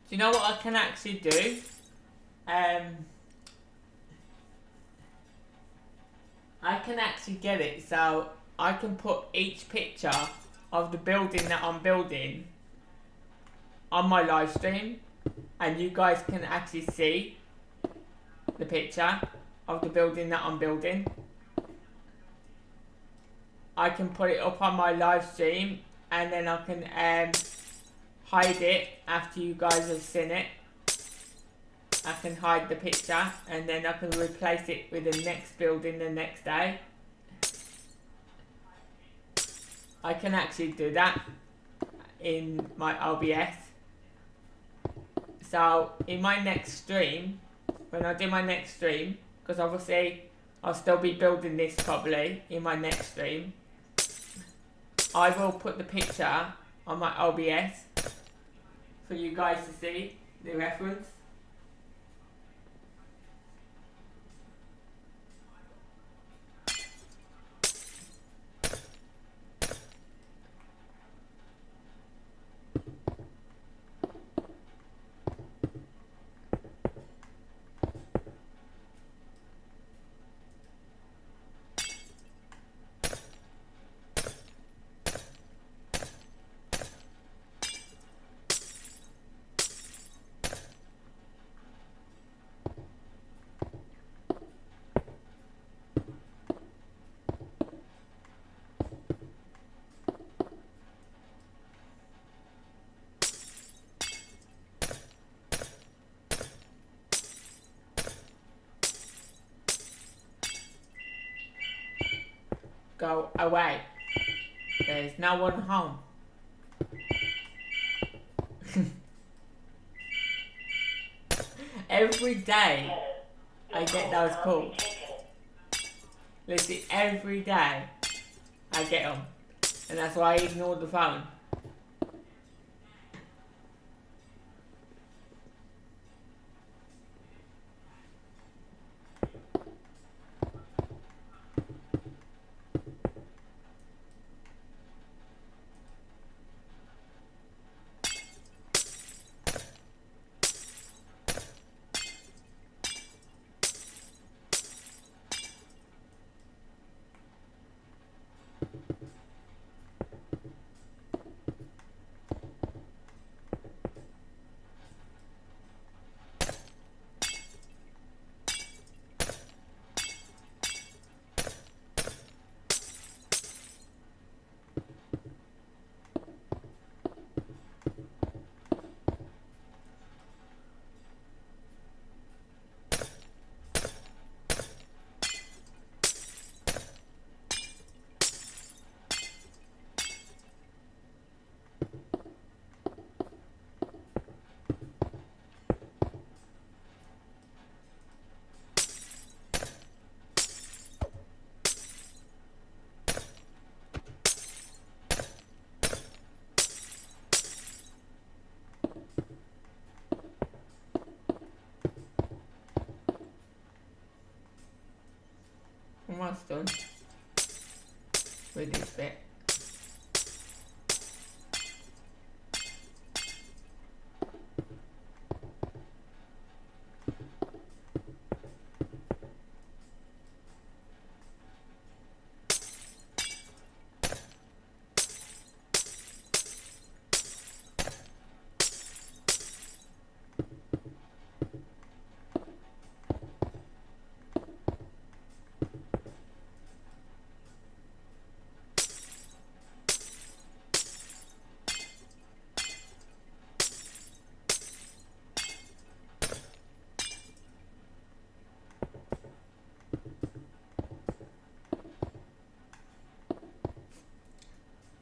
Do you know what I can actually do? I can actually get it so I can put each picture of the building that I'm building on my live stream, and you guys can actually see the picture of the building that I'm building. I can put it up on my live stream, and then I can hide it after you guys have seen it. I can hide the picture, and then I can replace it with the next building the next day. I can actually do that in my OBS. So in my next stream, when I do my next stream, because obviously I'll still be building this probably in my next stream, I will put the picture on my OBS for you guys to see the reference. go away. There's no one home. Every day I get those calls. Literally every day I get them. And that's why I ignore the phone. Almost done with this bit.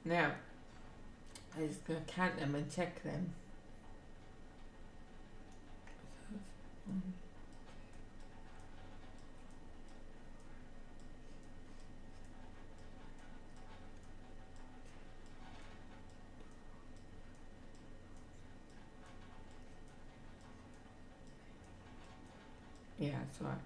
Now, I'm just going to count them and check them. Yeah, that's right.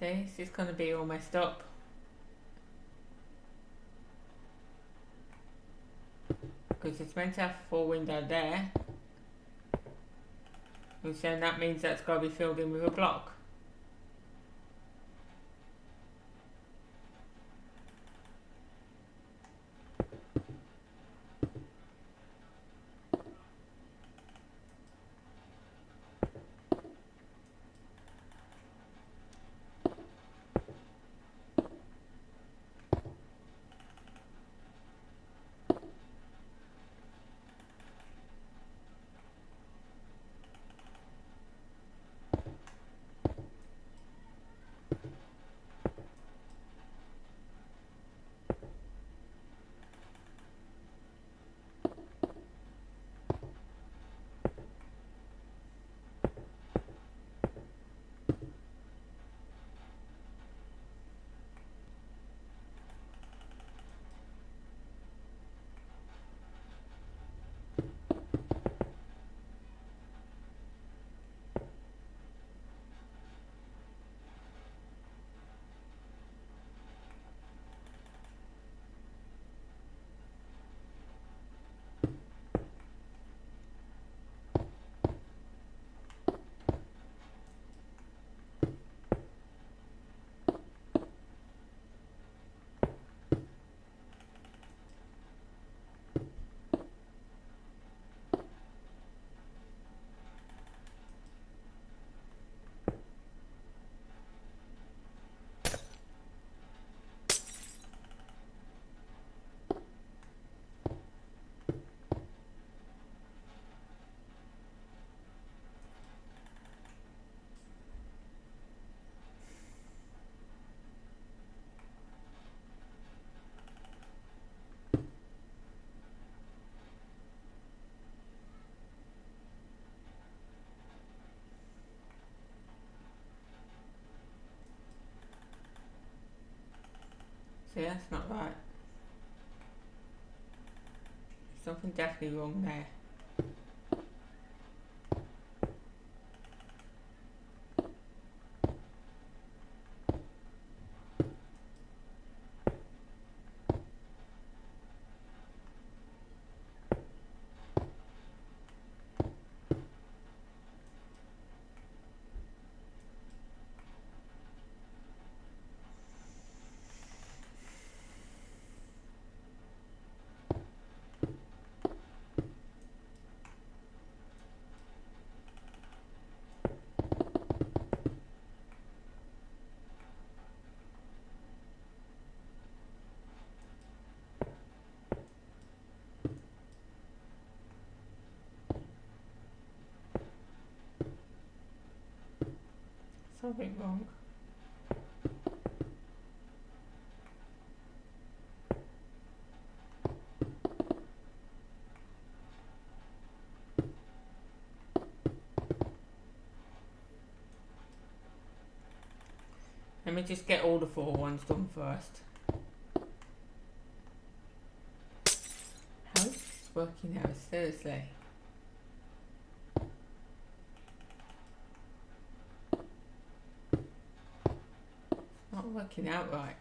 See, this is going to be all messed up. Because it's meant to have a full window there. And so that means that's got to be filled in with a block. See, that's not right. Something definitely wrong there. Something wrong. Let me just get all the 4 ones done first. How is this working out? Seriously. It's not working out right.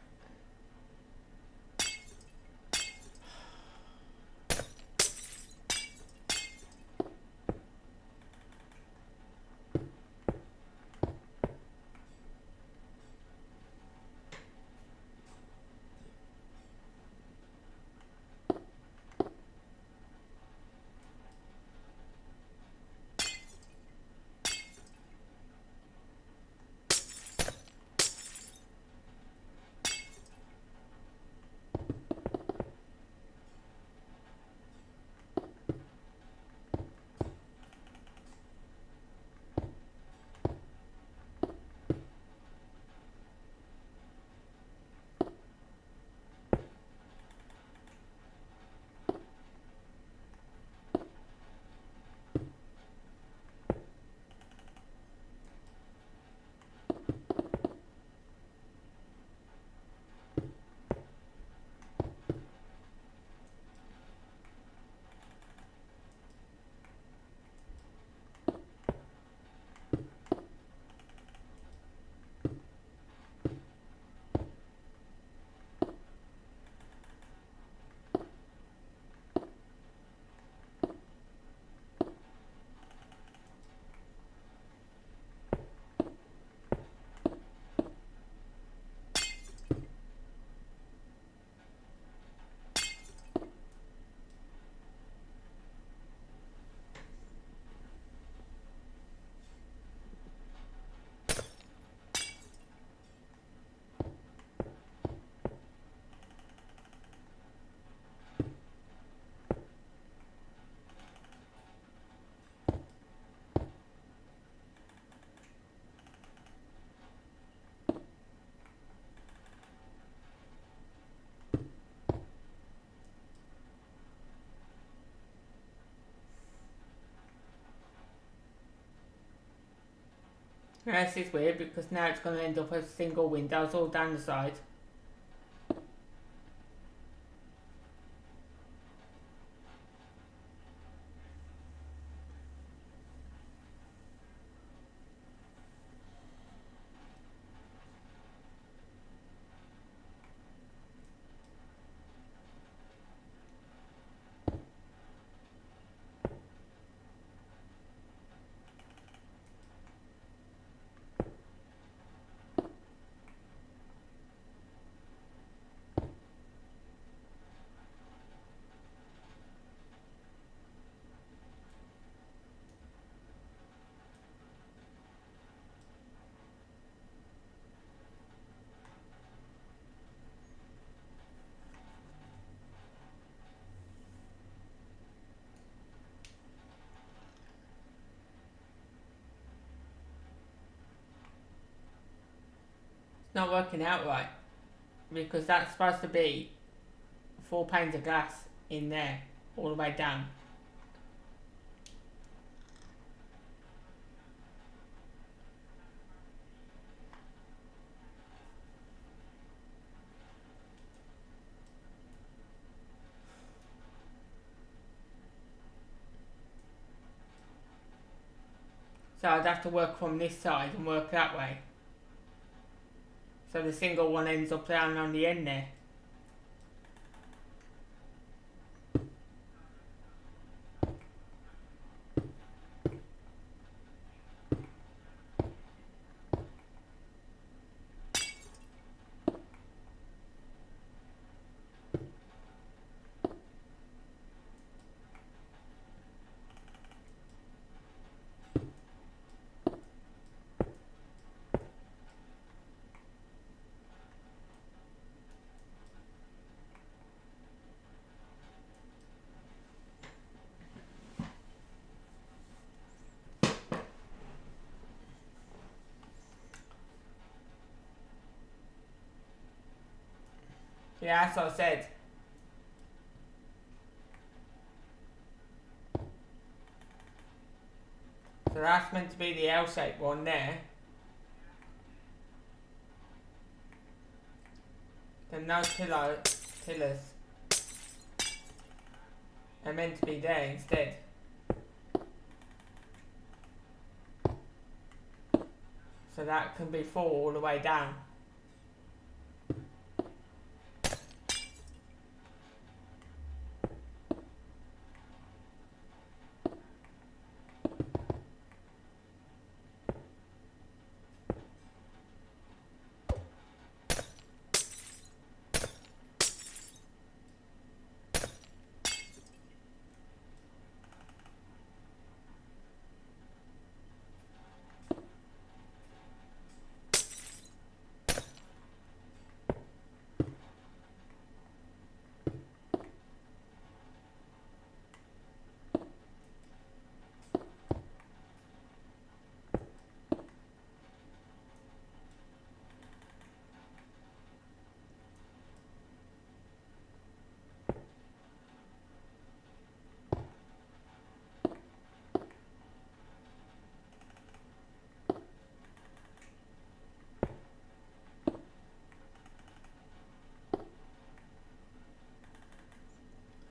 Now this is weird because now it's going to end up as single windows all down the side. It's not working out right because that's supposed to be 4 panes of glass in there all the way down. So I'd have to work from this side and work that way. So the single one ends up down on the end there. Yeah, that's what I said. So that's meant to be the L-shaped one there. Then those pillars are meant to be there instead. So that can be 4 all the way down.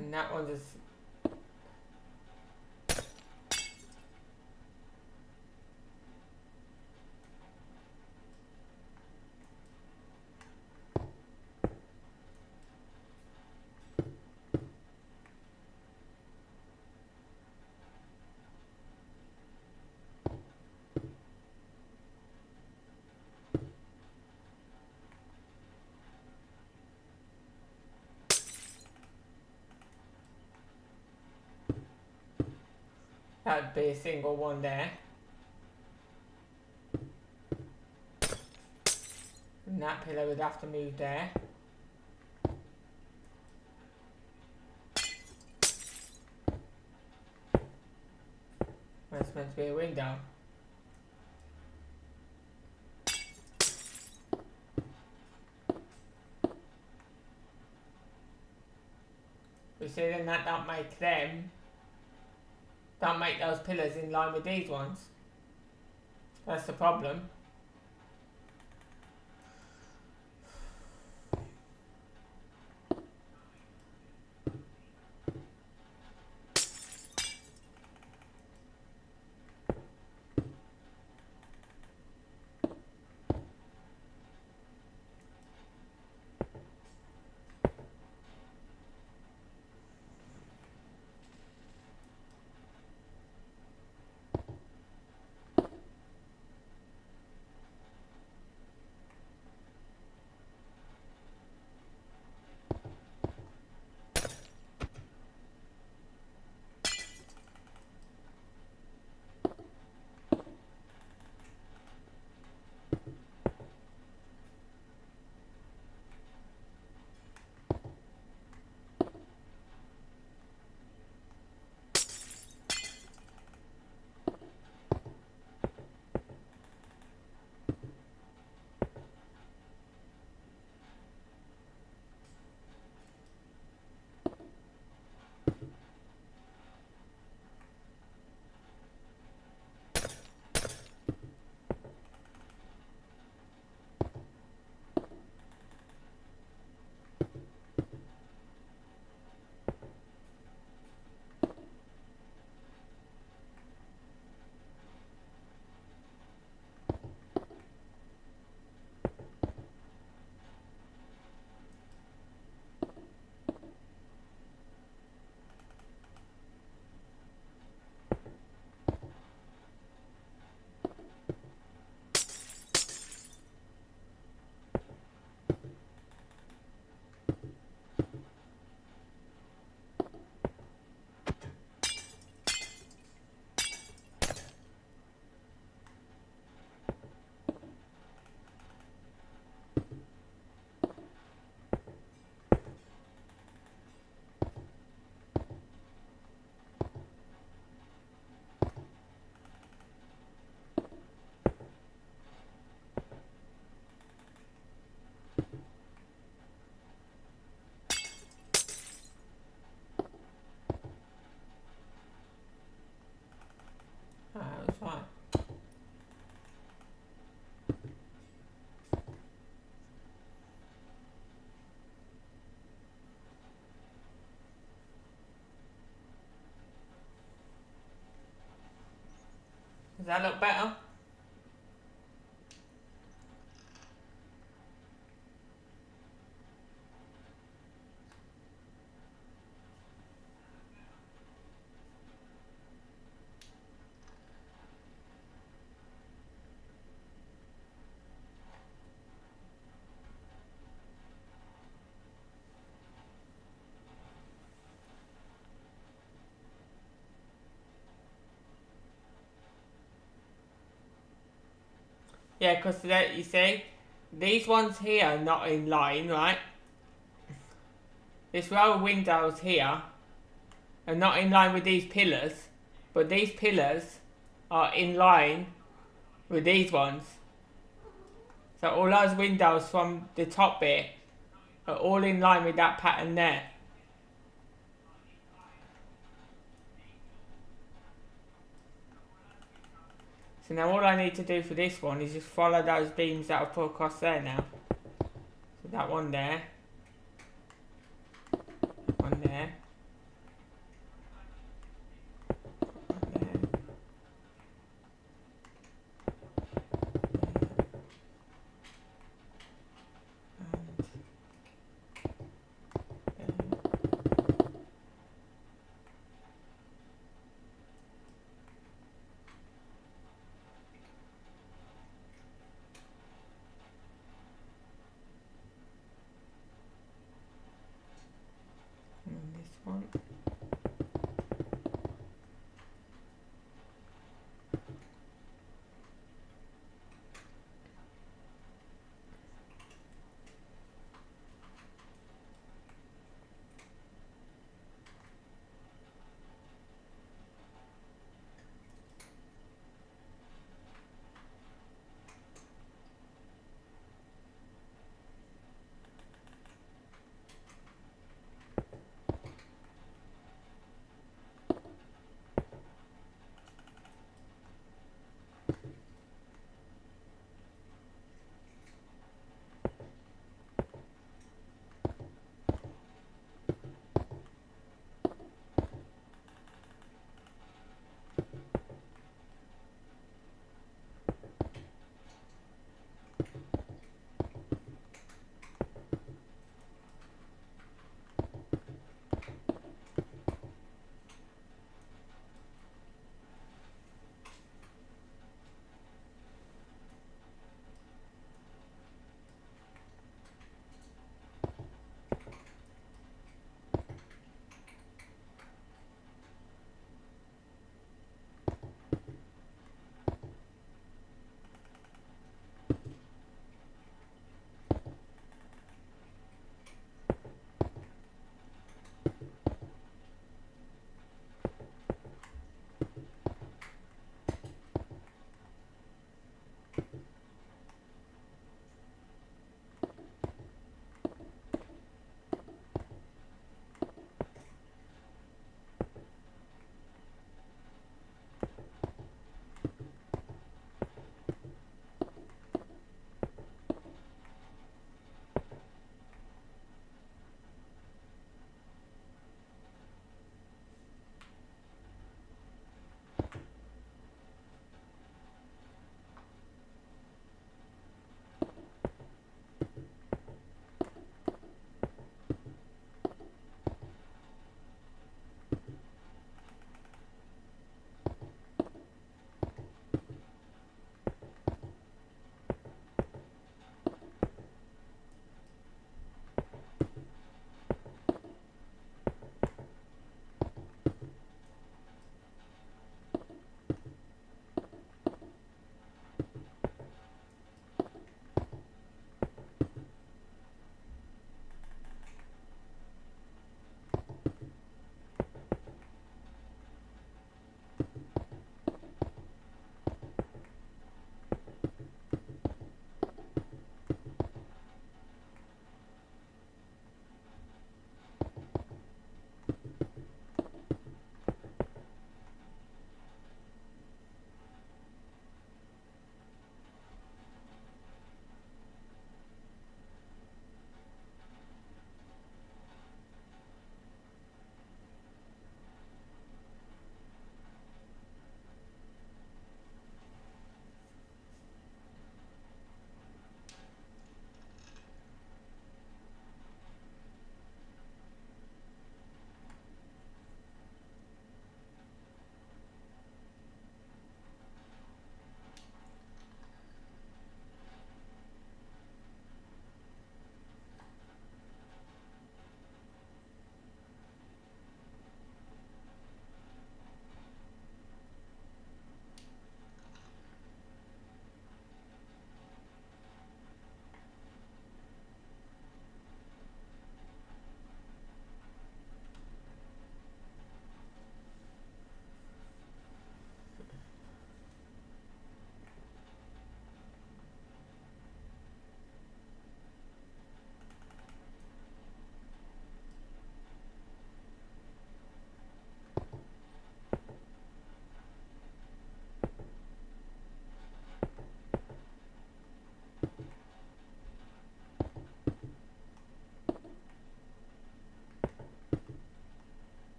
And that one just... That'd be a single one there. And that pillar would have to move there. That's meant to be a window. You see, then that don't make them, don't make those pillars in line with these ones. That's the problem. look better? Yeah, because you see, these ones here are not in line, right? This row of windows here are not in line with these pillars, but these pillars are in line with these ones. So all those windows from the top bit are all in line with that pattern there. So now all I need to do for this one is just follow those beams that I've put across there now. So that one there. One there. One there. And this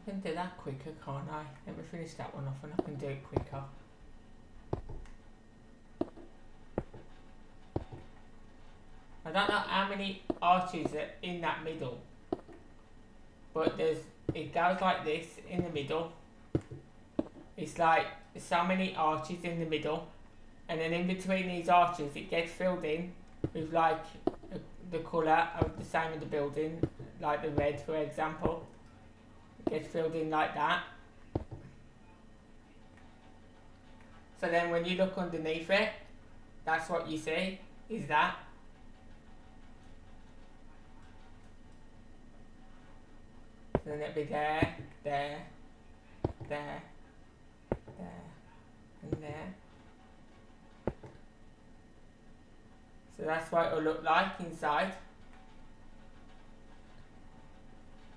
can do that quicker, can't I? Let me finish that one off and I can do it quicker. I don't know how many arches are in that middle, but it goes like this in the middle. It's like so many arches in the middle, and then in between these arches it gets filled in with like the colour of the same of the building, like the red for example. It gets filled in like that. So then when you look underneath it, that's what you see, is that. So then it'll be there, there, there, there, and there. So that's what it'll look like inside.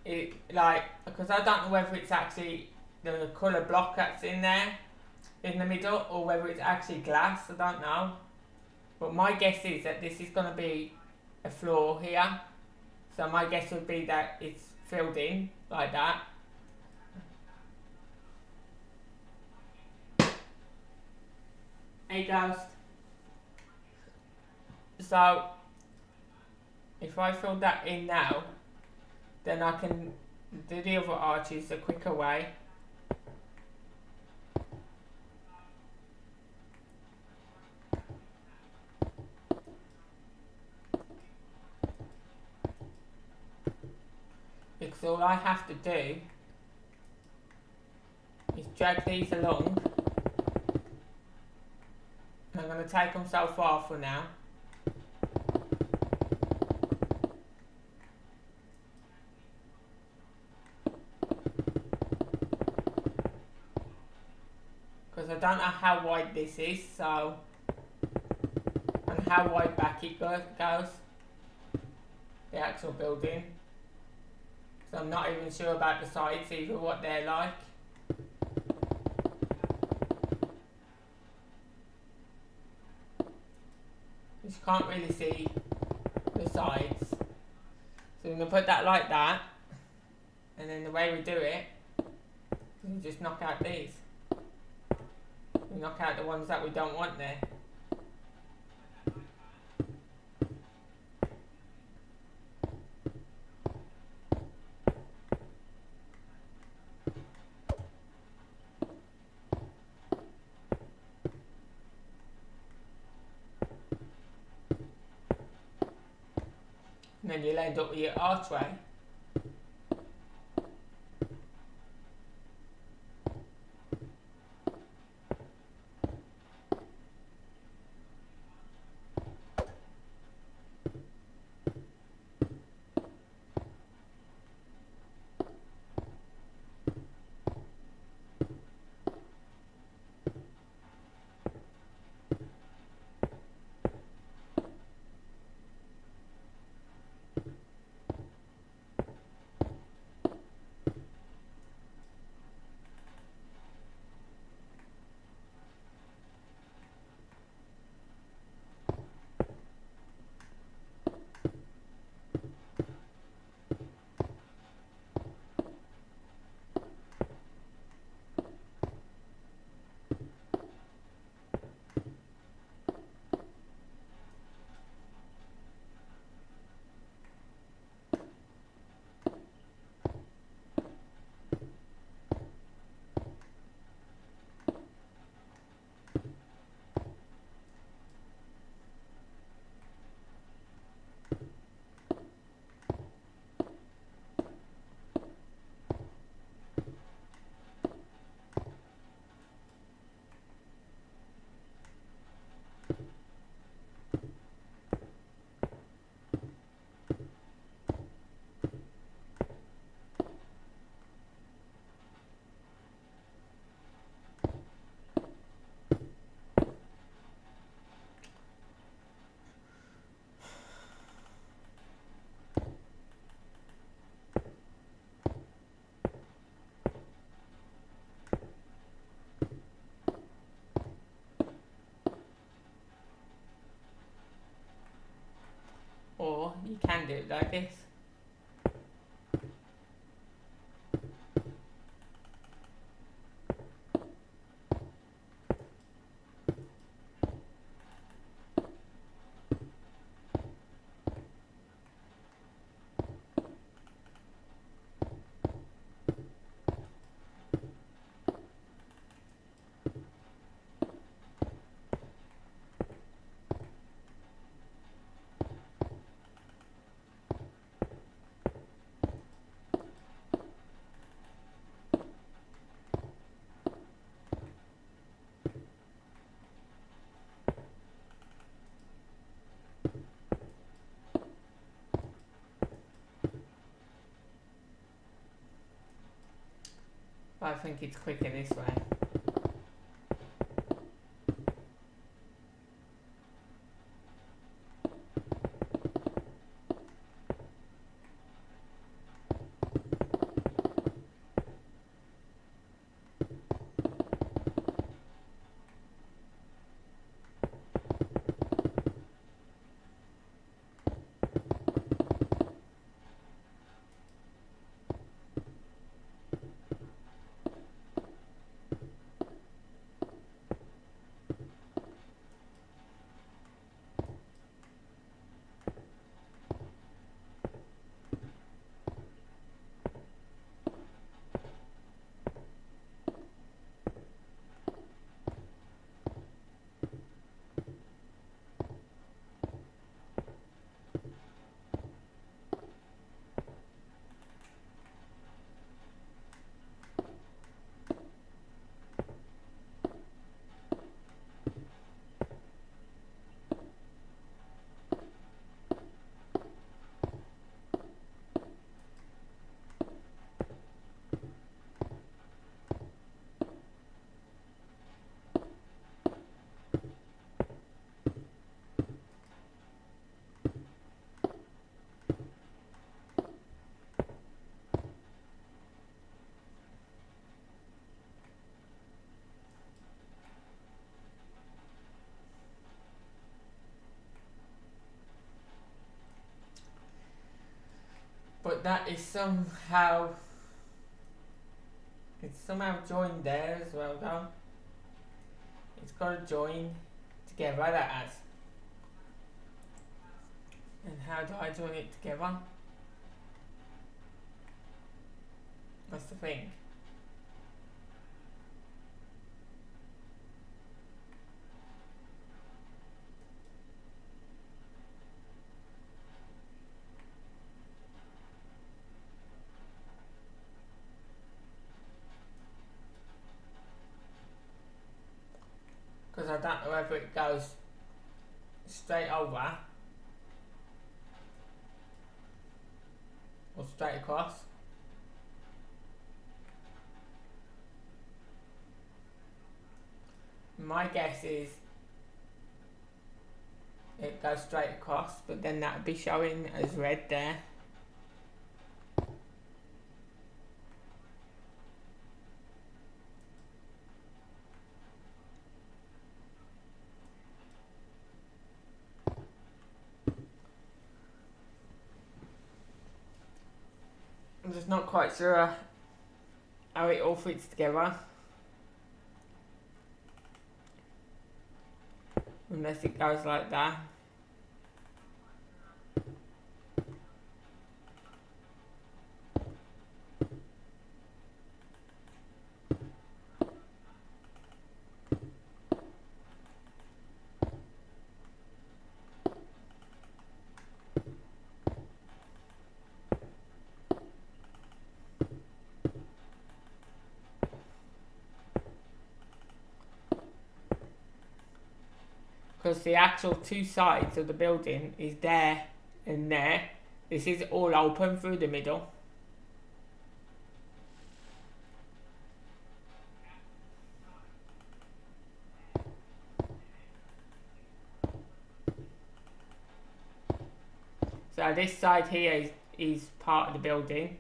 It like, because I don't know whether it's actually the colour block that's in there in the middle or whether it's actually glass, I don't know. But my guess is that this is going to be a floor here. So my guess would be that it's filled in like that. Hey Ghost. So if I fill that in now, then I can do the other arches a quicker way. Because all I have to do is drag these along. I'm going to take them so far for now. Because I don't know how wide this is, so, and how wide back it goes, the actual building. So I'm not even sure about the sides either, what they're like. You just can't really see the sides. So I'm going to put that like that, and then the way we do it, we just knock out these. We knock out the ones that we don't want there. And then you'll end up with your archway. Or you can do it like this. But I think it's quicker this way. But that is somehow, it's somehow joined there as well though. It's got to join together, that has. And how do I join it together? That's the thing. Because I don't know whether it goes straight over or straight across. My guess is it goes straight across, but then that would be showing as red there. I'm just not quite sure how it all fits together. Unless it goes like that. Because the actual two sides of the building is there and there. This is all open through the middle. So this side here is part of the building.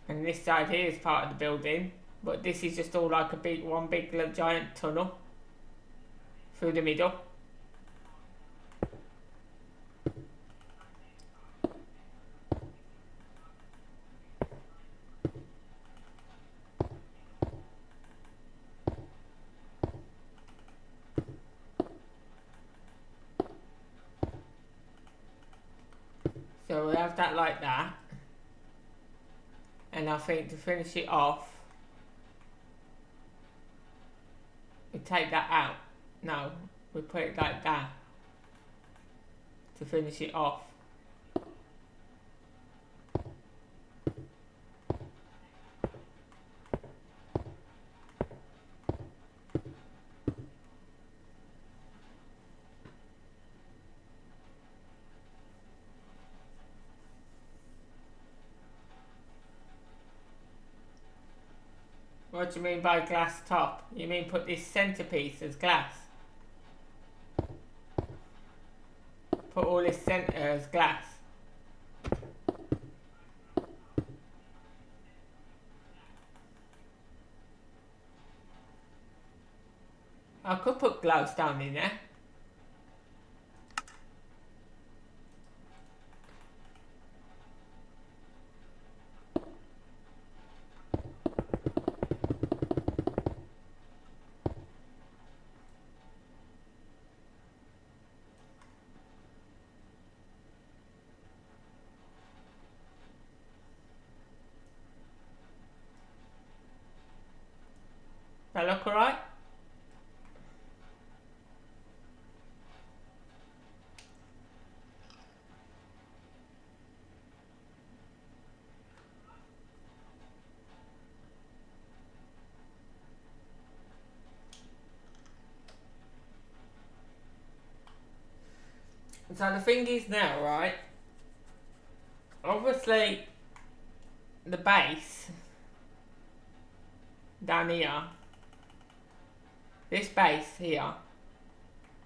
And this side here is part of the building. But this is just all like one big giant tunnel through the middle. So we have that like that. And I think to finish it off, we take that out. No, we put it like that to finish it off. What do you mean by glass top? You mean put this centerpiece as glass? Put all this center as glass? I could put glowstone in there. That look alright? So the thing is now, right? Obviously, the base down here, this base here,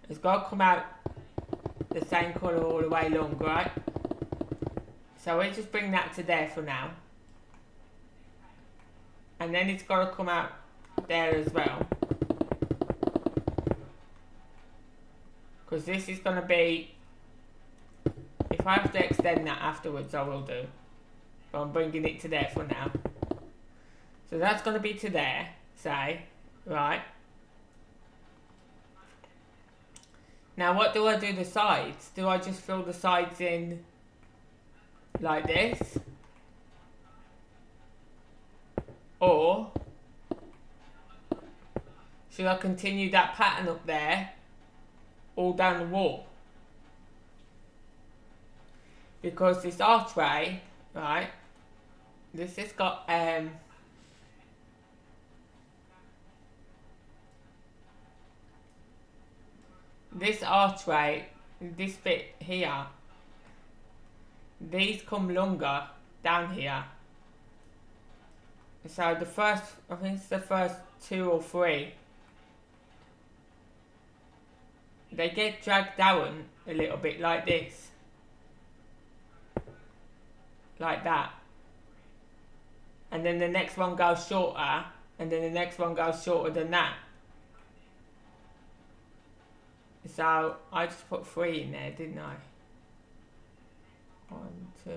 has got to come out the same colour all the way along, right? So we'll just bring that to there for now. And then it's got to come out there as well. Because this is going to be, if I have to extend that afterwards, I will do. But I'm bringing it to there for now. So that's going to be to there, say, right? Now what do I do the sides? Do I just fill the sides in like this? Or should I continue that pattern up there all down the wall? Because this archway, right, this has got this archway, this bit here, these come longer down here. So the first, I think it's the first 2 or 3, they get dragged down a little bit like this. Like that. And then the next one goes shorter, and then the next one goes shorter than that. So I just put 3 in there, didn't I? 1, 2,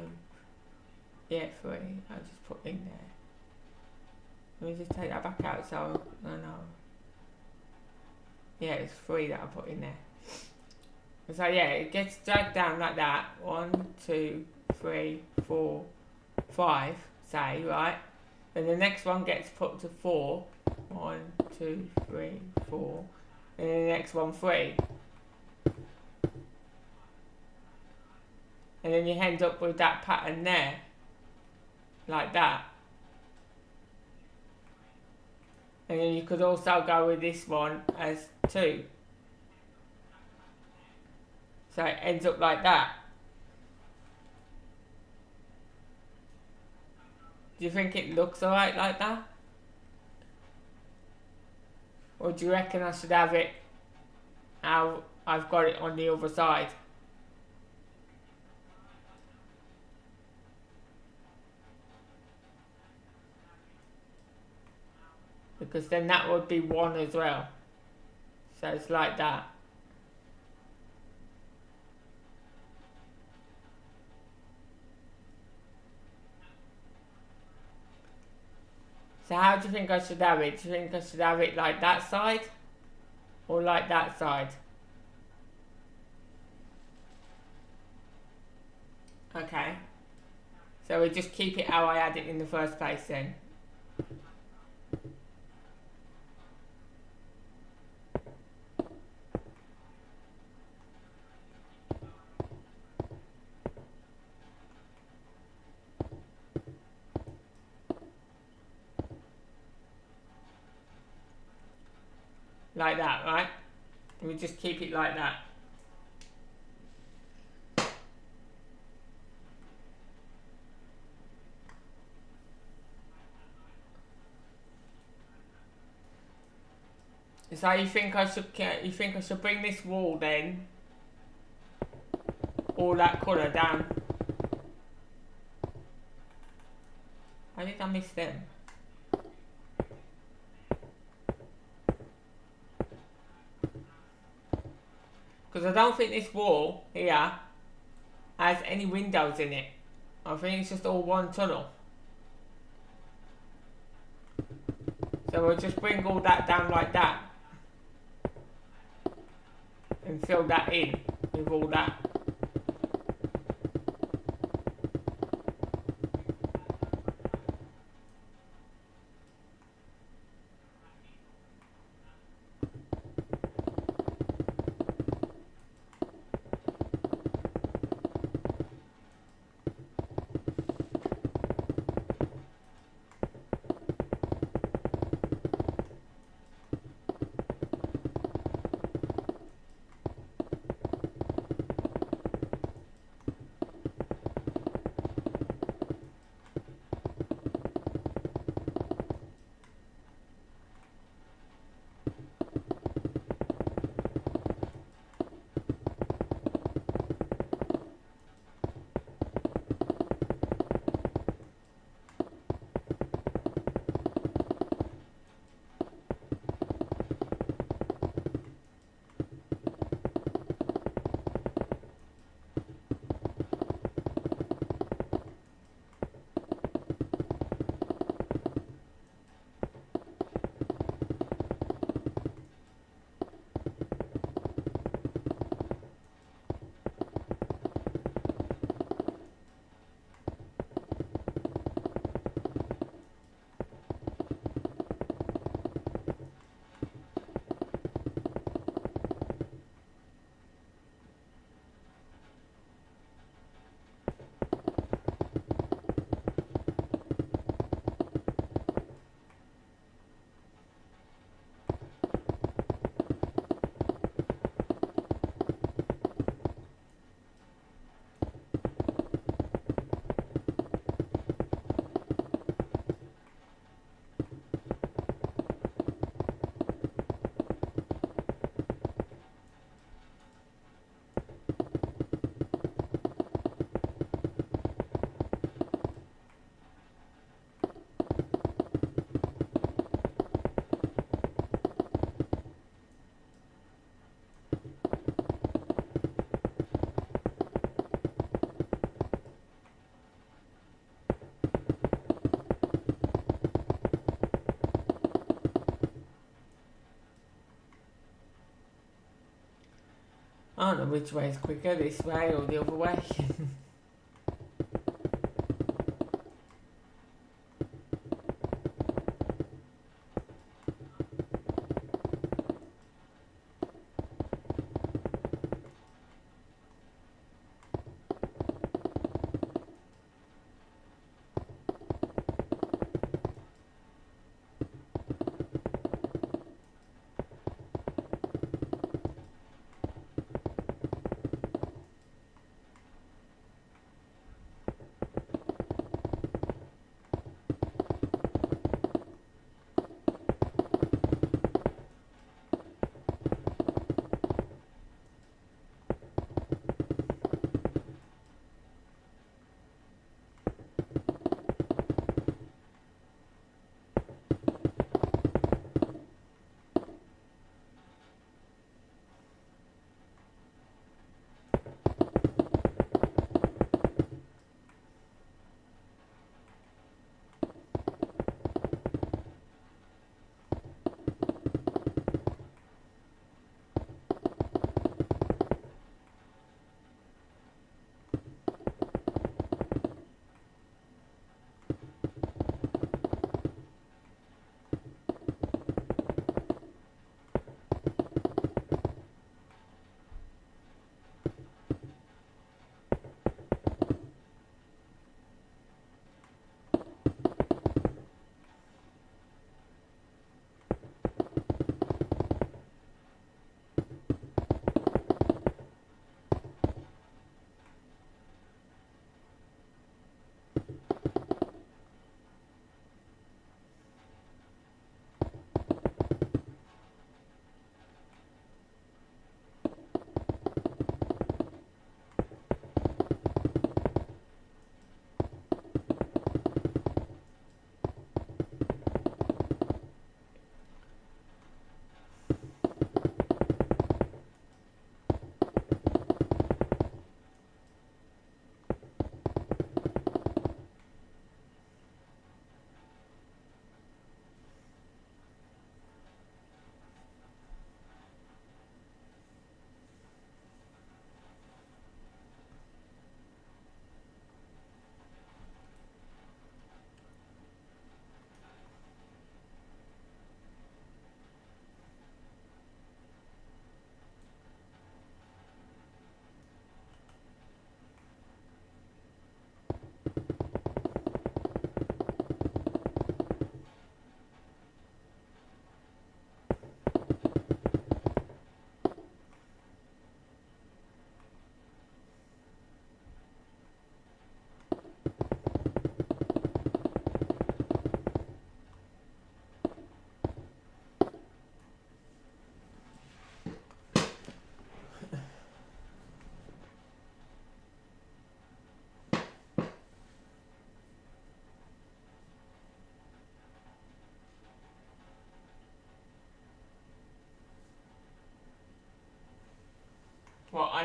yeah, 3. I just put in there. Let me just take that back out so I know. Yeah, it's 3 that I put in there. So yeah, it gets dragged down like that. 1, 2, 3, 4, 5, say, right? Then the next one gets put to 4. 1, 2, 3, 4. And then the next one 3. And then you end up with that pattern there. Like that. And then you could also go with this one as 2. So it ends up like that. Do you think it looks alright like that? Or do you reckon I should have it how I've got it on the other side? Because then that would be 1 as well. So it's like that. So how do you think I should have it? Do you think I should have it like that side? Or like that side? Okay. So we just keep it how I had it in the first place then. Like that, right? And we just keep it like that. So you think I should bring this wall then, all that colour down? How did I miss them? Because I don't think this wall here has any windows in it. I think it's just all one tunnel. So we'll just bring all that down like that. And fill that in with all that. I don't know which way is quicker, this way or the other way.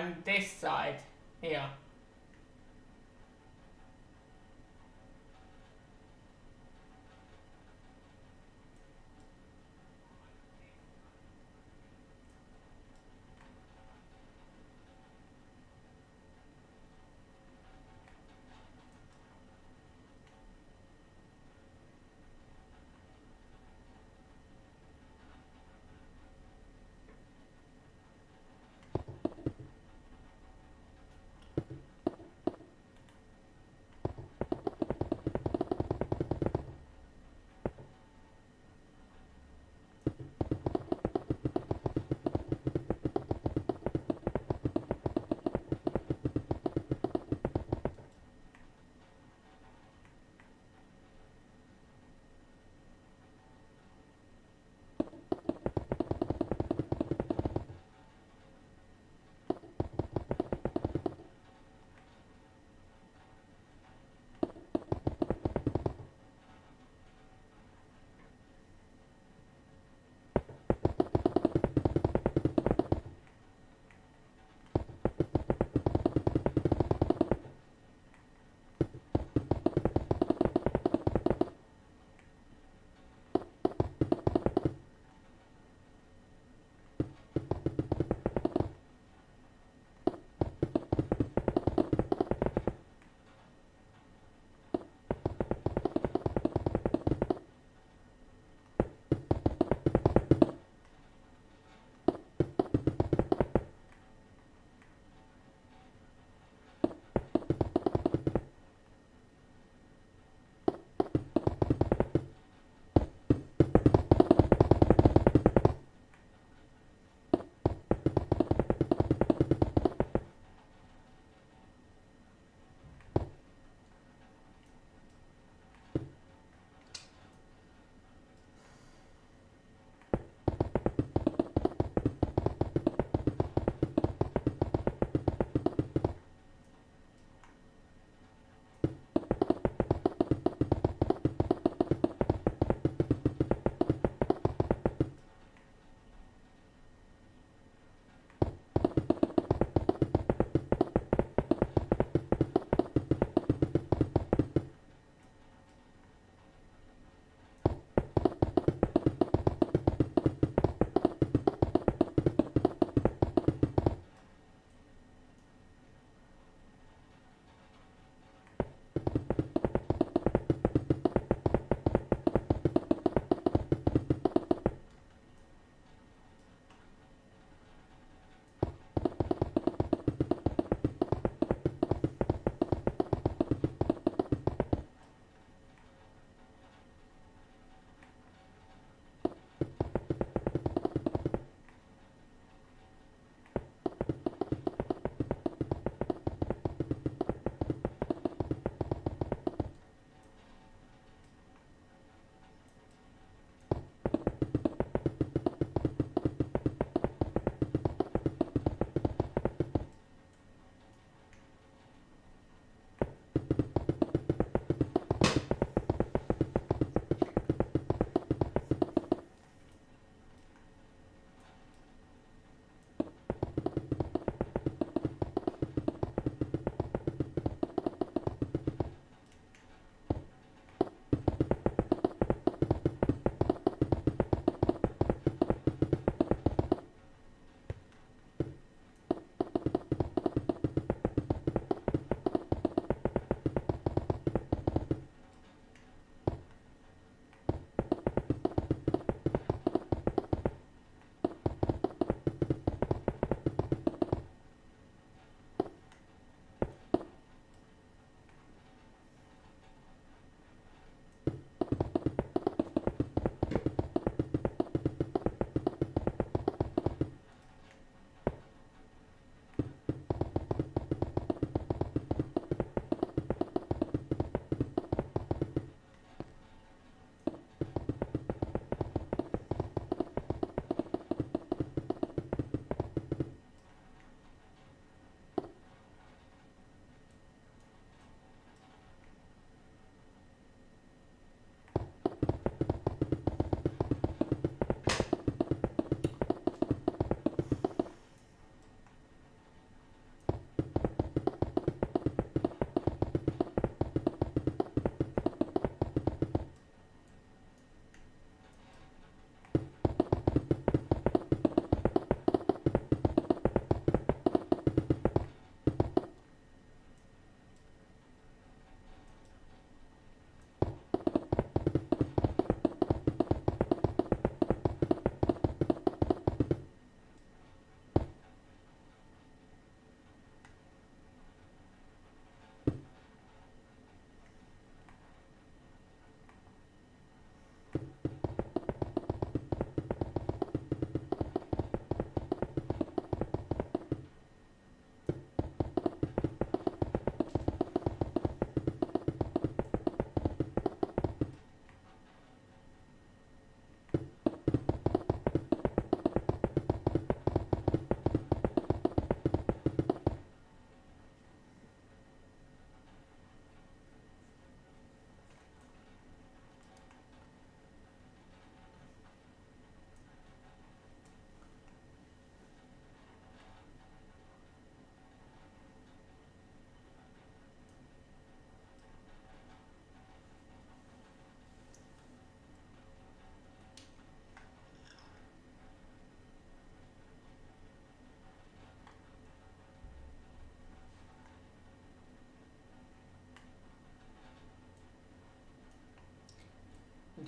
and this side here.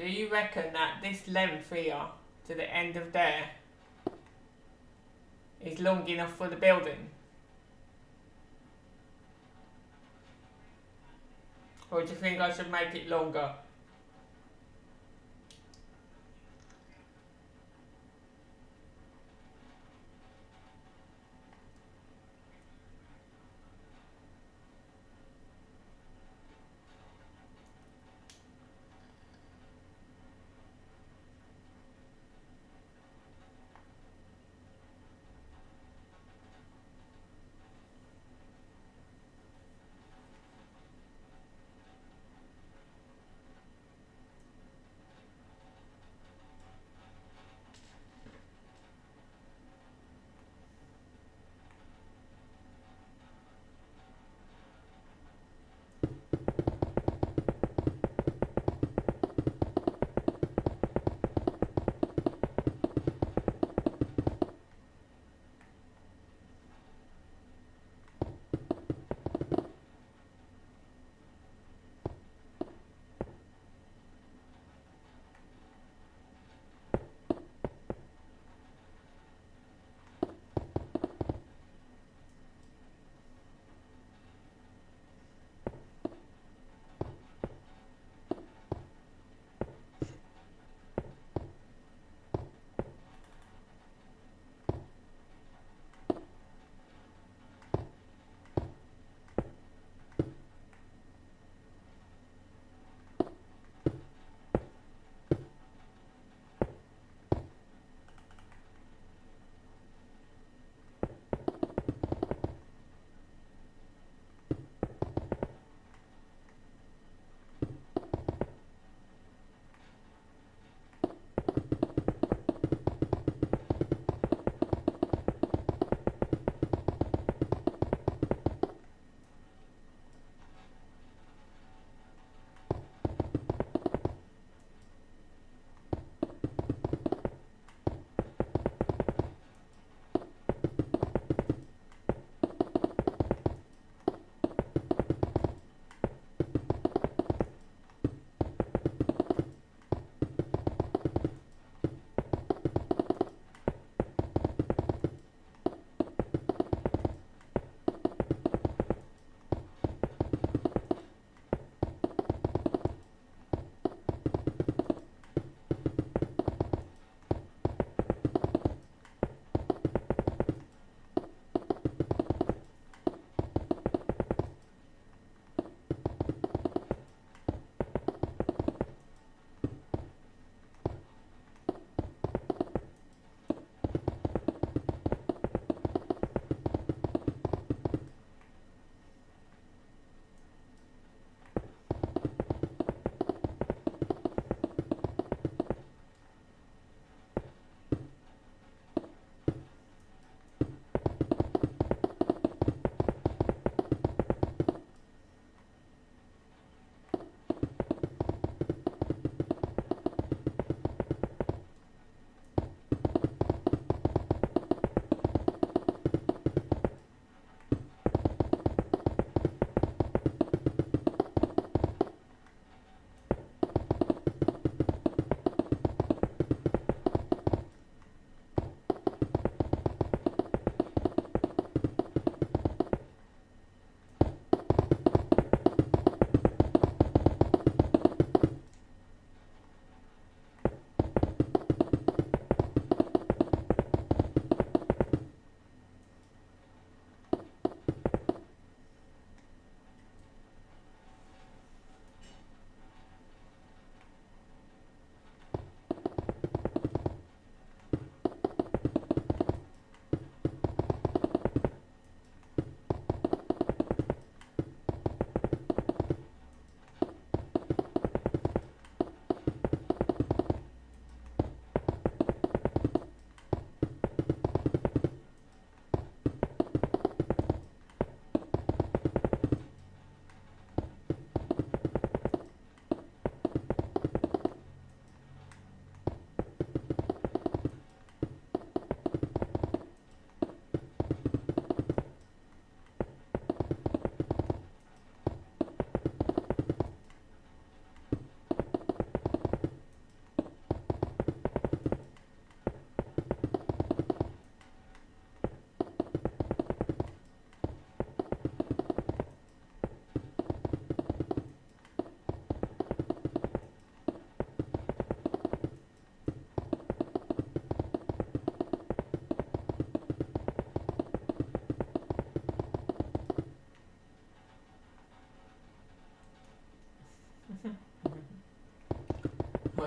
Do you reckon that this length here to the end of there is long enough for the building? Or do you think I should make it longer?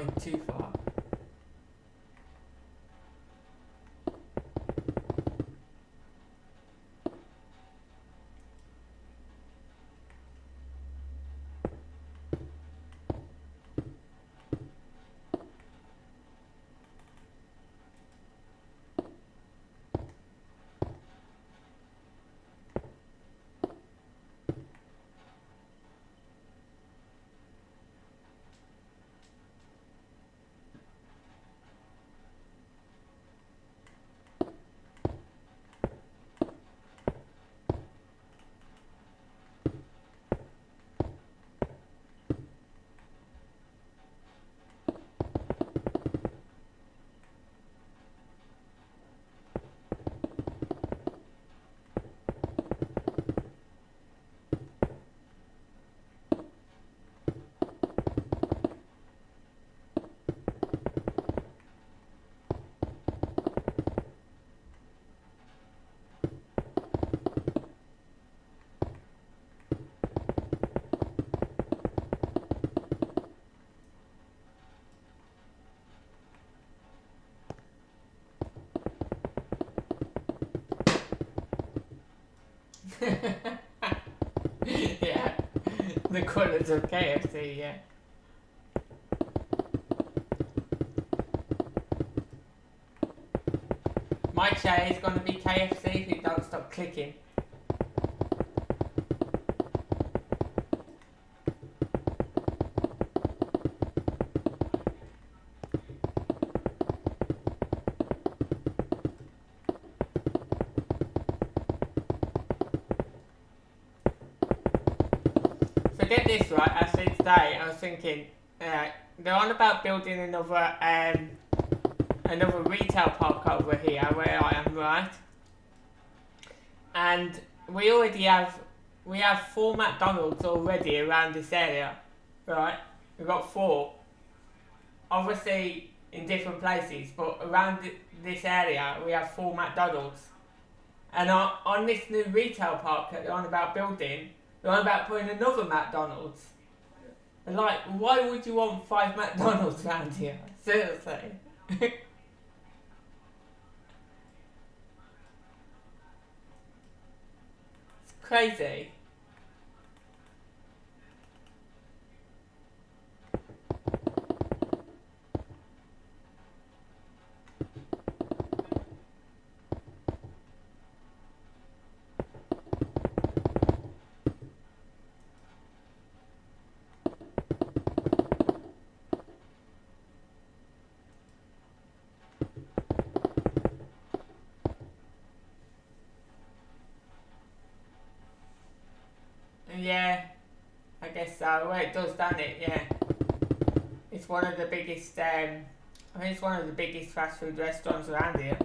going too far. Yeah, the colours of KFC, yeah. My chair is going to be KFC if you don't stop clicking. So get this right, actually today I was thinking, they're on about building another retail park over here where I am, right? And we have 4 McDonald's already around this area, right? We've got 4, obviously in different places, but around this area we have 4 McDonald's. And on this new retail park that they're on about building, they're on about putting another McDonald's. And like, why would you want 5 McDonald's around here? Seriously. It's crazy. Yeah, I guess so. Well, it does, doesn't it? Yeah. It's one of the biggest, I think it's one of the biggest fast food restaurants around here.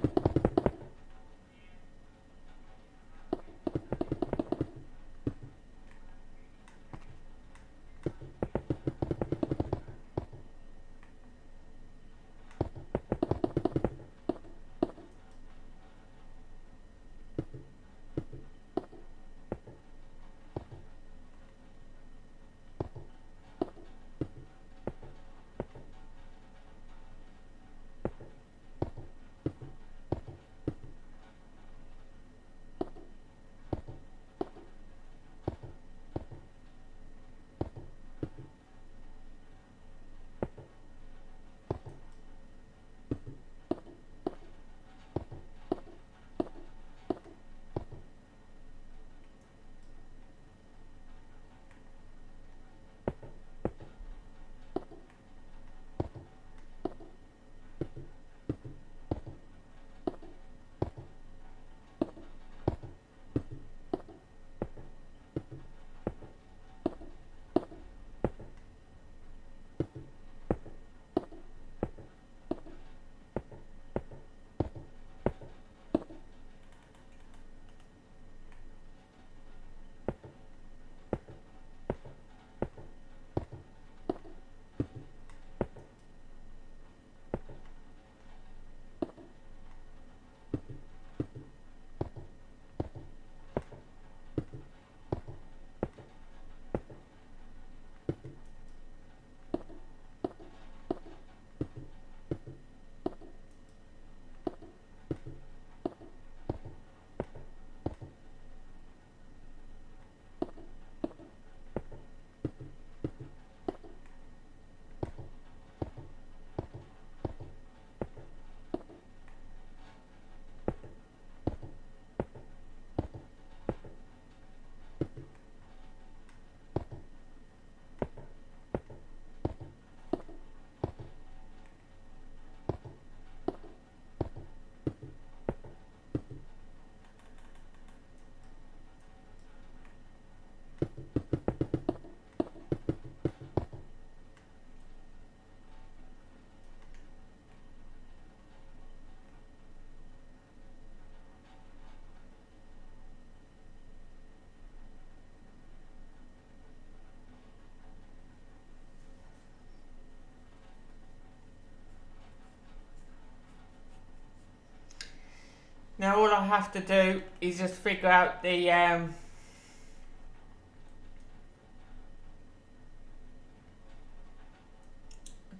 Now all I have to do is just figure out the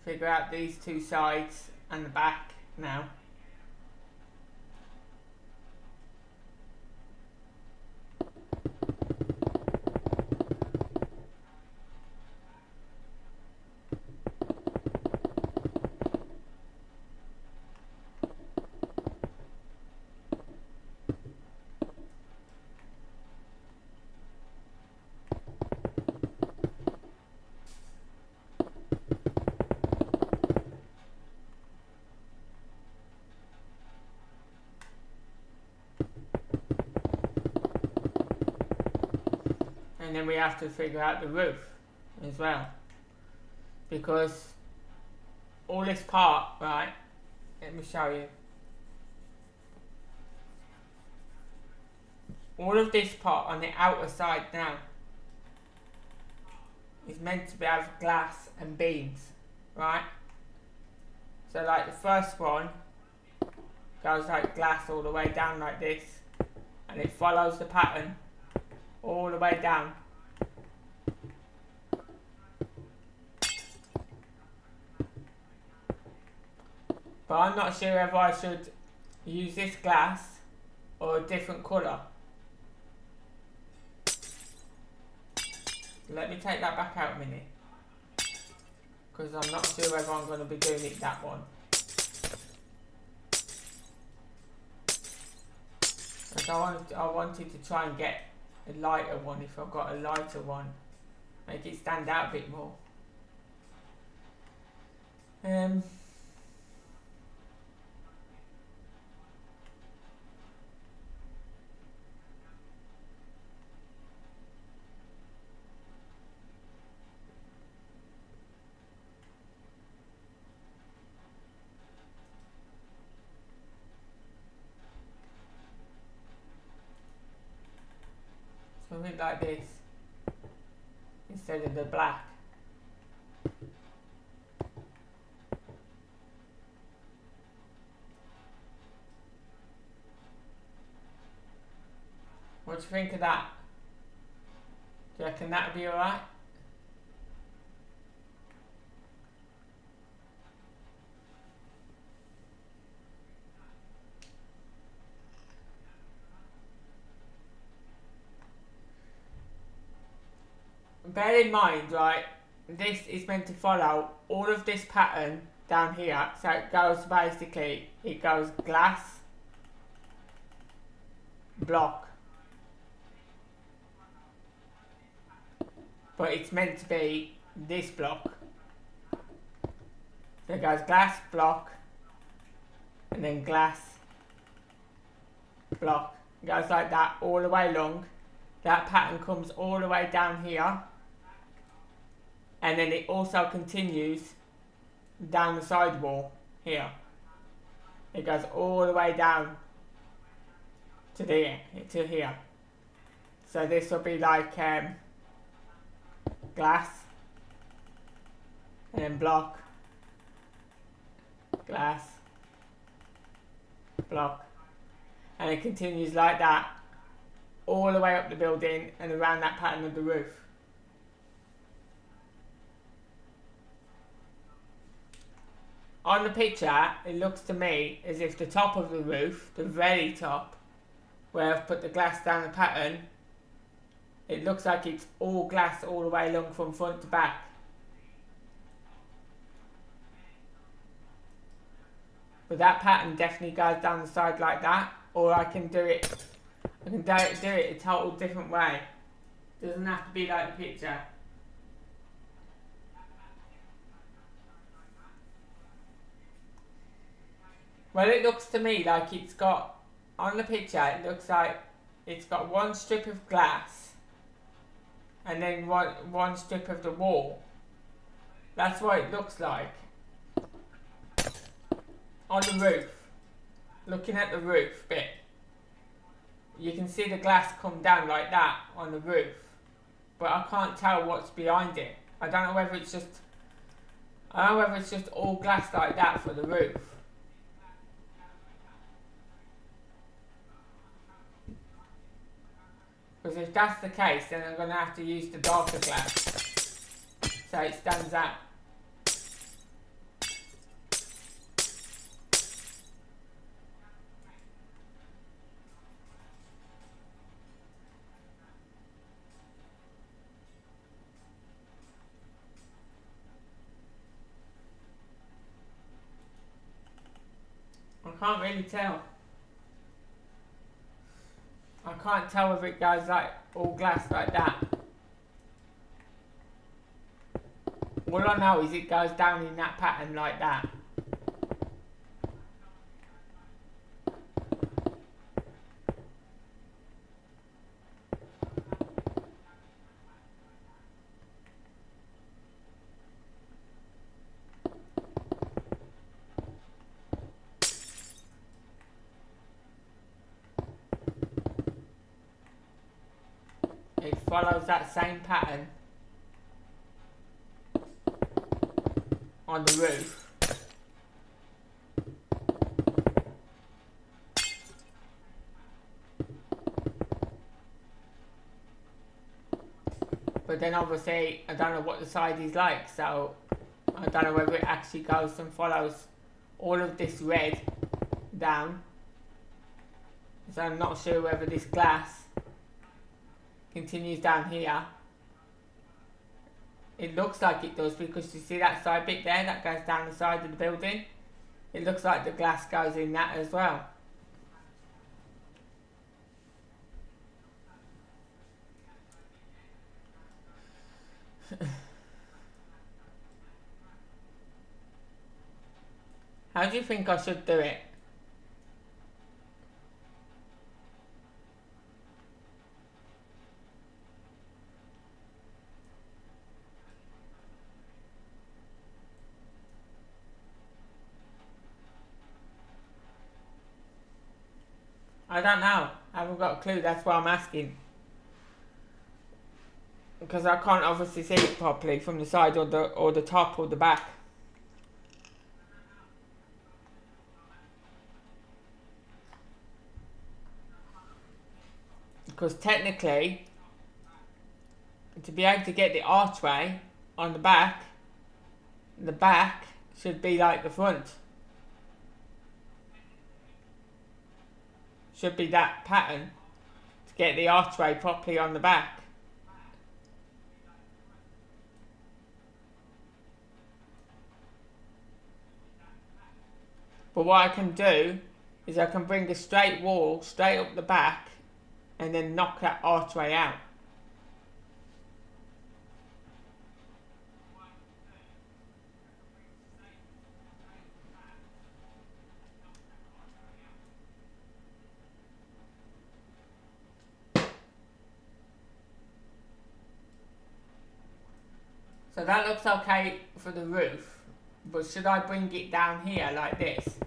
figure out these two sides and the back now. And then we have to figure out the roof as well, because all this part, right, let me show you. All of this part on the outer side now is meant to be have glass and beams, right? So like the first one goes like glass all the way down like this, and it follows the pattern all the way down. But I'm not sure if I should use this glass or a different colour. Let me take that back out a minute, because I'm not sure whether I'm going to be doing it that one. I wanted to try and get a lighter one if I've got a lighter one. Make it stand out a bit more. Something like this instead of the black. What do you think of that? Do you reckon that'll be alright? Bear in mind, right, this is meant to follow all of this pattern down here. So it goes basically, it goes glass, block. But it's meant to be this block. So it goes glass, block, and then glass, block. It goes like that all the way along. That pattern comes all the way down here. And then it also continues down the side wall here. It goes all the way down to here. So this will be like glass, and then block, glass, block, and it continues like that all the way up the building and around that pattern of the roof. On the picture, it looks to me as if the top of the roof, the very top, where I've put the glass down the pattern, it looks like it's all glass all the way along from front to back. But that pattern definitely goes down the side like that, or I can do it a total different way. Doesn't have to be like the picture. Well, it looks to me like it's got, on the picture, it looks like it's got one strip of glass and then one strip of the wall. That's what it looks like. On the roof, looking at the roof bit, you can see the glass come down like that on the roof, but I can't tell what's behind it. I don't know whether it's just all glass like that for the roof. Because if that's the case, then I'm going to have to use the darker glass so it stands out. I can't really tell. I can't tell if it goes like all glass like that. All I know is it goes down in that pattern like that. It follows that same pattern on the roof. But then obviously I don't know what the side is like, so I don't know whether it actually goes and follows all of this red down. So I'm not sure whether this glass continues down here. It looks like it does, because you see that side bit there that goes down the side of the building? It looks like the glass goes in that as well. How do you think I should do it? I don't know. I haven't got a clue, that's why I'm asking. Because I can't obviously see it properly from the side or the top or the back. Because technically, to be able to get the archway on the back should be like the front. Should be that pattern to get the archway properly on the back. But what I can do is I can bring a straight wall straight up the back and then knock that archway out. So that looks okay for the roof, but should I bring it down here like this?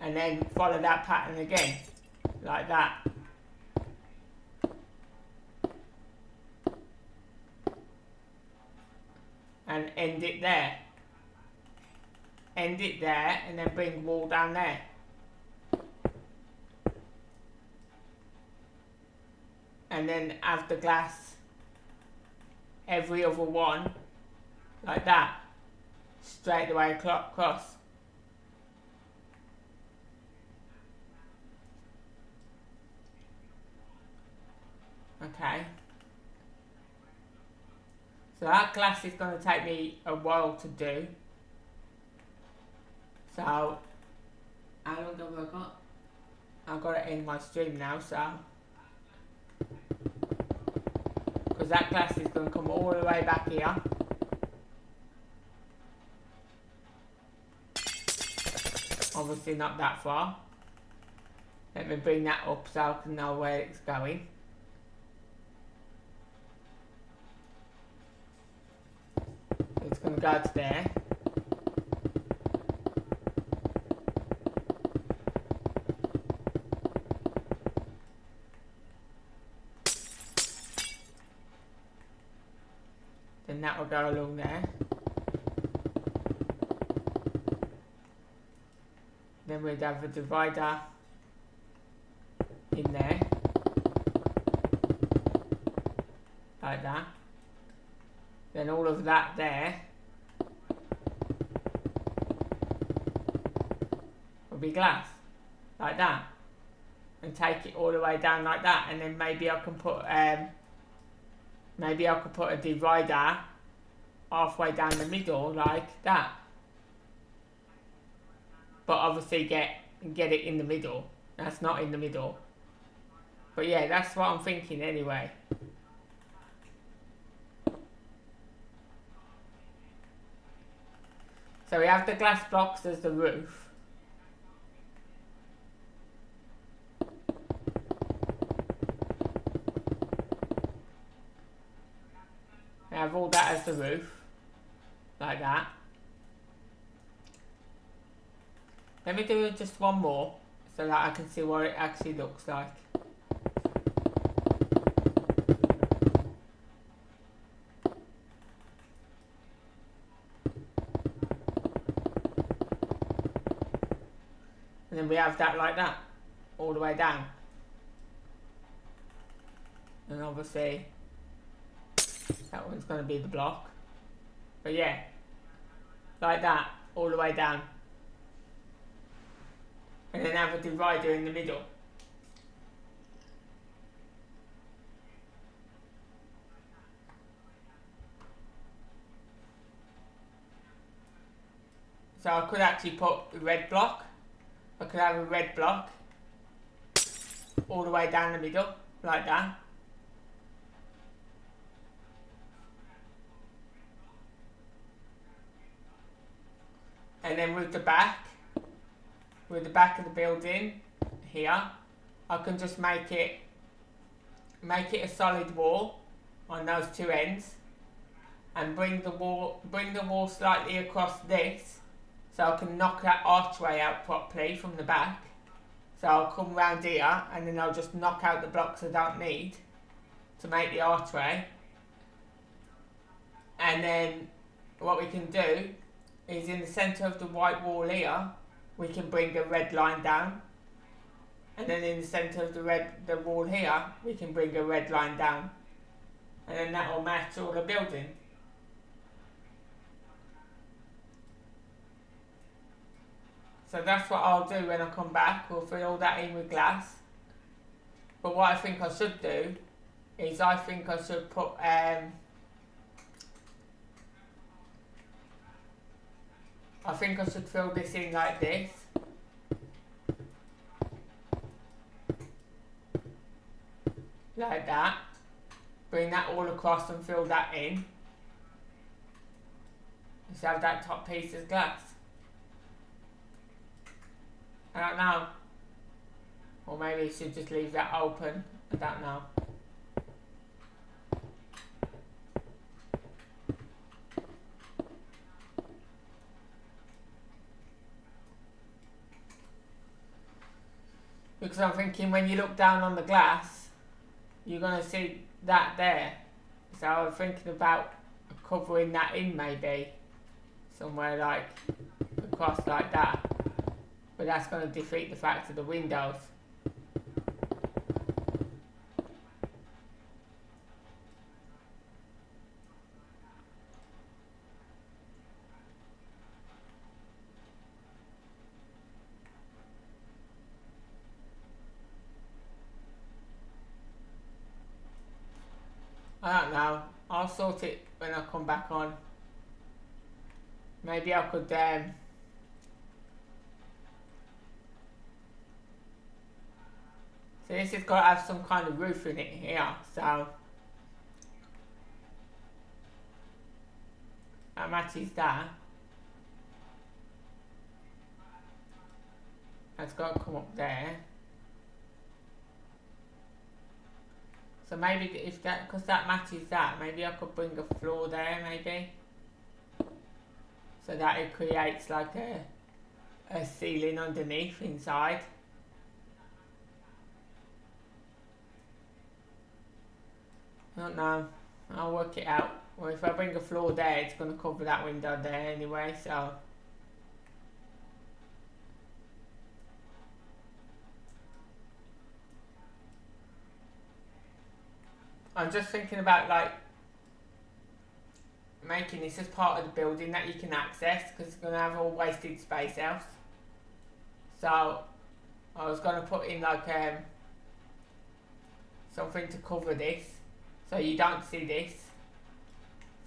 And then follow that pattern again, like that. And end it there. End it there and then bring wall down there. And then have the glass every other one like that, straight the way across. Okay, so that glass is going to take me a while to do. So how long have I got? I've got to end my stream now, so because that glass is going to come all the way back here. Obviously not that far. Let me bring that up so I can know where it's going. It's going to go to there. Then that will go along there. Then we'd have a divider in there, like that. Then all of that there will be glass, like that. And take it all the way down like that, and then maybe I can put a divider halfway down the middle like that. But obviously get it in the middle. That's not in the middle. But yeah, that's what I'm thinking anyway. So we have the glass blocks as the roof. We have all that as the roof, like that. Let me do just one more, so that I can see what it actually looks like. And then we have that like that, all the way down. And obviously, that one's going to be the block. But yeah, like that, all the way down. And then have a divider in the middle. So I could actually put a red block. I could have a red block all the way down the middle, like that. And then with the back of the building here, I can just make it a solid wall on those two ends, and bring the wall slightly across this, so I can knock that archway out properly from the back. So I'll come round here, and then I'll just knock out the blocks I don't need to make the archway. And then what we can do is, in the centre of the white wall here, we can bring a red line down. And then in the centre of the wall here, we can bring a red line down. And then that will match all the building. So that's what I'll do when I come back. We'll fill all that in with glass. But what I think I should do is, I think I should put I think I should fill this in like this. Like that. Bring that all across and fill that in. Just have that top piece as glass. I don't know. Or maybe you should just leave that open. I don't know. Because I'm thinking, when you look down on the glass, you're going to see that there. So I'm thinking about covering that in, maybe somewhere like across like that. But that's going to defeat the fact of the windows. I don't know. I'll sort it when I come back on. Maybe I could so this has got to have some kind of roof in it here, so that matches that. That's got to come up there. So maybe if that, because that matches that, maybe I could bring a floor there, maybe. So that it creates like a ceiling underneath inside. I don't know. I'll work it out. Well, if I bring a floor there, it's going to cover that window there anyway, so. I'm just thinking about like making this as part of the building that you can access, because it's going to have all wasted space else. So I was going to put in like something to cover this so you don't see this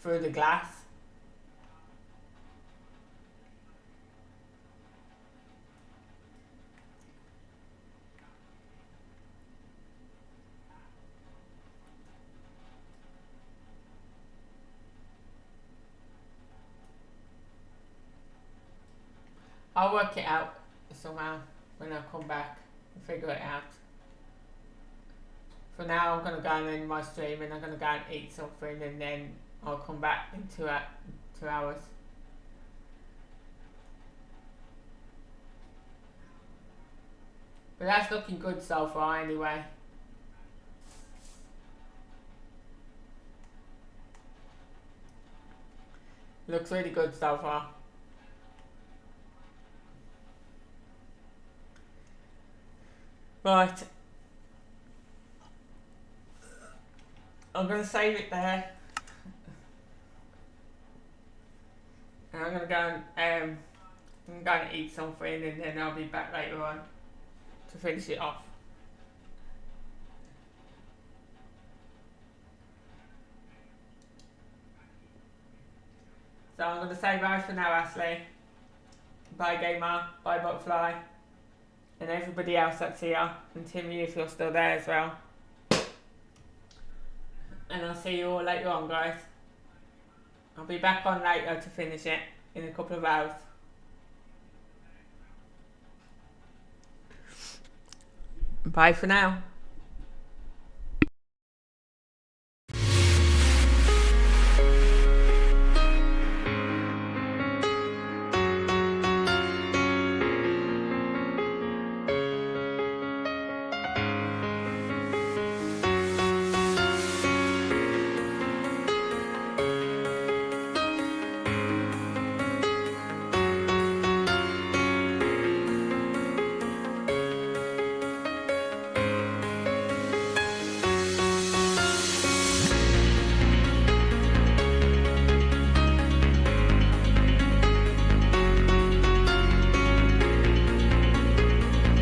through the glass. I'll work it out somehow when I come back and figure it out. For now, I'm going to go and end my stream and I'm going to go and eat something, and then I'll come back in 2 hours. But that's looking good so far anyway. Looks really good so far. Right. I'm going to save it there. And I'm going to go and eat something, and then I'll be back later on to finish it off. So I'm going to say bye for now, Ashley. Bye, Gamer. Bye, Butterfly. And everybody else that's here. And Timmy, if you're still there as well. And I'll see you all later on, guys. I'll be back on later to finish it in a couple of hours. Bye for now.